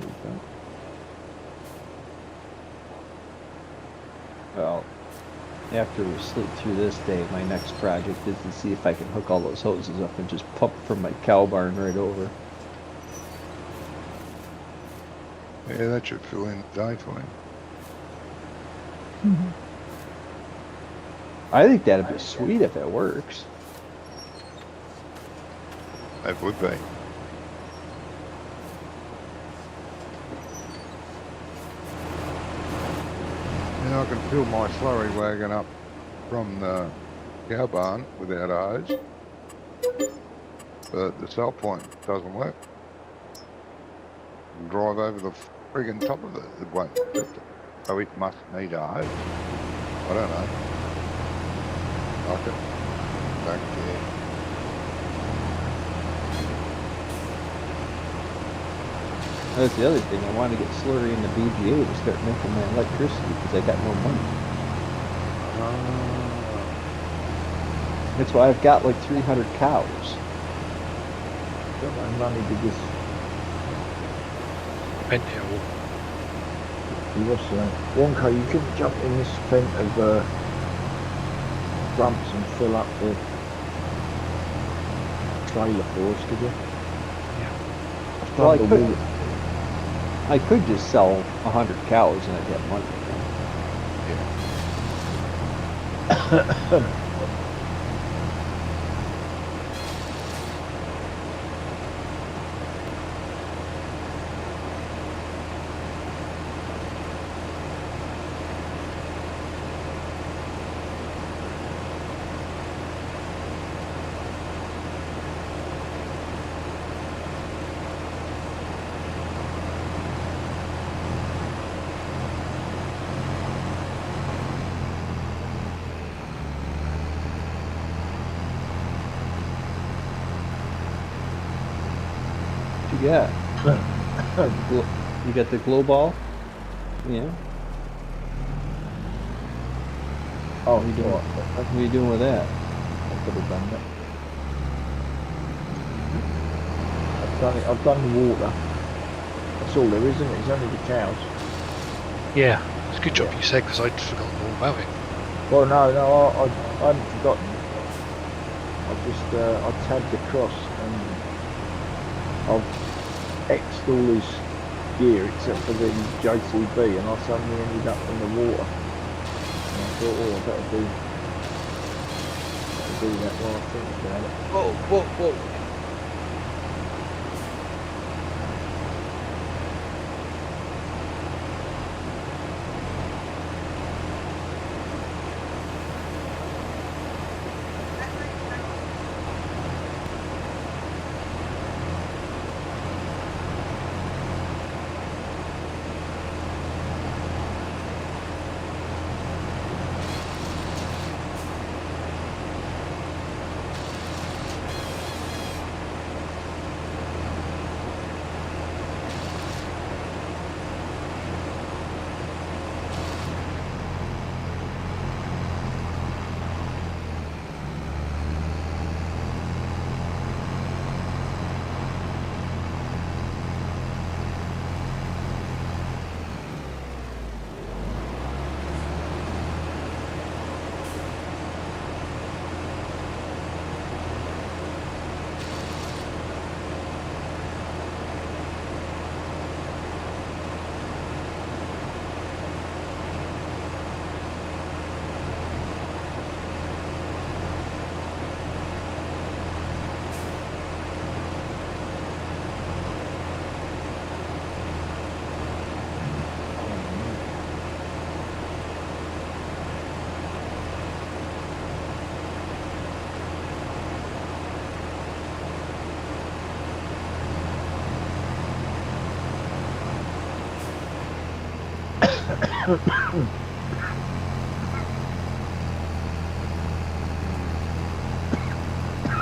you go. Well, after we sleep through this day, my next project is to see if I can hook all those hoses up and just pump from my cow barn right over. Yeah, that should fill in the day for him. I think that'd be sweet if it works. It would be. And I can fill my slurry wagon up from the cow barn without hose, but the sell point doesn't work. And drive over the friggin' top of it, it won't lift it. So it must need a hose. I don't know. Like it. Don't care. That's the other thing. I want to get slurry in the BGA to start making my electricity because I got no money. That's why I've got like 300 cows. Got my money to just. Wonka, you couldn't jump in this pent of grumps and fill up the trailer for us, could you? Yeah. Well, underwater. I could just sell 100 cows and I'd have money. What you got? You got the glow ball? Yeah. Oh, What are you doing? What are you doing with that? I could have done that. I've done the water. That's all there is, isn't it? It's only the cows. Yeah, it's a good job you said because I'd forgotten all about it. Well, no, I hadn't forgotten. I just I tabbed across and I've X'd all his gear except for the JCB, and I suddenly ended up in the water. And I thought, oh, I better do that while I think about it. Whoa, whoa, whoa.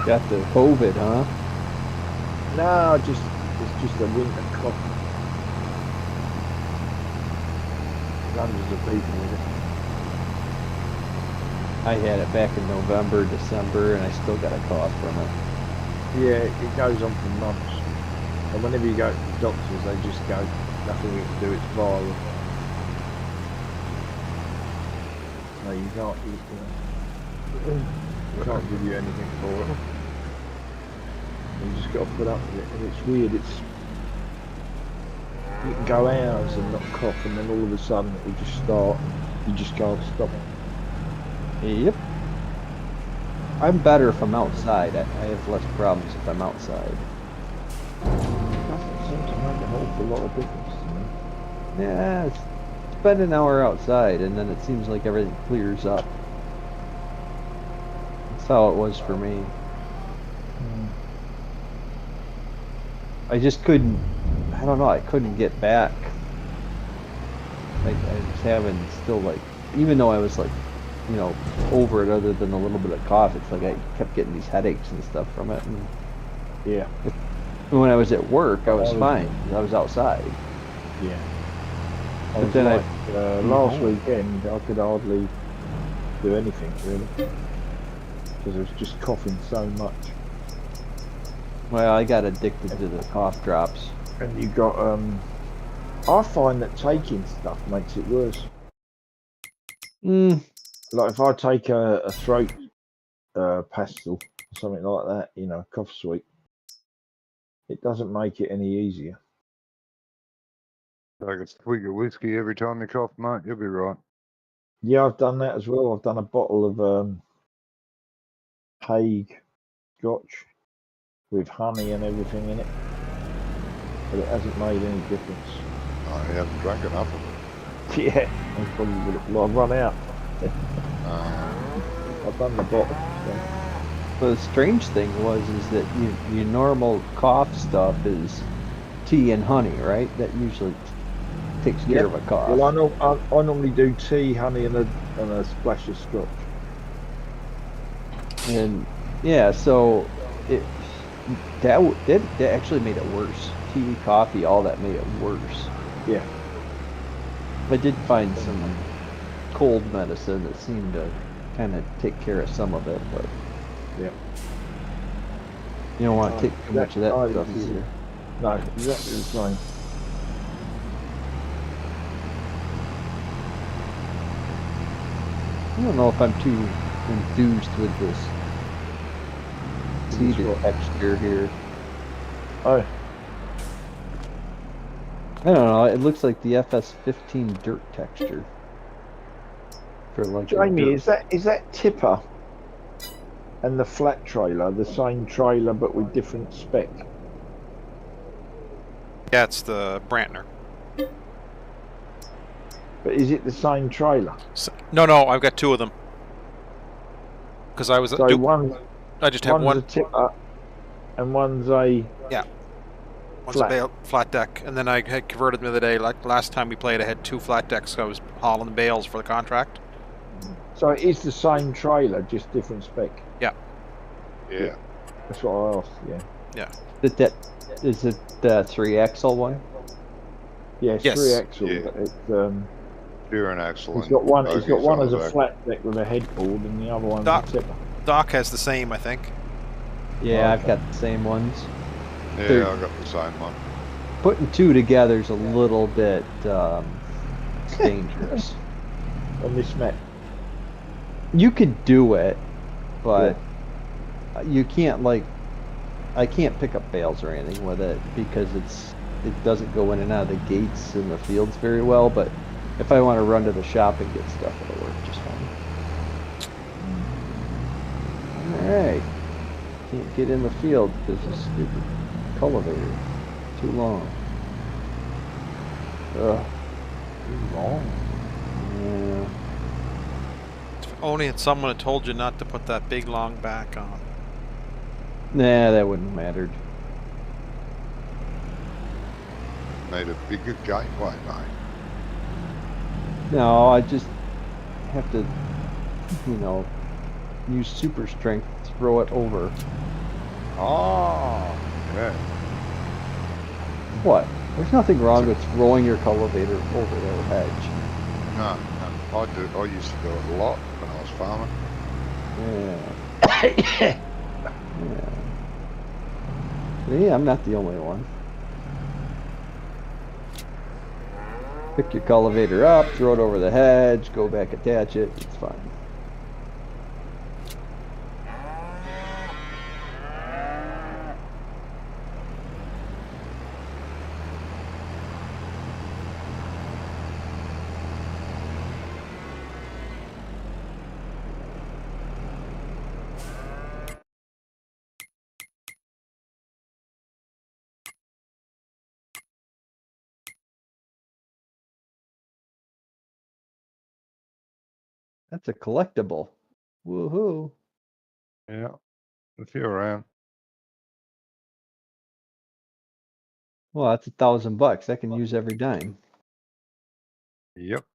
Got the COVID, huh? No, it's just a winter cough. Hundreds of people with it. I had it back in November, December, and I still got a cough from it. Yeah, it goes on for months. And whenever you go to the doctors, they just go, nothing we can do, it's viral. No, you can't give you anything for it. You just got to put up with it. And it's weird, you can go hours and not cough, and then all of a sudden it will just start, you just can't stop it. Yep. I'm better if I'm outside. I have less problems if I'm outside. Nothing seems to make an awful lot of difference to me. Yeah, spend an hour outside and then it seems like everything clears up. That's how it was for me. I just couldn't, I don't know, I couldn't get back. Like, I was having still like, even though I was like, you know, over it other than a little bit of cough, it's like I kept getting these headaches and stuff from it. And yeah. When I was at work, I was fine. I was outside. Yeah. But then last weekend, I could hardly do anything really, because I was just coughing so much. Well, I got addicted to the cough drops. And you got, I find that taking stuff makes it worse. Like if I take a throat pastil or something like that, you know, cough sweet, It doesn't make it any easier. Take a swig of whiskey every time you cough, mate. You'll be right. Yeah, I've done that as well. I've done a bottle of Hague Scotch with honey and everything in it, but it hasn't made any difference. Oh, he hasn't drank enough of it. Yeah, I probably would have. Well, I've run out. Uh, I've done the bottle. So. But the strange thing is that your normal cough stuff is tea and honey, right? That usually takes care of a cough. Well, I normally do tea, honey, and a splash of scotch. And yeah, so that actually made it worse. Tea, coffee, all that made it worse. Yeah. I did find some cold medicine that seemed to kind of take care of some of it, but yeah, you don't want to take too much of that stuff either. No, exactly the same. I don't know if I'm too enthused with this seeded texture here. Oh. I don't know. It looks like the FS15 dirt texture. For like Jamie, is that tipper and the flat trailer the same trailer but with different spec? Yeah, it's the Brantner. But is it the same trailer? So, no, I've got two of them. Because I was So I just have one's one. a tipper and one's a One's a flat deck, and then I had converted them the other day. Like last time we played, I had two flat decks. So I was hauling bales for the contract. So it is the same trailer, just different spec. Yeah. yeah. That's what I asked. Yeah. Yeah. Is it the 3-axle one? Yeah, it's Yes. 3-axle, Yeah. but it's Pure and axle. It's got one. It's got one as a back. flat deck with a headboard, and the other one's Doc. a tipper. Doc has the same, I think. Yeah, I've Okay. got the same ones. Yeah, I got the same one. Putting two together is a little bit dangerous. On this map. You could do it, but you can't I can't pick up bales or anything with it because it doesn't go in and out of the gates in the fields very well. But if I want to run to the shop and get stuff, it'll work just fine. All right, can't get in the field because this stupid cultivator too long. Ugh, too long. Yeah. If only had someone had told you not to put that big long back on. Nah, that wouldn't have mattered. Made a bigger gateway, mate. No, I just have to, use super strength to throw it over. Oh, yeah. What? There's nothing wrong with throwing your cultivator over their hedge. No. I used to do it a lot when I was farming. Yeah. Yeah, I'm not the only one. Pick your cultivator up, throw it over the hedge, go back, attach it, it's fine. That's a collectible. Woohoo. Yeah. If you're around. Well, that's $1,000. I can use every dime. Yep.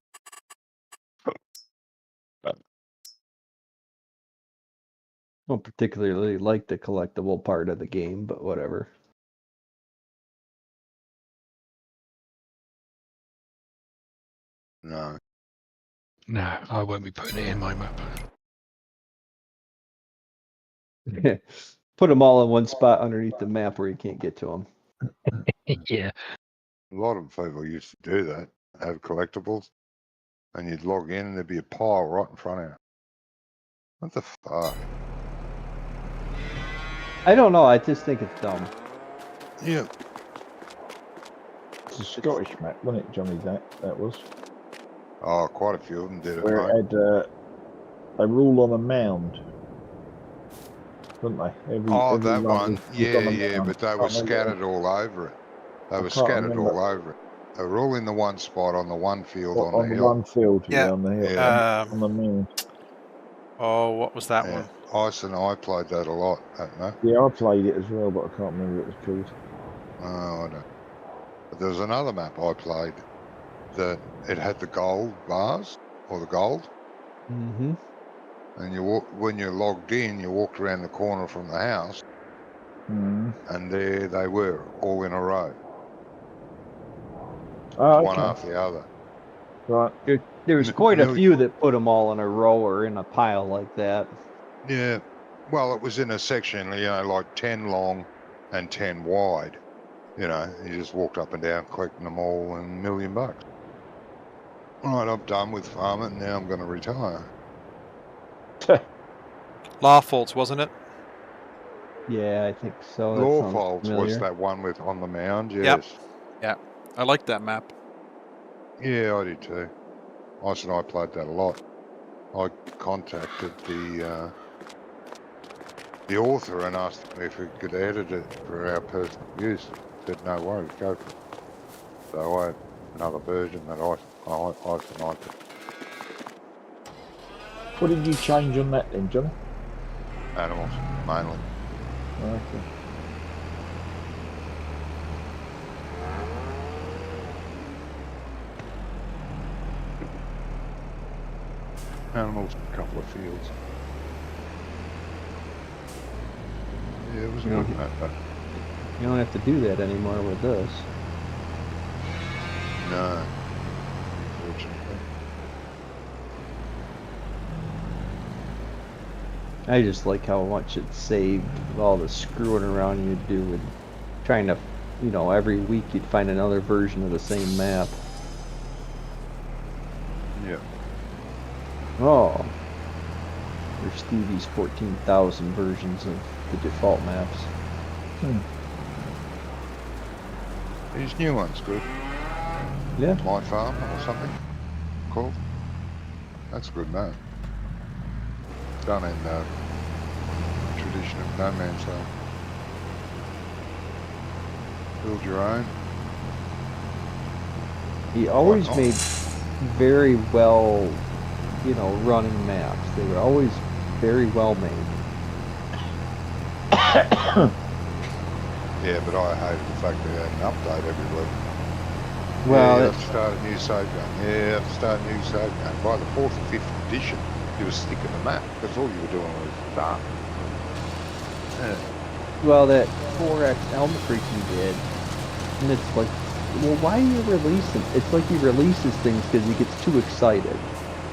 Don't particularly like the collectible part of the game, but whatever. No. No, I won't be putting it in my map. Put them all in one spot underneath the map where you can't get to them. Yeah. A lot of people used to do that, have collectibles, and you'd log in and there'd be a pile right in front of you. What the fuck? I don't know. I just think it's dumb. Yeah. It's a Scottish map, wasn't it, Johnny? That was Oh, quite a few of them did it, where mate. it had they were all on a mound, weren't they? Oh, every that run one. was Yeah, on a yeah, mound. but they I were can't remember scattered all over it. They I were can't scattered remember. all over it. They were all in the one spot on the one field on the on the hill. one field, Yeah. on the hill, Yeah. on the mound. Oh, what was that Yeah. one? Ice and I played that a lot, that map. Yeah, I played it as well, but I can't remember what it was called. Oh, I don't. But there was another map I played that it had the gold bars or the gold, Mm-hmm. and when you logged in, you walked around the corner from the house, and there they were, all in a row, Oh, one okay. after the other. Right. There was quite a few that put them all in a row or in a pile like that. Yeah. Well, it was in a section, like 10 long and 10 wide. You just walked up and down collecting them all and $1 million. All right, I'm done with farming. Now I'm going to retire. Lawfolds, wasn't it? Yeah, I think so. That sounds Lawfolds was familiar. that one with on the mound, yes. Yep. Yeah, I like that map. Yeah, I did too. Ice and I played that a lot. I contacted the author and asked him if he could edit it for our personal use. He said, no worries, go for it. So I had another version that Ice and I did. What did you change on that then, Johnny? Animals, mainly. Okay. Animals, a couple of fields. Yeah, it was a good map, but You don't have to do that anymore with this. no, unfortunately. I just like how much it saved with all the screwing around you'd do and trying to, every week you'd find another version of the same map. Yeah. Oh. There's Stevie's 14,000 versions of the default maps. These new ones good. Yeah. My Farm or something called. That's a good map. Done in tradition of No Man's Land. Build your own. He always not? made very well, running maps. They were always very well made. Yeah, but I hated the fact they had an update every week. Well, you have to start a new save game. Yeah, you have to start a new save game. By the 4th or 5th edition, you were sticking the map because all you were doing was start. Yeah. well, that 4X Elm Creek he did, and it's like, well, why are you releasing? It's like he releases things because he gets too excited,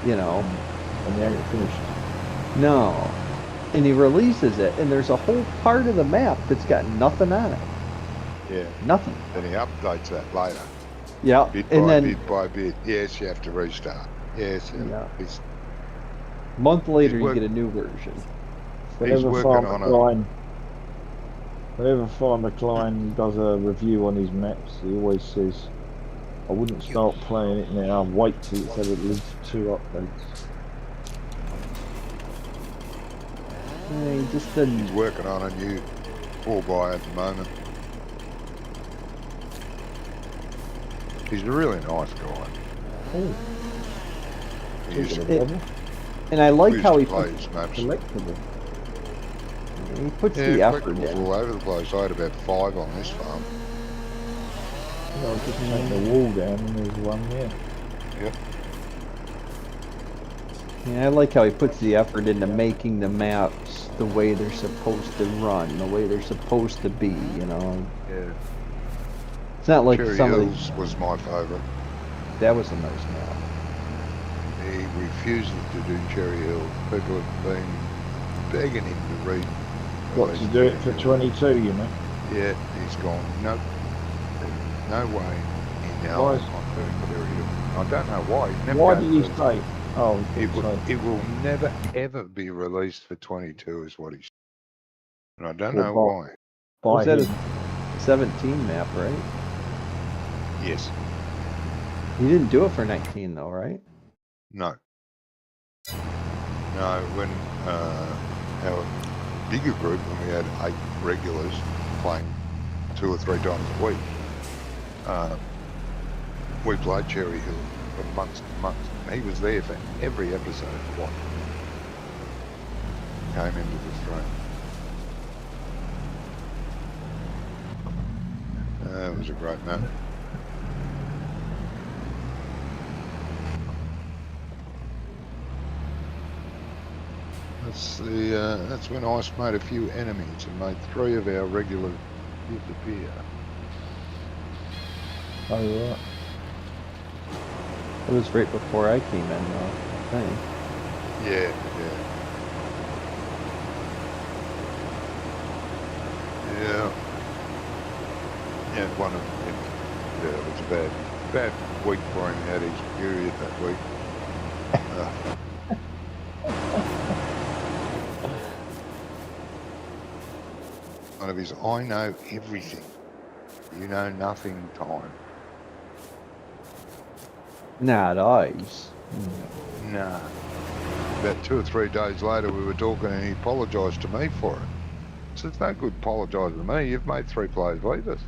And they haven't finished. No. And he releases it, and there's a whole part of the map that's got nothing on it. Yeah. Nothing. Then he updates that later. Yeah. Bit and by then bit by bit. Yes, you have to restart. Yes. Yeah. It's, a month later He's you get a new version. He's working on it. Whenever Farmer Klein does a review on his maps, he always says, I wouldn't start playing it now, I'd wait till it's had at least 2 updates. Yeah, he just didn't. He's working on a new 4x at the moment. He's a really nice guy. Oh, He's And I like how he plays puts maps. collectible. He puts the effort collectibles in. all over the place. I had about 5 on this farm. Just take the wall down and there's one there. Yep. Yeah, I like how he puts the effort into making the maps the way they're supposed to run, the way they're supposed to be, Yeah. It's not like Cherry some of Hills was my favourite. that was a nice map. He refuses to do Cherry Hills. People have been begging him to read. Got to do it for 22, Yeah, he's gone, nope. There's no way in hell Why I'm is- not doing Cherry Hills. I don't know why. He's never Why done did you it. say? Oh, It will never ever be released for 22 is what he said. And I don't Or know buy- why. By Was that him. 17 map, right? Yes. You didn't do it for 19 though, right? No. No, when our bigger group, when we had 8 regulars playing 2 or 3 times a week, we played Cherry Hill for months and months. And he was there for every episode of what came into the stream. It was a great map. That's when Ice made a few enemies and made 3 of our regulars disappear. Oh, right. It was right before I came in though, I think. Yeah. Yeah, one of them. Yeah, it was a bad week for him. He had his period that week. One of his I know everything, you know nothing time. Not ice. Nah. About 2 or 3 days later we were talking and he apologised to me for it. I said, it's no good apologising to me, you've made 3 players leave us.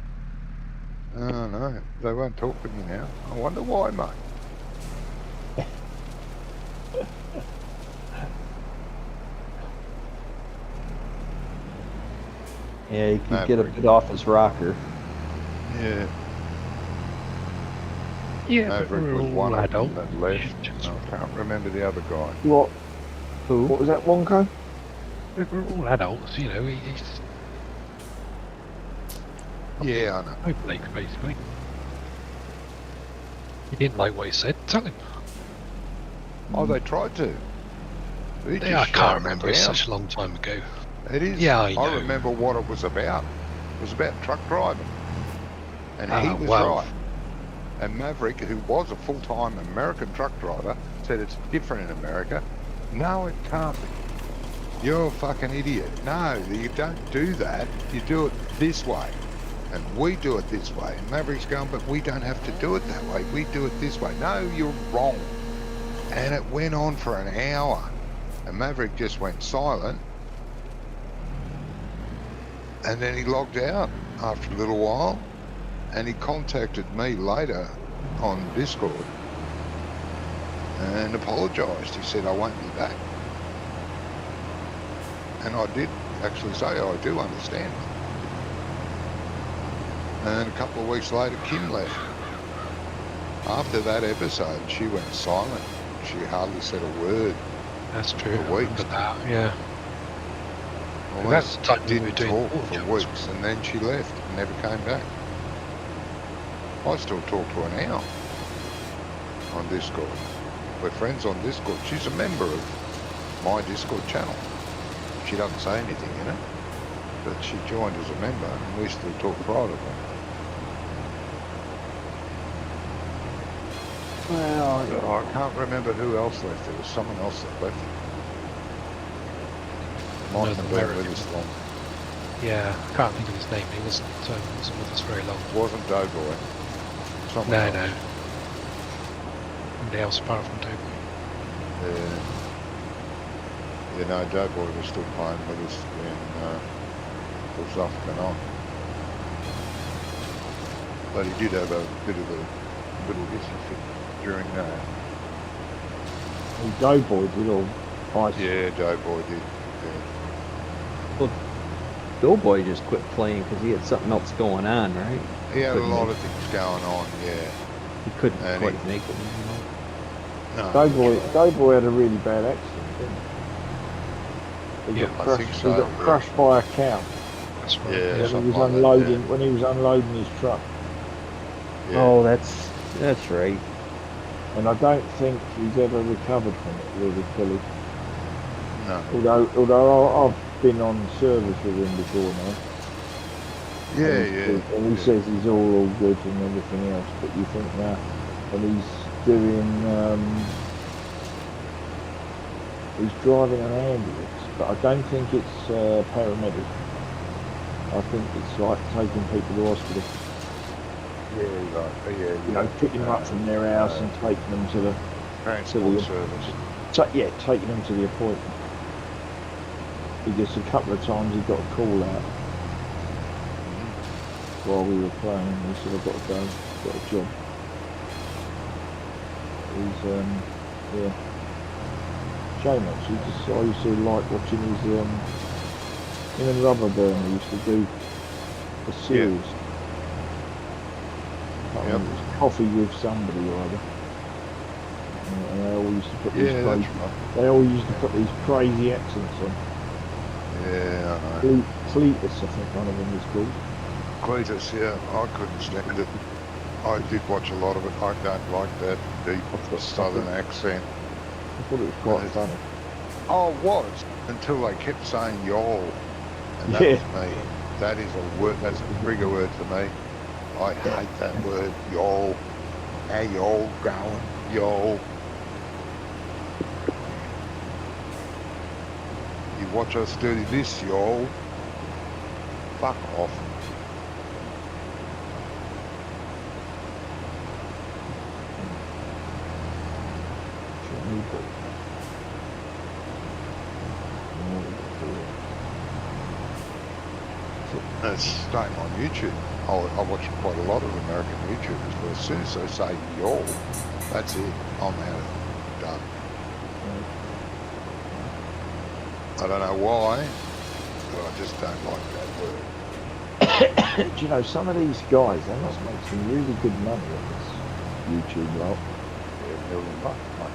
Oh no, they won't talk to me now. I wonder why, mate. Yeah, he could get a bit off his rocker. Yeah. Yeah, but Maverick we're was all one of them adult. that left. I can't remember the other guy. What? Who? What was that, Wonko? We're all adults, you know. He's Yeah, I know. no Blake, basically. He didn't like what he said. Tell him. Oh, they tried to. He Yeah, I just shut can't them remember. It's down. such a long time ago. It is. Yeah, I know. remember what it was about. It was about truck driving. And he was well. right. And Maverick, who was a full-time American truck driver, said it's different in America. No, it can't be. You're a fucking idiot. No, you don't do that. You do it this way. And we do it this way. And Maverick's going, but we don't have to do it that way. We do it this way. No, you're wrong. And it went on for an hour. And Maverick just went silent. And then he logged out after a little while. And he contacted me later on Discord and apologised. He said, I won't be back. And I did actually say, I do understand. And a couple of weeks later, Kim left. After that episode, she went silent. She hardly said a word. That's true. For weeks. Remember that, yeah. Almost That's the time we were didn't doing talk for jobs. weeks, and then she left and never came back. I still talk to her now on Discord. We're friends on Discord. She's a member of my Discord channel. She doesn't say anything in it, but she joined as a member, and we still talk privately. Well, I can't remember who else left. There was someone else that left. Might Another have been with American. us long. Yeah, I can't think of his name. He wasn't with us very long. Wasn't Doughboy. Someone No, else. no. Nobody else apart from Toby. Yeah. You know, Doughboy was still playing with us when the stuff went on. But he did have a bit of a little hissy fit during that. And Doughboy did all ice. Yeah, Doughboy did. Yeah. Doughboy just quit playing because he had something else going on, right? He had a Couldn't lot make- of things going on, yeah. He couldn't And quite he- make it. No, Doughboy had a really bad accident, didn't he? He Yeah, got I crushed, think he so, got yeah. crushed by a cow That's right. Yeah, when he something was like that, unloading yeah. when he was unloading his truck. Yeah. Oh, that's right. And I don't think he's ever recovered from it really fully. No. Although I've been on service with him before now. Yeah, And he yeah. says he's all good and everything else, but you think now, and he's doing, he's driving an ambulance, but I don't think it's paramedic. I think it's like taking people to hospital. Yeah, right. Yeah, You know, picking them up from their house and taking them to the transport service. taking them to the appointment. Because a couple of times he got a call out while we were playing. He said, "I've got to go, got a job." He's yeah, shame actually. Just I used to like watching his him and Rubberburn. He used to do a series. Yep. It was Coffee with somebody or other. And they all used to put these Yeah, crazy, that's right. they all used to put these crazy accents on. Yeah, I know. Cletus, I think one of them was called. Cletus, yeah, I couldn't stand it. I did watch a lot of it. I don't like that deep southern accent. I thought it was quite funny. Oh, it was, until they kept saying y'all. And that Yeah. was me. That is a word, that's a trigger word for me. I hate that word, y'all. How y'all going, y'all? You watch us do this, y'all. Fuck off. It's staying on YouTube. I watch quite a lot of American YouTubers, but as soon as they say y'all, that's it. I'm out. Done. I don't know why, but I just don't like that word. Do you know, some of these guys, they must make some really good money on this YouTube lot. Yeah, $1 million bucks, mate.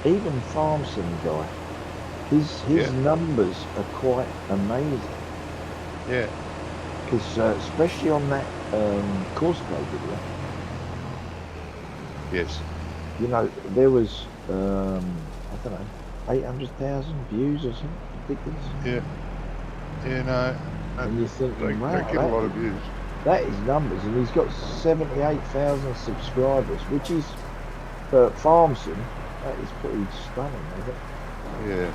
Even Farmson guy, his numbers are quite amazing. Yeah. Because especially on that Courseplay video, Yes. you know, there was I don't know, 800,000 views or something ridiculous. Yeah. Yeah, no. And you're thinking, wow, they get a lot of views. That is numbers, and he's got 78,000 subscribers, which is for Farmson, that is pretty stunning, I think. Yeah.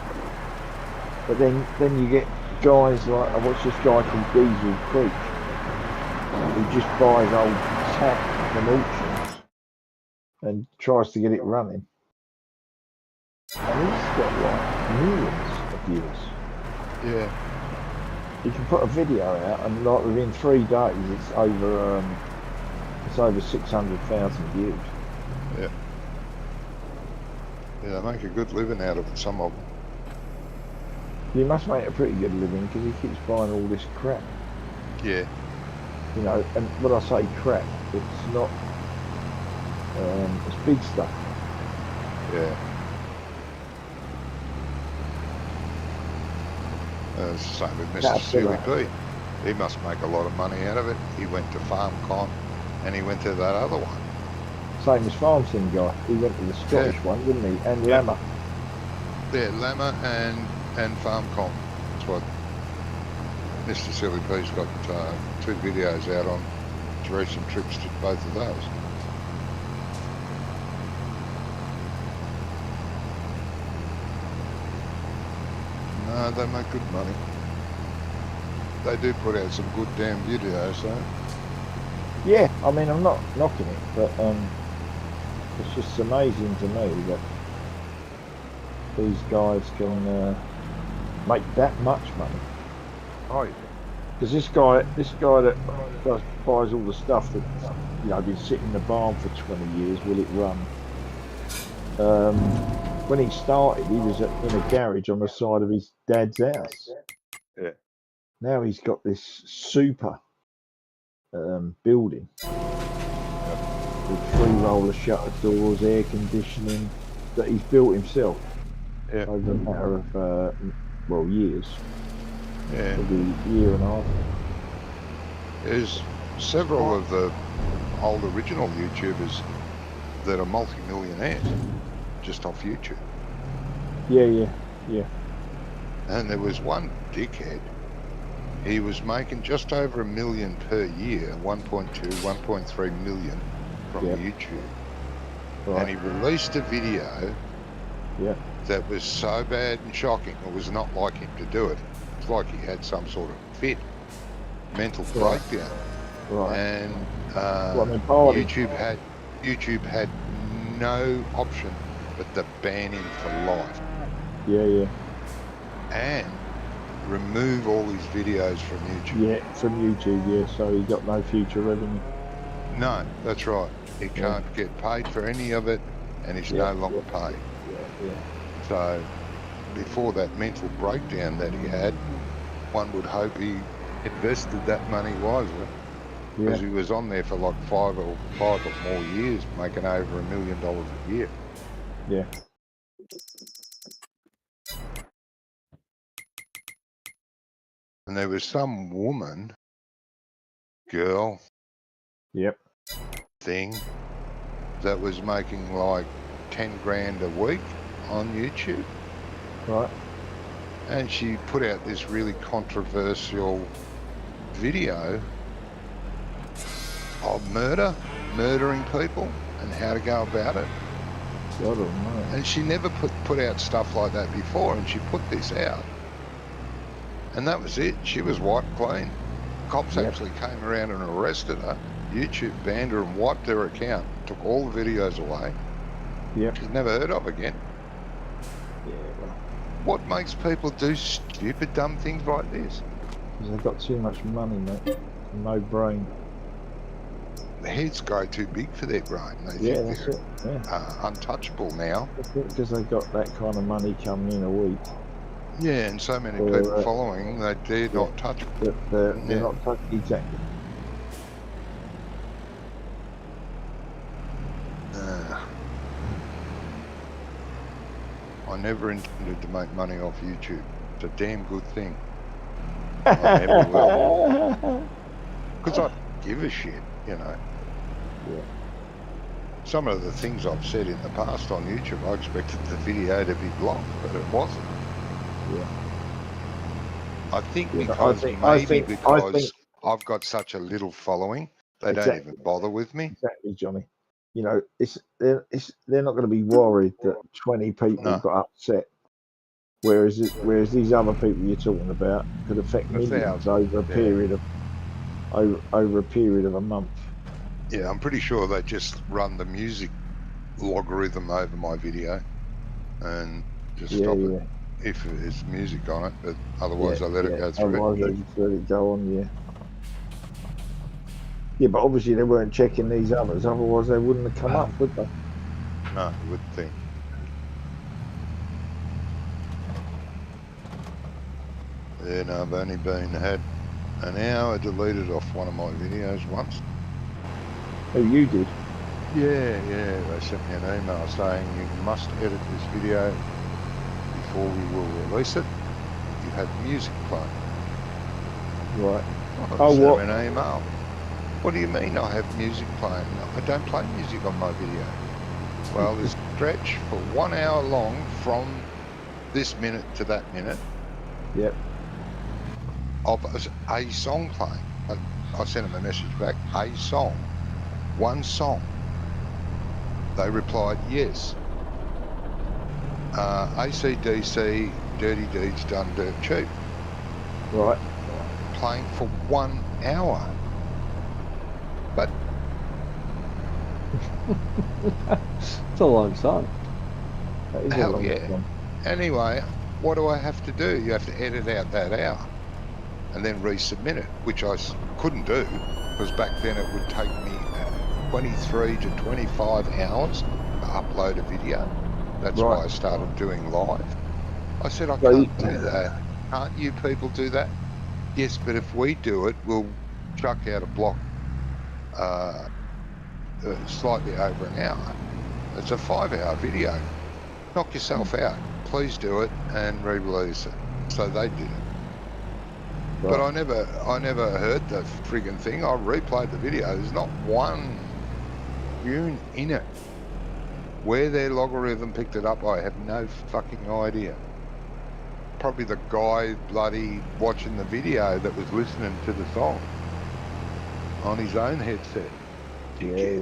But then you get guys like, I watch this guy called Diesel Creek, who just buys old tap from auctions and tries to get it running. And he's got like millions of views. Yeah. You can put a video out and like within 3 days it's over 600,000 views. Yeah. Yeah, they make a good living out of it, some of them. You must make a pretty good living because he keeps buying all this crap. Yeah. You know, and when I say crap, it's not, it's big stuff. Yeah. It's the same with Mr. Silly Pete. He must make a lot of money out of it. He went to FarmCon and he went to that other one. Same as Farmson guy. He went to the Scottish one, didn't he? And Lammer. Yeah, Lammer and FarmCon. That's what Mr. Silly Pete's got 2 videos out on recent trips to both of those. No, they make good money. They do put out some good damn videos, though. Yeah, I mean, I'm not knocking it, but it's just amazing to me that these guys can make that much money. Oh, yeah. Because this guy that buys all the stuff that, you know, been sitting in the barn for 20 years, will it run? When he started, he was in a garage on the side of his dad's house. Yeah. Now he's got this super building with 3 roller shutter doors, air conditioning that he's built himself over a matter of years. Yeah. Maybe a year and a half. There's several of the old original YouTubers that are multi-millionaires just off YouTube. Yeah. And there was one dickhead. He was making just over $1 million per year, 1.2, 1.3 million from YouTube. Right. And he released a video Yeah. that was so bad and shocking. It was not like him to do it. It's like he had some sort of fit, mental Right. breakdown. Right. And Barley. YouTube had no option but to ban him for life Yeah, yeah. and remove all his videos from YouTube. Yeah, from YouTube, yeah, so he got no future revenue. No, that's right. He Yeah. can't get paid for any of it, and he's no longer paid. Yeah. So before that mental breakdown that he had, one would hope he invested that money wisely, because he was on there for like five or more years, making over $1 million a year. Yeah. And there was some woman, girl, Yep. thing that was making like 10 grand a week on YouTube. Right. And she put out this really controversial video of murdering people and how to go about it. God almighty. And she never put out stuff like that before, and she put this out. And that was it. She was wiped clean. Cops actually came around and arrested her. YouTube banned her and wiped her account, took all the videos away. Yep. She's never heard of again. Yeah, well, What makes people do stupid, dumb things like this? because they've got too much money, mate. No brain. The heads grow too big for their brain. They Yeah, think that's they're it. Yeah. untouchable now. Because they've got that kind of money coming in a week. Yeah, and so many Or, people following, they dare not touch it. They're not touching exactly. I never intended to make money off YouTube. It's a damn good thing. I never will. Because I don't give a shit, you know. Yeah. Some of the things I've said in the past on YouTube, I expected the video to be blocked, but it wasn't. Yeah. I think Yeah, because I've got such a little following, they don't even bother with me. Exactly, Johnny. You know, they're not going to be worried that 20 people got upset, whereas these other people you're talking about could affect millions over a period of a month. Yeah, I'm pretty sure they just run the music logarithm over my video and just stop it if there's music on it, but otherwise I let it go through. Otherwise they just let it go on, Yeah, but obviously they weren't checking these others, otherwise they wouldn't have come up, would they? No, you wouldn't think. Yeah, no, I've only had an hour deleted off one of my videos once. Oh, you did? Yeah, they sent me an email saying you must edit this video before we will release it. You have music playing. Right. I sent them an email. What do you mean I have music playing? No, I don't play music on my video. Well, there's a stretch for 1 hour long from this minute to that minute. Yep. Of a song playing. I sent them a message back, a song. One song. They replied, yes. AC/DC, Dirty Deeds Done Dirt Cheap. Right. Playing for 1 hour. But it's a long song. Hell yeah. Anyway, what do I have to do? You have to edit out that hour and then resubmit it, which I couldn't do because back then it would take me 23 to 25 hours to upload a video. That's why I started doing live. I said, I can't do that. Can't you people do that? Yes, but if we do it, we'll chuck out a block slightly over an hour. It's a 5-hour video. Knock yourself out. Please do it and re-release it. So they did it. Right. But I never heard the friggin' thing. I replayed the video. There's not one tune in it. Where their logarithm picked it up, I have no fucking idea. Probably the guy bloody watching the video that was listening to the song on his own headset. Yeah.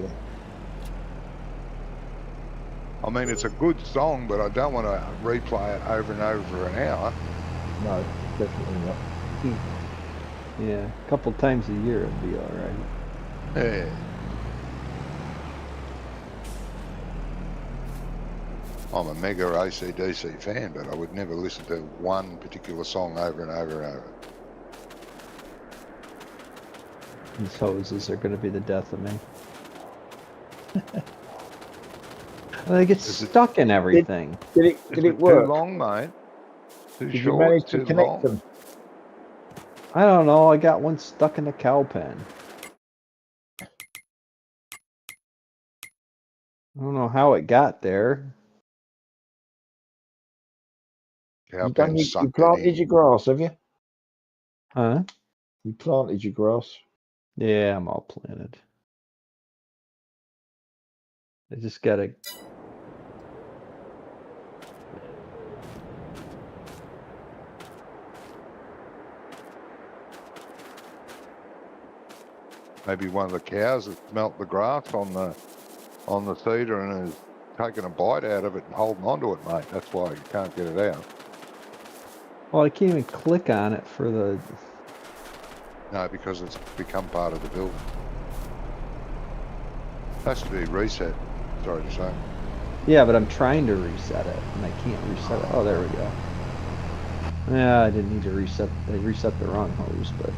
I mean, it's a good song, but I don't want to replay it over and over for an hour. No, definitely not. Yeah, a couple times a year it'd be all right. Yeah. I'm a mega AC/DC fan, but I would never listen to one particular song over and over and over. These hoses are going to be the death of me. They get stuck in everything. Did it work? Too long, mate? Too Did you short? manage Too to connect long? them? I don't know. I got one stuck in the cow pen. I don't know how it got there. Cow You sucked it planted in. your grass, have you? Huh? You planted your grass. Yeah, I'm all planted. I just gotta. Maybe one of the cows has smelt the grass on the cedar and has taken a bite out of it and holding onto it, mate. That's why you can't get it out. Well, I can't even click on it for the. No, because it's become part of the building. Has to be reset. Sorry to say. Yeah, but I'm trying to reset it, and I can't reset it. Oh, there we go. Yeah, I didn't need to reset. They reset the wrong hose, but.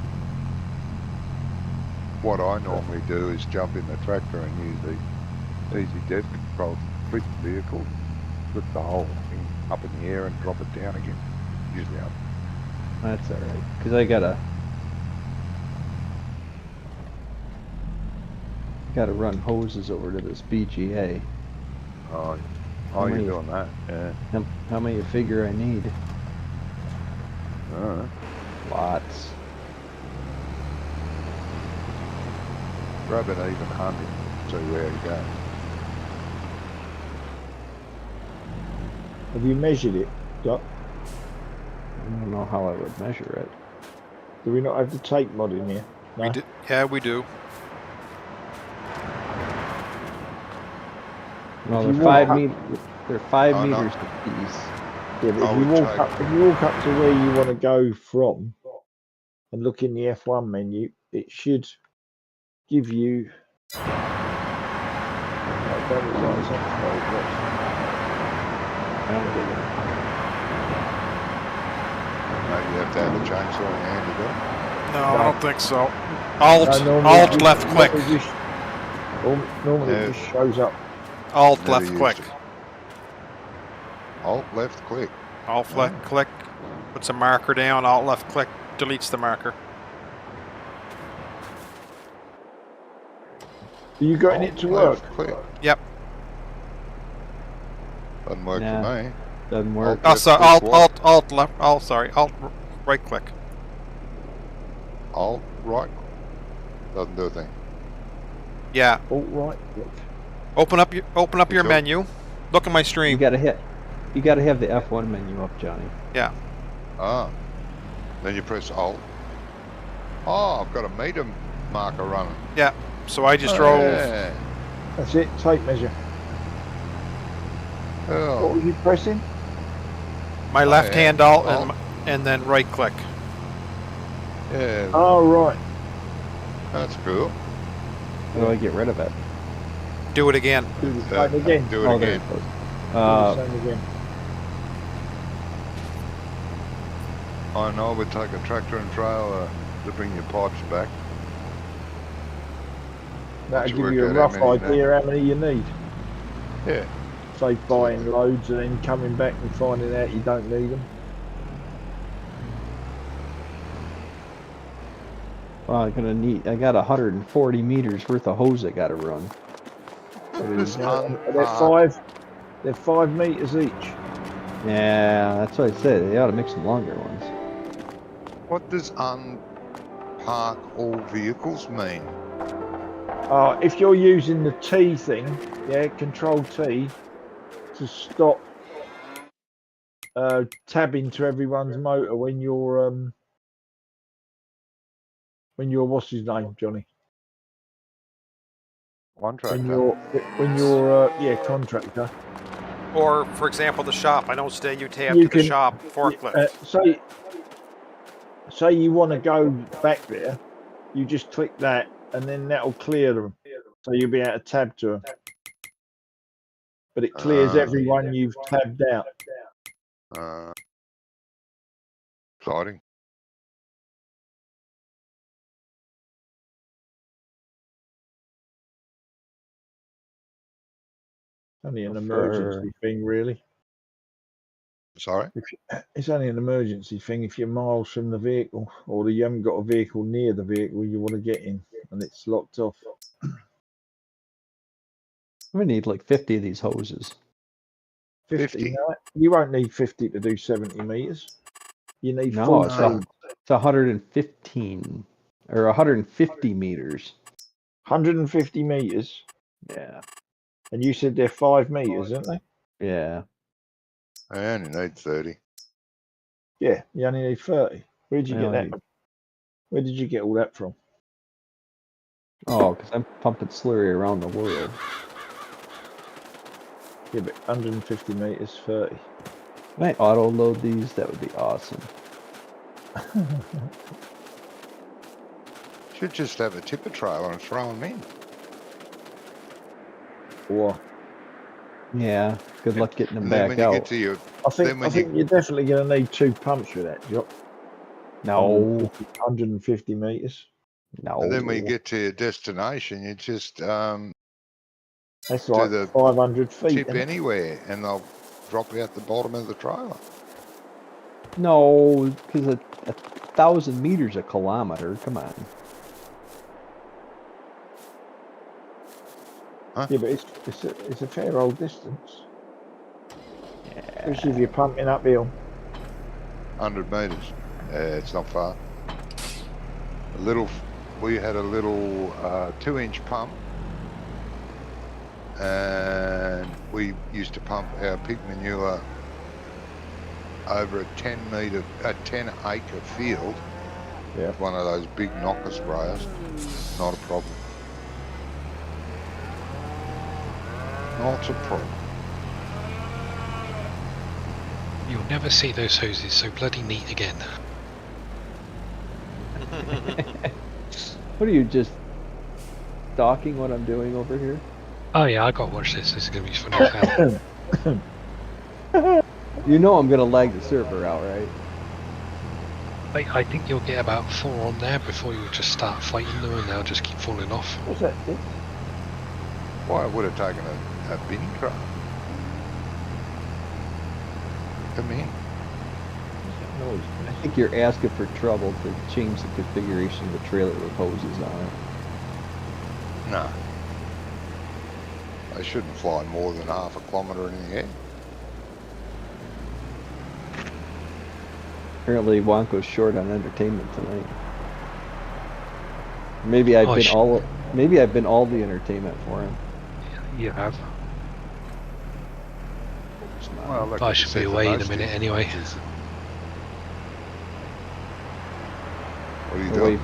What I normally do is jump in the tractor and use the easy desk control, flip the vehicle, flip the whole thing up in the air and drop it down again. Usually up. That's all right, because I gotta run hoses over to this BGA. Oh, How you're many- doing that? Yeah. How many you figure I need? Lots. Grab an even 100, see where you go. Have you measured it, Doc? I don't know how I would measure it. Do we not have the tape mod in here? No? We do. Yeah, we do. Well, If they're you 5 walk meters. They're 5 Oh, no. meters apiece. Yeah, but I if you would walk take- up, if you walk up to where you want to go from, and look in the F1 menu, it should give you. I don't look like it's X-ray, but I don't get it. Maybe you have to have a chainsaw in your hand to do it. No, I No. don't think so. Alt, normally it alt, just- left click. Normally Yeah. it just shows up. Alt, Never left used click. it. Alt, left click. Alt, left click. Puts a marker down. Alt, left click. Deletes the marker. Are you getting it to work? Left click. Yep. Doesn't work Nah. for me. Doesn't work. Oh, Left sorry. click Alt, what? alt, left. Oh, sorry. Alt, right click. Alt, right. Doesn't do a thing. Yeah. Alt right click. Open up your So- menu. Look at my You stream. gotta have the F1 menu up, Johnny. Yeah. Ah. Then you press Alt. Oh, I've got a meter marker running. Yeah. So I just drove. Yeah. That's it. Tape measure. What Oh, was you pressing? My left yeah. hand alt Alt. and then right click. yeah. Oh right. That's cool. How do I get rid of it? Do it again. Do the same again. Do it Oh, there again. it goes. Do the same again. I know, we take a tractor and trailer to bring your pipes back. That'll should give work you a out rough how many idea how many you need. Yeah. Say buying loads and then coming back and finding out you don't need them. Well, I got 140 meters worth of hose I gotta run. This They're 5 meters each. Yeah, that's what I said. They ought to make some longer ones. What does unpark all vehicles mean? If you're using the T thing, yeah, Control T, to stop tabbing to everyone's motor when you're what's his name, Johnny? One When tractor. you're yeah, contractor. Or, for example, the shop. I know today you tab You to the can- shop forklift. Say you want to go back there, you just click that, and then that'll clear them. So you'll be able to tab to them. But it clears everyone you've tabbed out. Exciting. Only an emergency thing, really. Sorry? It's only an emergency thing if you're miles from the vehicle, or you haven't got a vehicle near the vehicle you want to get in, and it's locked off. We need like 50 of these hoses. 50. No, you won't need 50 to do 70 meters. You need No, it's 14. It's 115 or 150 meters. 150 meters. Yeah. And you said they're 5 meters, aren't they? Yeah. I only need 30. Yeah, you only need 30. Where did you get Well, that? Where did you get all that from? Oh, because I'm pumping slurry around the world. Yeah, but 150 meters, 30. Can I auto load these? That would be awesome. Should just have a tipper trailer and throw them in. Or Yeah. Good luck getting them And then back when you out. get to your, I think you're definitely going to need 2 pumps for that job. No. 150 meters. No. and then when you get to your destination, you just That's do like the 500 feet. tip isn't it? anywhere, and they'll drop you out the bottom of the trailer. No, because a 1,000 meters a kilometer. Come on. Yeah, but it's a fair old distance. Yeah. Especially if you're pumping uphill. 100 meters. It's not far. We had a little 2-inch pump, and we used to pump our pig manure over a 10-acre field. Yeah. One of those big knocker sprayers. Not a problem. Not a problem. You'll never see those hoses so bloody neat again. What are you just stalking what I'm doing over here? Oh yeah, I got to watch this. This is going to be funny as hell. You know I'm gonna lag the server out, right? I think you'll get about 4 on there before you just start fighting them and they'll just keep falling off. What's that? Why, it would have taken a bin truck. Come in. Noise. I think you're asking for trouble to change the configuration of the trailer with hoses on it. No. They shouldn't fly more than half a kilometre in the air. Apparently Wonko's short on entertainment tonight. Maybe I've been all the entertainment for him. You have. Well, like I should be away in a minute anyway. What are you doing?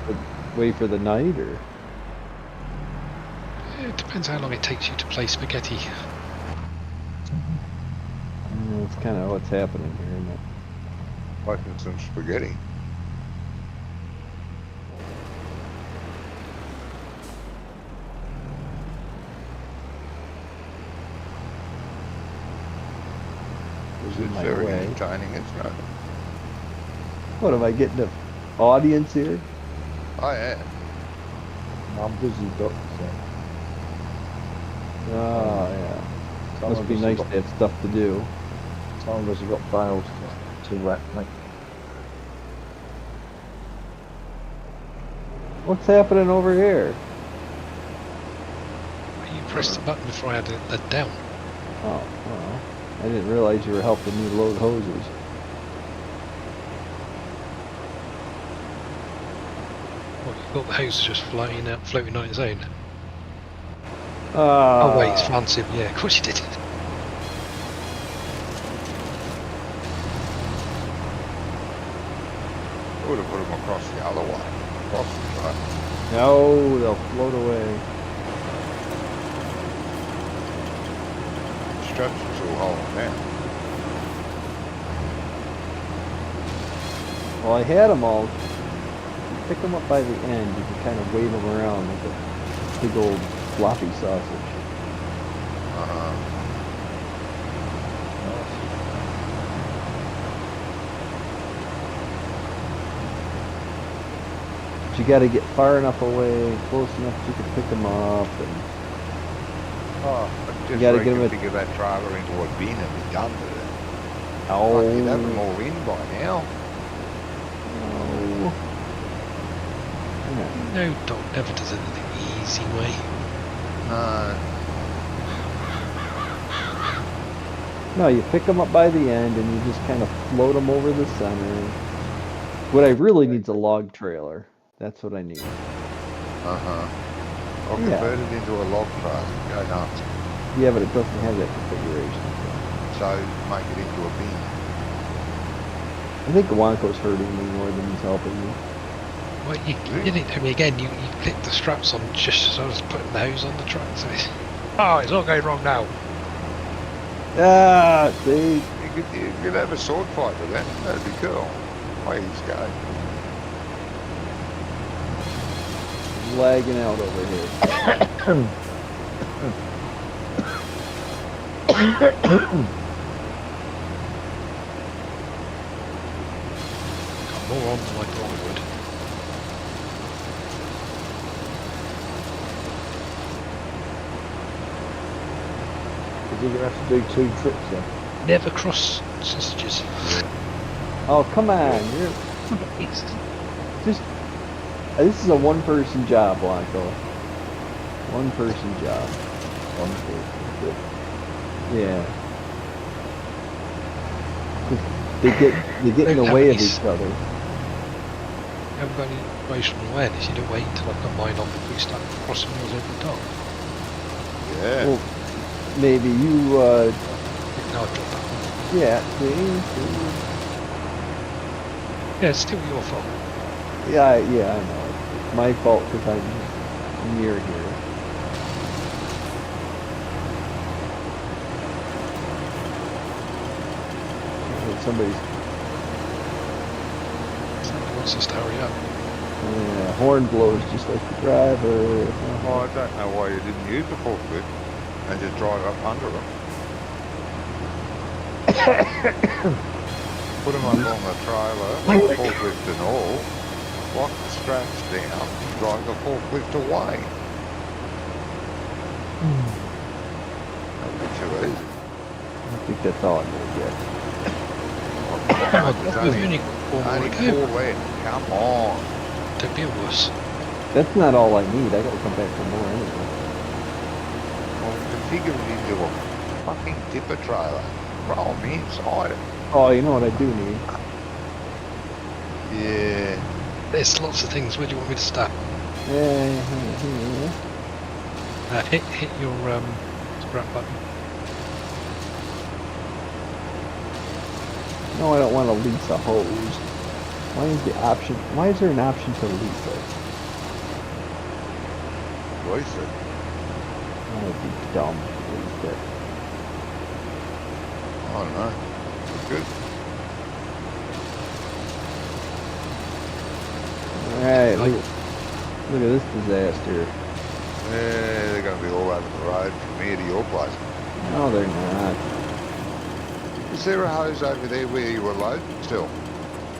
Wait for the night, or It depends how long it takes you to play spaghetti. that's kind of what's happening here, isn't it? Making some spaghetti. In It's my very way. entertaining, isn't it? What am I getting an audience here? I am. I'm busy, Doc. Oh yeah. So Must be nice to have stuff to do. Some of us have got bales to wrap, mate. What's happening over here? You pressed the button before I had it let down. Oh, well, I didn't realize you were helping me load hoses. Well, you got the hose just floating on its own. Oh Oh wait, it's fancy. Yeah, of course you did. I would have put them across the other way. Across the track. No, they'll float away. Instructions will hold them down. Well, I had them all. You pick them up by the end, you can kind of wave them around like a big old floppy sausage. But you got to get far enough away, close enough so you can pick them up. And Oh, I just gotta get 'em at- reconfigure that trailer into a bin and be done with it. oh, Like, you'd have them all in by now. no. Yeah. No dog never does it the easy way. No. No, you pick them up by the end and you just kind of float them over the center. What I really need is a log trailer. That's what I need. Or Yeah. convert it into a log trailer. Go nuts. Yeah, but it doesn't have that configuration. So make it into a bin. I think Wanko's hurting me more than he's helping me. Well, you did it to me again. You clicked the straps on just as I was putting the hose on the truck. So it's all going wrong now. Ah, see? You could have a sword fight with that. That'd be cool. Way he's going. Lagging out over here. Got more on than I thought I would. Because you're going to have to do 2 trips then. Never cross sausages. Oh, come on. You're just... This is a one-person job, Blanco. One-person job. One person. Yeah. They get in the way of each other. You haven't got any situational awareness. You don't wait until I've got mine on before you start crossing yours over the top. Yeah. Well, maybe you, No, I've got that one. yeah, see? Yeah, it's still your fault. Yeah, I know. It's my fault because I'm near here. Somebody Wants us to hurry up. horn blows just like the driver. Well, I don't know why you didn't use the forklift and just drive up under them. Put them up on the trailer, forklift and all, lock the straps down, drive the forklift away. That'd be too easy. I think that's all I'm gonna get. We've only got 4 more Only to 4 go. left. Come on. Don't be a wuss. That's not all I need. I gotta come back for more anyway. Well, configure it into a fucking dipper trailer. Roll me inside it. Oh, you know what I do need? Yeah. There's lots of things. Where do you want me to start? Yeah. Hit your scrap button. No, I don't want to lease a hose. Why is the option? Why is there an option to lease it? Lease it. That would be dumb. Lease it. I don't know. It's good. Alright, look at this disaster. Yeah, they're going to be all over the road from here to your place. No, they're not. Is there a hose over there where you were loading still?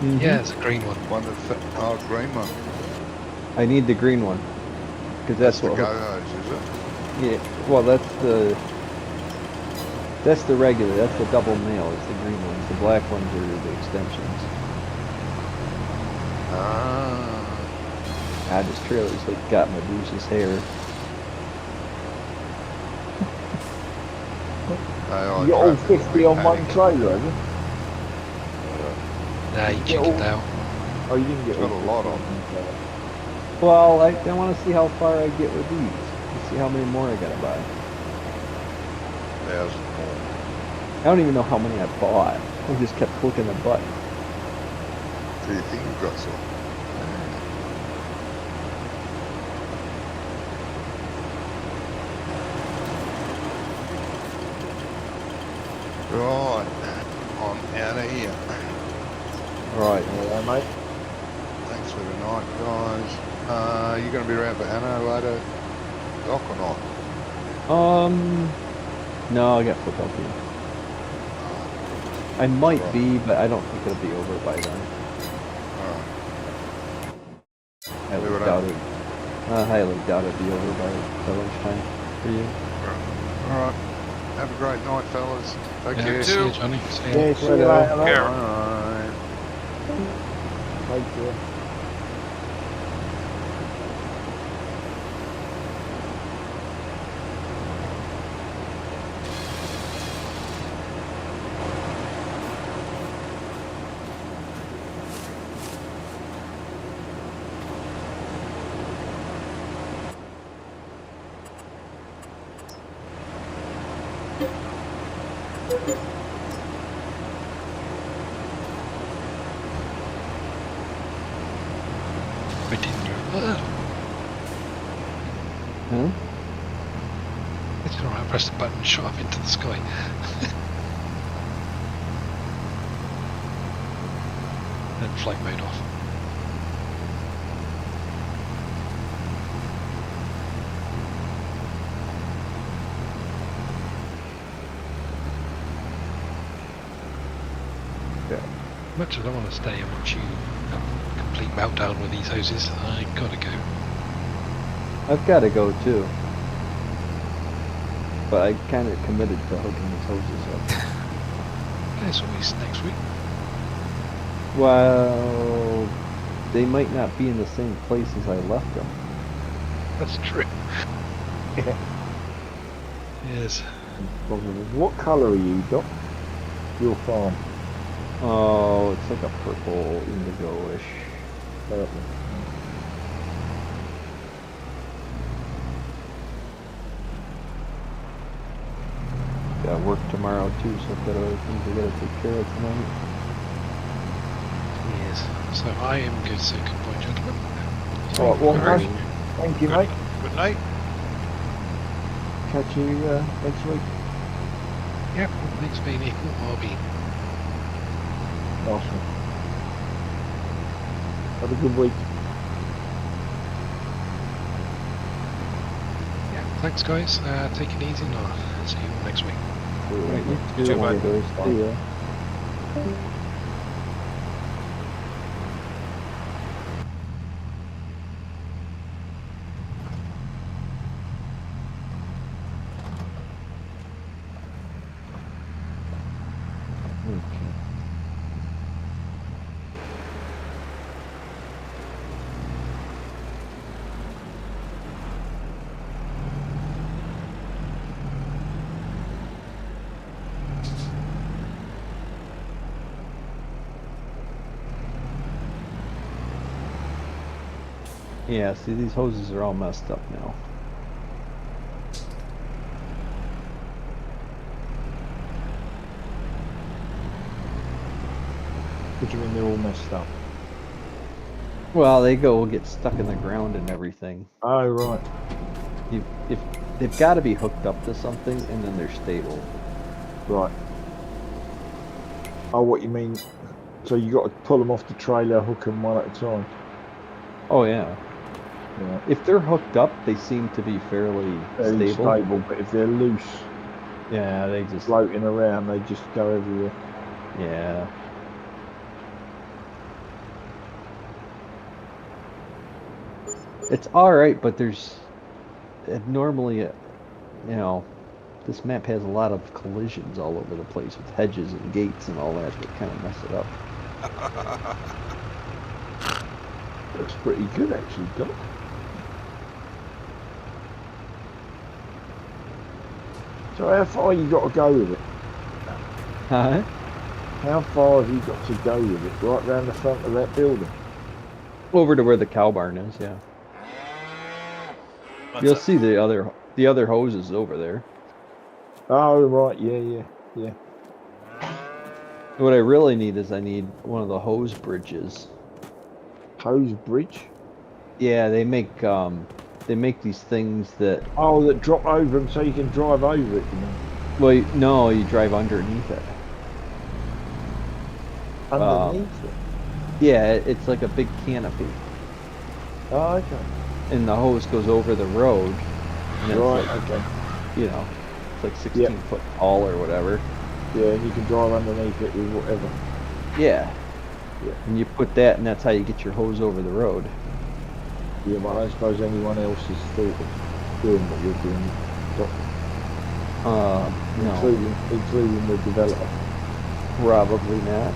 Mhm. Yeah, it's a green one. One that's green one. I need the green one. Because that's the what. go hose, is it? Yeah. Well, that's the regular. That's the double male. It's the green ones. The black ones are the extensions. Ah. God, this trailer's like got Medusa's hair. You got all 50 on one trailer, have you? Nah, you check it out. Oh, you didn't get Got a all lot 50 on. one trailer. Well, I want to see how far I get with these. Let's see how many more I gotta buy. 1,000 more. I don't even know how many I bought. I just kept clicking the button. So you think you've got some? Right, I'm out of here. Right. Yeah, mate. Thanks for the night, guys. You going to be around for Anna later, Doc, or not? No, I got football team. I might be, but I don't think it'll be over by then. Alright. I See highly what doubt it. I highly doubt it'll be over by lunchtime for you. Alright. Have a great night, fellas. Take Yeah, care. see you, Johnny. See you. Yeah, see you later, mate. Care. Bye. Take care. We didn't know. Huh? It's alright, I pressed the button and shot up into the sky. Then flight mode off. Much as I want to stay and watch you have a complete meltdown with these hoses, I gotta go. I've got to go too. But I kind of committed to hooking these hoses up. Okay, so at least next week. Well, they might not be in the same place as I left them. That's true. Yeah. Yes. What colour are you, Doc? Your farm. Oh, it's like a purple indigo-ish. Purple. Got work tomorrow too, so I've got other things I gotta take care of tonight. Yes. So I am good, so goodbye, gentlemen. Alright, well, Alright. mate, thank you, Good. mate. Good night. Catch you next week. Yep, next being equal, I'll be. Nice one. Have a good week. Yeah, thanks guys. Take it easy and I'll see you all next week. Right, you You too, too, one bud. of those. See ya. Okay. Yeah, see, these hoses are all messed up now. What do you mean they're all messed up? Well, they get stuck in the ground and everything. Oh, right. If they've got to be hooked up to something, and then they're stable. Right. Oh, what you mean? So you got to pull them off the trailer, hook them one at a time. Oh yeah. Yeah. If they're hooked up, they seem to be fairly Fairly stable. stable, but if they're loose, Yeah, they just. floating around, they just go everywhere. Yeah. It's all right, but there's normally, you know, this map has a lot of collisions all over the place with hedges and gates and all that kind of mess it up. Looks pretty good, actually, Doc. So how far you got to go with it? Huh? How far have you got to go with it? Right round the front of that building? Over to where the cow barn is, yeah. You'll see the other hoses over there. Oh, right, yeah. What I really need is I need one of the hose bridges. Hose bridge? Yeah, they make these things that. Oh, that drop over them so you can drive over it, you know? Well, no, you drive underneath it. Underneath it. Yeah, it's like a big canopy, Oh, okay. and the hose goes over the road. And it's Right, like, okay. you know, it's like 16 foot tall or whatever. Yeah, and you can drive underneath it with whatever. Yeah. Yeah. And you put that, and that's how you get your hose over the road. Yeah, but I don't suppose anyone else has thought of doing what you're doing. No, Including the developer. probably not.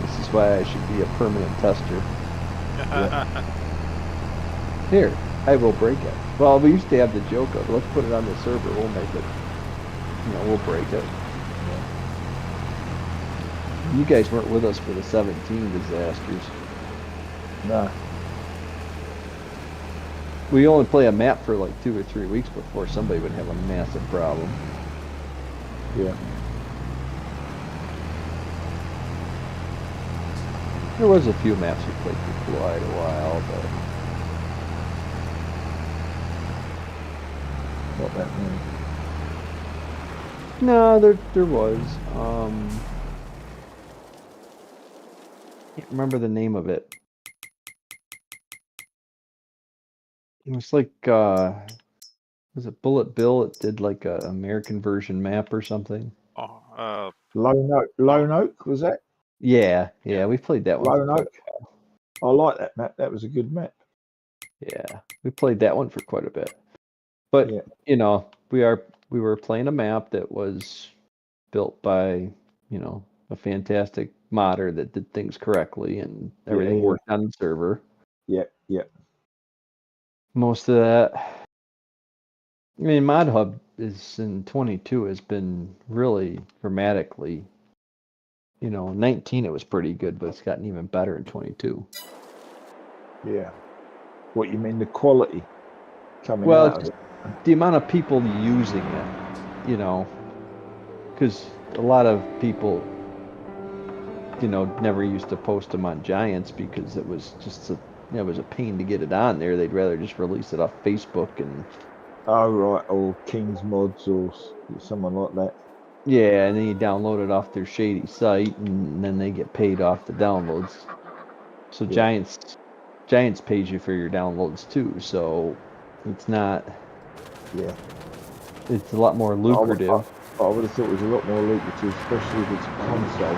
This is why I should be a permanent tester. Here, I will break it. Well, we used to have the joke of, let's put it on the server, we'll make it. You know, we'll break it. You guys weren't with us for the 17 disasters. No. We only play a map for like 2 or 3 weeks before somebody would have a massive problem. Yeah. There was a few maps we played for quite a while, but Not that many. no, there was. Can't remember the name of it. It was like was it Bullet Bill? It did like a American version map or something. Lone Oak, was that? Yeah, we played that one. Lone Oak. I like that map. That was a good map. Yeah, we played that one for quite a bit. But Yeah. you know, we were playing a map that was built by, you know, a fantastic modder that did things correctly and everything worked on the server. Yeah. Most of that, I mean, Mod Hub is in 22 has been really dramatically, you know, 19 it was pretty good, but it's gotten even better in 22. Yeah. What you mean, the quality coming Well, out of it? the amount of people using it, you know, because a lot of people, you know, never used to post them on Giants because it was just it was a pain to get it on there. They'd rather just release it off Facebook and Oh, right. Or King's Mods or someone like that. yeah, and then you download it off their shady site, and then they get paid off the downloads. So Yeah. Giants pays you for your downloads too. So it's not. Yeah. It's a lot more lucrative. I would have thought it was a lot more lucrative, especially if it's a console.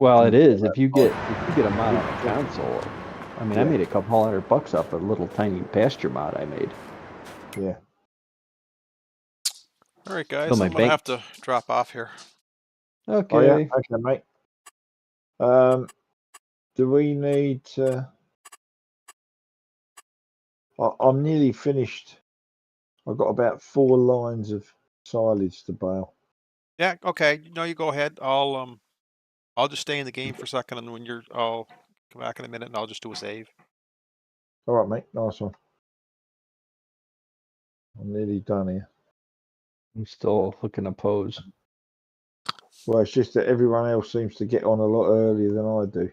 Well, it You is. get If you get a mod on a console, I mean, I made a couple $100 off a little tiny pasture mod I made. Yeah. All right, guys, So I'm gonna have to drop off here. Okay. Oh, yeah. Okay, mate. Do we need to... I'm nearly finished. I've got about 4 lines of silage to bale. Yeah, okay. No, you go ahead. I'll just stay in the game for a second, and when I'll come back in a minute, and I'll just do a save. All right, mate. Nice one. I'm nearly done here. I'm still looking to pose. Well, it's just that everyone else seems to get on a lot earlier than I do.